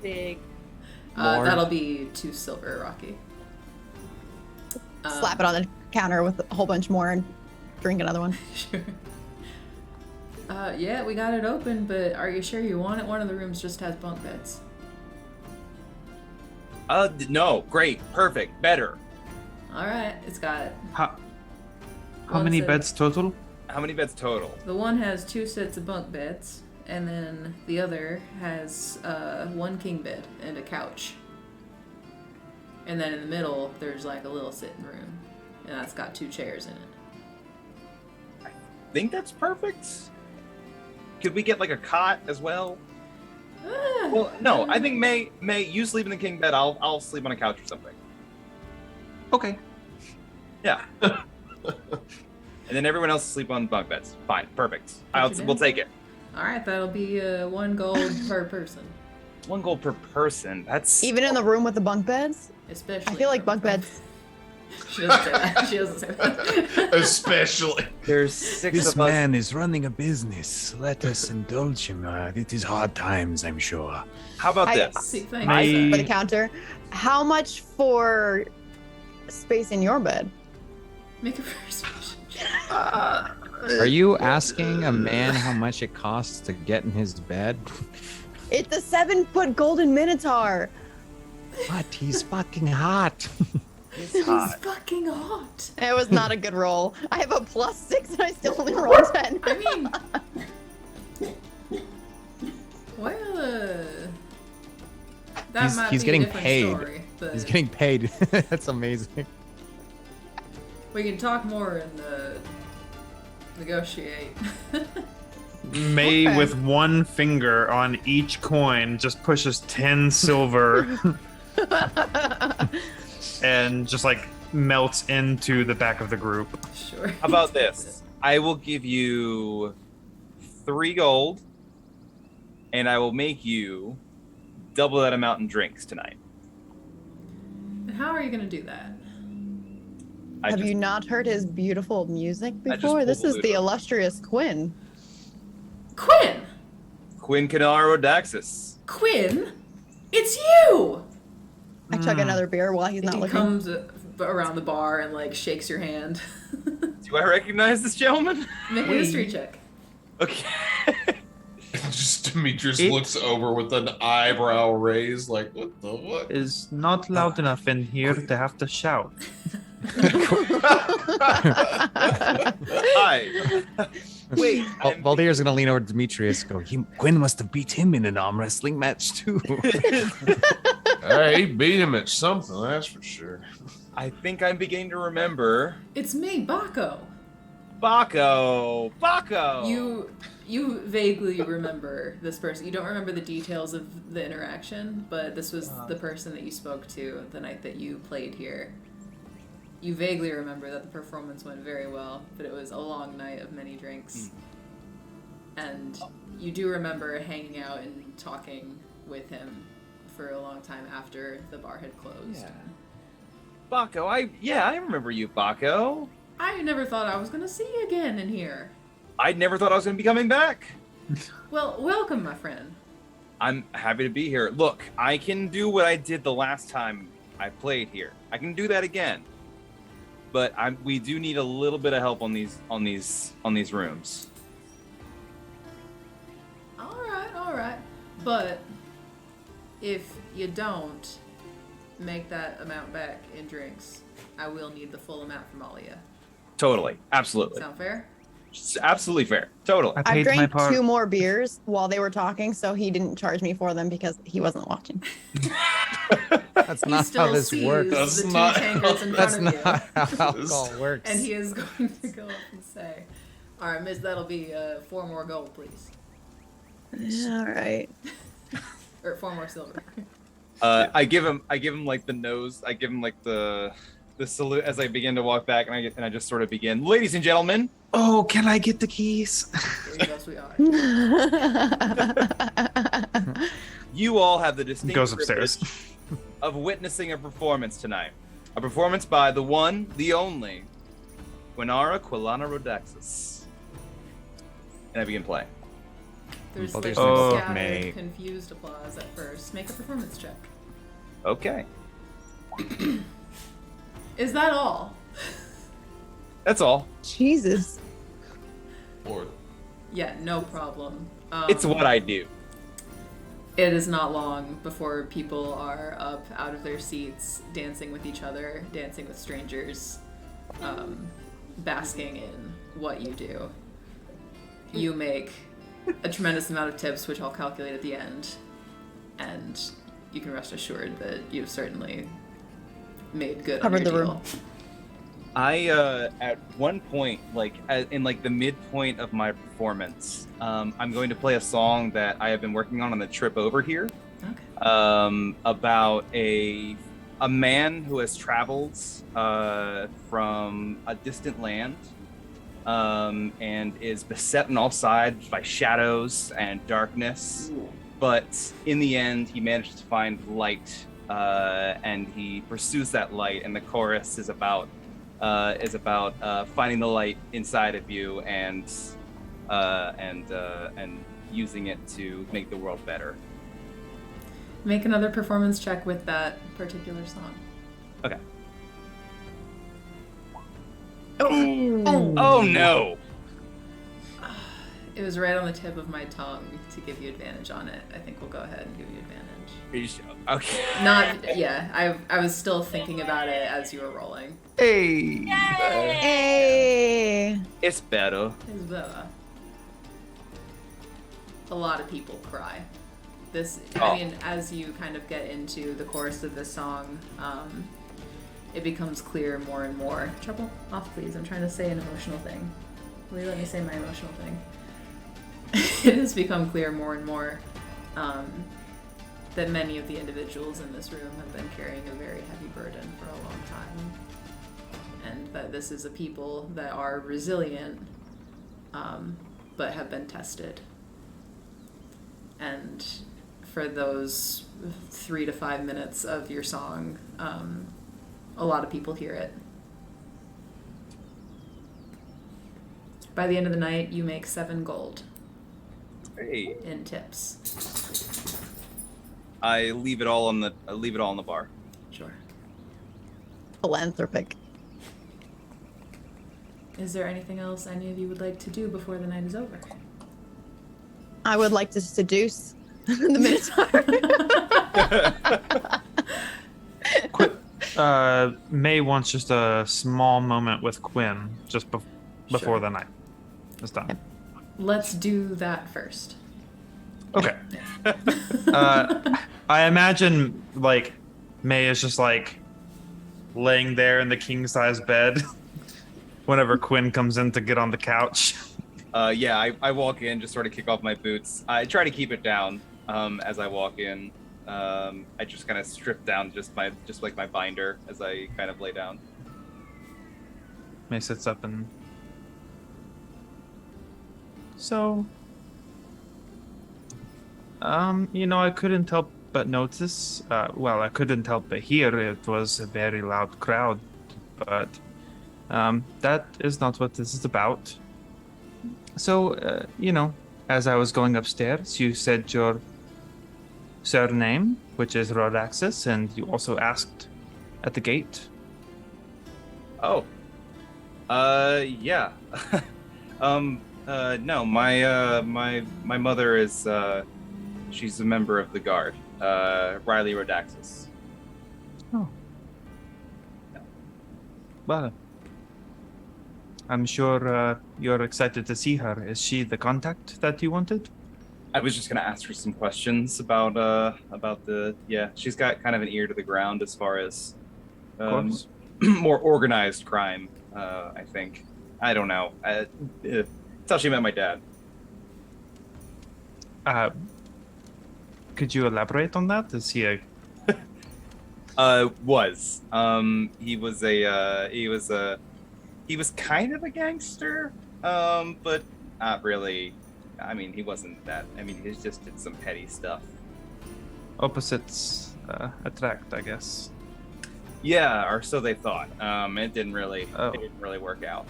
Big. More. That'll be 2 silver, Rocky. Slap it on the counter with a whole bunch more and drink another one. Sure. Yeah, we got it open, but are you sure you want it? One of the rooms just has bunk beds. No, great, perfect, better. All right, it's got. How One many set. beds total? How many beds total? The one has 2 sets of bunk beds, and then the other has 1 king bed and a couch. And then in the middle, there's like a little sitting room, and that's got 2 chairs in it. Think that's perfect. Could we get like a cot as well? Well, no. I think May, you sleep in the king bed. I'll sleep on a couch or something. Okay. Yeah. And then everyone else sleep on bunk beds. Fine, perfect. What you We'll do? take it. All right, that'll be 1 gold per person, 1 gold per person. That's Even in the room with the bunk beds? especially. I feel like for- bunk beds. She doesn't say that. She doesn't say that. Especially. there's 6 This of us. man is running a business. Let us indulge him. It is hard times, I'm sure. How about I- this? See, thanks. May- For the counter. How much for space in your bed? Make a persuasion check. Are you asking a man how much it costs to get in his bed? It's a 7-foot golden minotaur. But he's fucking hot. It's He's hot. fucking hot. It was not a good roll. I have a +6 and I still only rolled 10. I mean, well, that might He's be getting a different paid. story, but He's getting paid. That's amazing. we can talk more and negotiate. May Okay. with 1 finger on each coin just pushes 10 silver and just like melts into the back of the group. Sure. How about this? I will give you 3 gold, and I will make you double that amount in drinks tonight. And how are you gonna do that? Have you not heard his beautiful music I just before? This pulled is the the lid up. illustrious Quinn. Quinn! Quinn Canaro Daxis. Quinn! It's you! I chug another beer while he's not He looking. comes around the bar and like shakes your hand. Do I recognize this gentleman? Make a history check. Okay. Just Demetrius It- looks over with an eyebrow raised, like, what the what? Is not loud enough in here to have to shout. Hi. Wait. I'm- Valdier's gonna lean over to Demetrius. Go. Quinn must have beat him in an arm wrestling match too. Hey, he beat him at something, that's for sure. I think I'm beginning to remember. It's me, Baco. Baco. Baco. You vaguely remember this person. You don't remember the details of the interaction, but this was the person that you spoke to the night that you played here. You vaguely remember that the performance went very well, but it was a long night of many drinks. And you do remember hanging out and talking with him for a long time after the bar had closed. Yeah. Baco, I remember you, Baco. I never thought I was going to see you again in here. I never thought I was going to be coming back. Well, welcome, my friend. I'm happy to be here. Look, I can do what I did the last time I played here. I can do that again. But we do need a little bit of help on these rooms. All right. But if you don't make that amount back in drinks, I will need the full amount from all of you. Totally. Absolutely. Sound fair? Absolutely fair. Totally. I I paid my drank part. 2 more beers while they were talking, so he didn't charge me for them because he wasn't watching. That's He not still how this sees works. That's the 2 not- tankards in That's front of not you. how alcohol works. And he is going to go up and say, all right, miss, that'll be 4 more gold, please. All right. Or 4 more silver. I give him like the nose. I give him like the salute as I begin to walk back, and I just sort of begin. Ladies and gentlemen. Oh, can I get the keys? Yes, we are. You all have the distinct Goes upstairs. privilege of witnessing a performance tonight. A performance by the one, the only, Quinara Quilana Rodexus. And I begin playing. There's Well, like there's no scattered, May. confused applause at first. Make a performance check. Okay. Is that all? That's all. Jesus. Or Yeah, no problem. It's what I do. It is not long before people are up out of their seats, dancing with each other, dancing with strangers, basking in what you do. You make a tremendous amount of tips, which I'll calculate at the end, and you can rest assured that you've certainly made good on Covered your the deal. room. I at one point, in the midpoint of my performance, I'm going to play a song that I have been working on the trip over here. Okay. About a man who has traveled from a distant land, and is beset on all sides by shadows and darkness. But in the end, he manages to find light, and he pursues that light. And the chorus is about finding the light inside of you and using it to make the world better. Make another performance check with that particular song. Okay. Oh. Oh no! It was right on the tip of my tongue to give you advantage on it. I think we'll go ahead and give you advantage. Are you sure? Okay. Not, yeah, I was still thinking about it as you were rolling. Hey. Hey. It's better. It's better. A lot of people cry. I mean, as you kind of get into the chorus of this song, it becomes clear more and more. Trouble off, please. I'm trying to say an emotional thing. Will you let me say my emotional thing? It has become clear more and more that many of the individuals in this room have been carrying a very heavy burden for a long time. And that this is a people that are resilient, but have been tested. And for those 3 to 5 minutes of your song, a lot of people hear it. By the end of the night, you make 7 gold Hey. in tips. I leave it all on the bar. Sure. Philanthropic. Is there anything else any of you would like to do before the night is over? I would like to seduce the Minotaur. May wants just a small moment with Quinn just before Sure. the night is done. Let's do that first. Okay. I imagine like May is just like laying there in the king size bed whenever Quinn comes in to get on the couch. Yeah, I walk in, just sort of kick off my boots. I try to keep it down as I walk in. I just kind of strip down just like my binder as I kind of lay down. May sits up and... So... I couldn't help but notice, I couldn't help but hear it was a very loud crowd, but that is not what this is about. So, as I was going upstairs, you said your surname, which is Rodaxis, and you also asked at the gate. Oh. Yeah. No, my mother is, she's a member of the guard, Riley Rodaxis. Oh. Well, I'm sure you're excited to see her. Is she the contact that you wanted? I was just gonna ask her some questions about the, yeah, she's got kind of an ear to the ground as far as more organized crime, I think. I don't know. That's how she met my dad. Could you elaborate on that? Is he a... He was kind of a gangster, but not really. I mean, he wasn't that. I mean, he just did some petty stuff. Opposites attract, I guess. Yeah, or so they thought. It didn't really work out.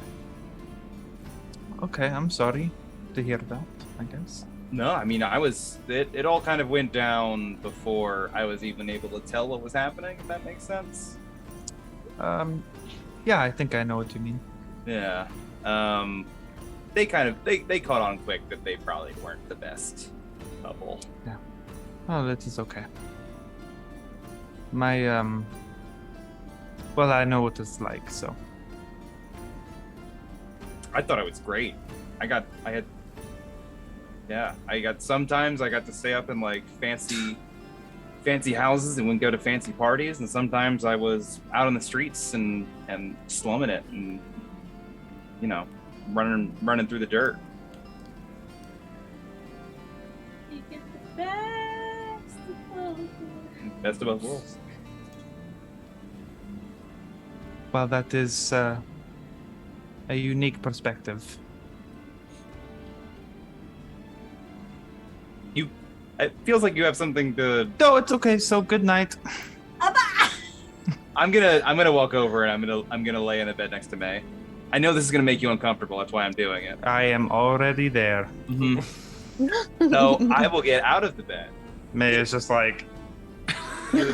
Okay, I'm sorry to hear that, I guess. No, I mean, it all kind of went down before I was even able to tell what was happening, if that makes sense. Yeah, I think I know what you mean. Yeah. They caught on quick that they probably weren't the best couple. Yeah. Oh, that is okay. My, well, I know what it's like, so. I thought it was great. Sometimes I got to stay up in like fancy houses and would go to fancy parties, and sometimes I was out on the streets and slumming it and, running through the dirt. You get the Best of both worlds. Well, that is a unique perspective. It feels like you have something to. No, it's okay. So good night. I'm gonna walk over and I'm gonna lay in the bed next to May. I know this is gonna make you uncomfortable. That's why I'm doing it. I am already there. Mm-hmm. So I will get out of the bed. May is just like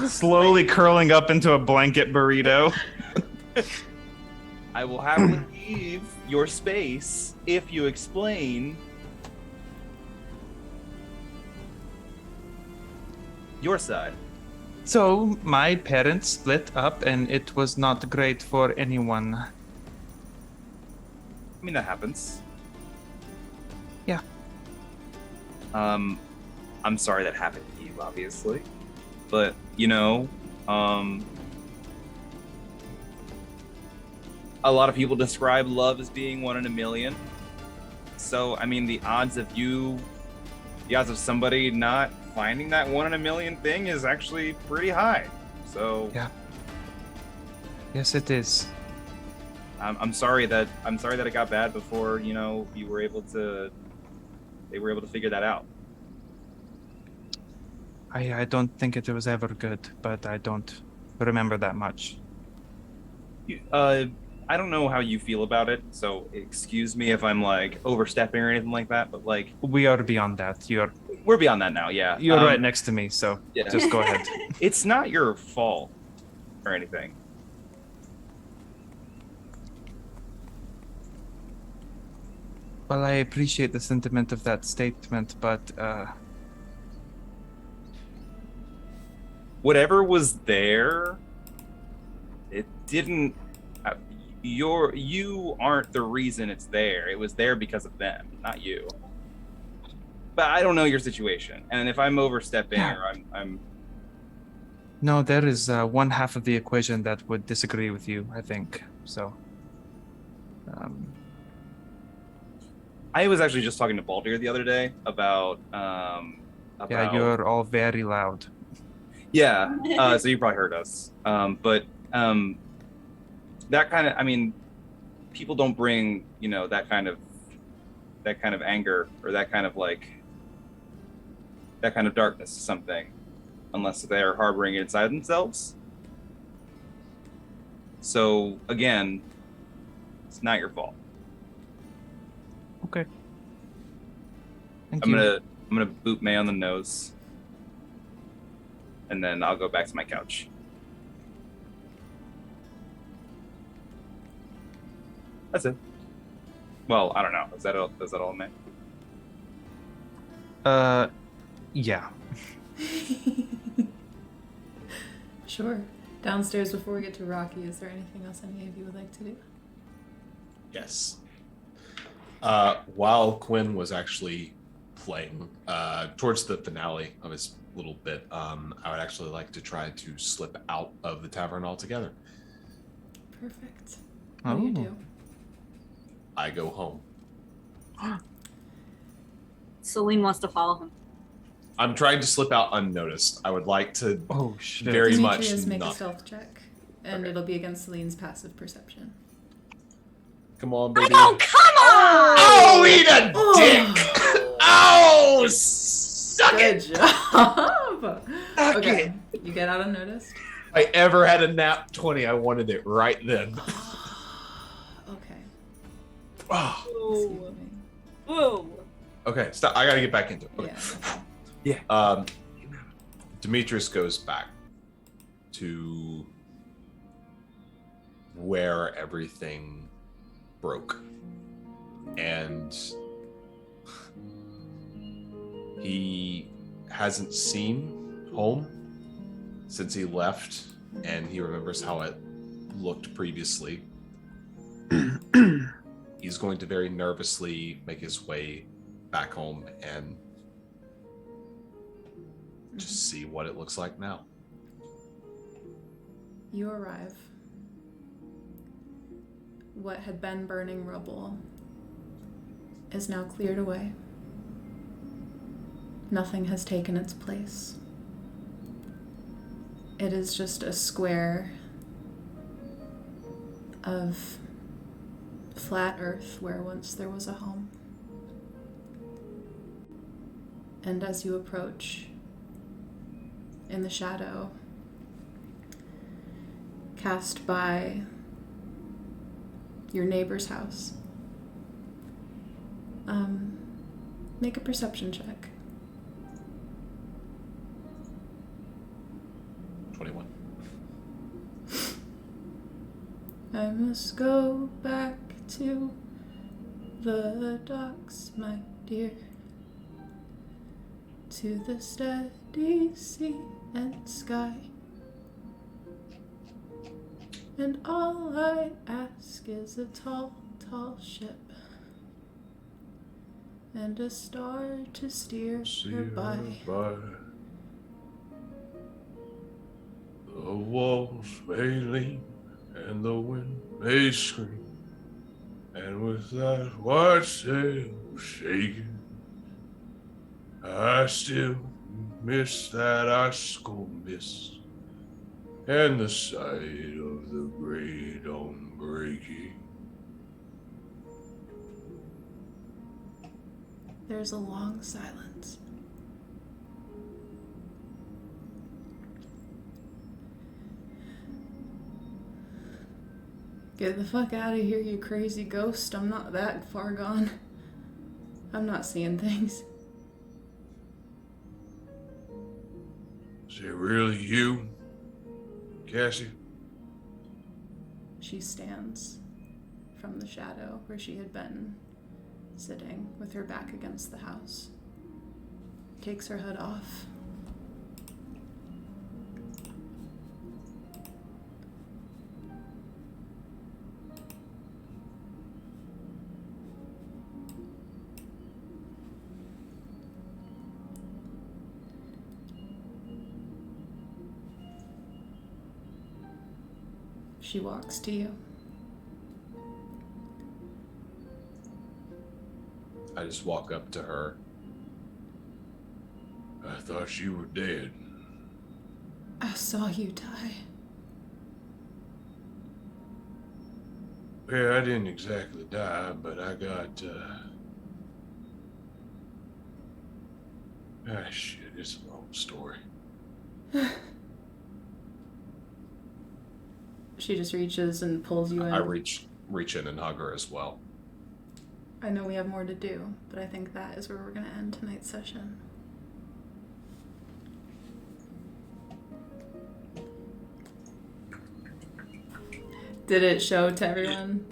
slowly curling up into a blanket burrito. I will happily leave your space if you explain your side. So my parents split up and it was not great for anyone. I mean, that happens. Yeah. I'm sorry that happened to you, obviously. But, a lot of people describe love as being 1 in a million. So, I mean, the odds of somebody not finding that 1 in a million thing is actually pretty high. So yeah. Yes, it is. I'm sorry that it got bad before, they were able to figure that out. I don't think it was ever good, but I don't remember that much. I don't know how you feel about it, so excuse me if I'm like overstepping or anything like that, but like we are beyond that. We're beyond that now, yeah. You're right next to me, so yeah. Just go ahead. It's not your fault or anything. Well, I appreciate the sentiment of that statement, but whatever was there, it didn't. You aren't the reason it's there. It was there because of them, not you. But I don't know your situation, and if I'm overstepping or I'm. No, there is one half of the equation that would disagree with you, I think. So. I was actually just talking to Baldur the other day about Yeah, you're all very loud. Yeah, so you probably heard us. But that kind of, I mean, people don't bring, that kind of anger or that kind of darkness to something unless they're harboring it inside themselves. So again, it's not your fault. Okay. Thank I'm you. gonna boot May on the nose, and then I'll go back to my couch. That's it. Well, I don't know. Is that all, May? Yeah. Sure. Downstairs before we get to Rocky, is there anything else any of you would like to do? Yes. While Quinn was actually playing, towards the finale of his little bit, I would actually like to try to slip out of the tavern altogether. Perfect. What do you do? I go home. Celine wants to follow him. I'm trying to slip out unnoticed. I would like to Oh shit. very much Demetrius, make not. a stealth check, and Okay. it'll be against Celine's passive perception. Come on, baby. Oh, come on! Oh, eat a dick! Oh, suck Good it! job! Okay, you get out unnoticed. If I ever had a nat 20, I wanted it right then. Okay. Oh. Excuse me. Whoa. Okay, stop. I gotta get back into it. Okay. Yeah. Demetrius goes back to where everything broke. And he hasn't seen home since he left, and he remembers how it looked previously. He's going to very nervously make his way back home and just see what it looks like now. You arrive. What had been burning rubble is now cleared away. Nothing has taken its place. It is just a square of flat earth where once there was a home. And as you approach, in the shadow cast by your neighbor's house, make a perception check. 21. I must go back to the docks, my dear, to the steady sea and sky. And all I ask is a tall, tall ship and a star to steer her by. The walls may lean and the wind may scream, and with that white sail shaking, I still miss that icicle mist and the sight of the gray dawn breaking. There's a long silence. Get the fuck out of here, you crazy ghost. I'm not that far gone. I'm not seeing things. Is it really you, Cassie? She stands from the shadow where she had been sitting with her back against the house. Takes her hood off. She walks to you. I just walk up to her. I thought you were dead. I saw you die. Yeah, I didn't exactly die, but I got, shit, it's a long story. She just reaches and pulls you in. I reach in and hug her as well. I know we have more to do, but I think that is where we're going to end tonight's session. Did it show to everyone?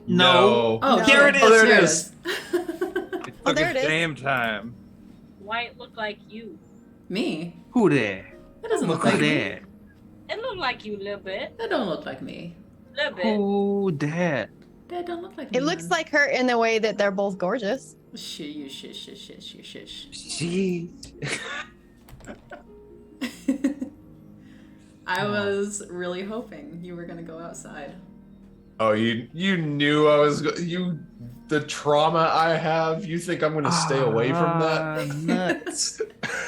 No. Oh, No. Here it is. Oh, there it Here is. Oh, there it is. Damn time. Why it look like you? Me? Who there? That doesn't look Who like me. there? It look like you a little bit. That don't look like me. A little bit. Who there? That don't look like me. It looks man. like her in the way that they're both gorgeous. Shish. She. I was really hoping you were gonna go outside. Oh, you knew I was the trauma I have. You think I'm gonna stay away from that? Nuts.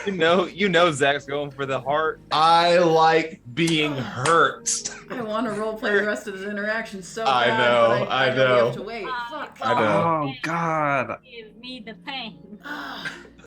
You know Zach's going for the heart. I like being hurt. I want to roleplay the rest of this interaction so I bad, know, but I know. know. We have to wait. Fuck. I know. Oh God. Give me the pain.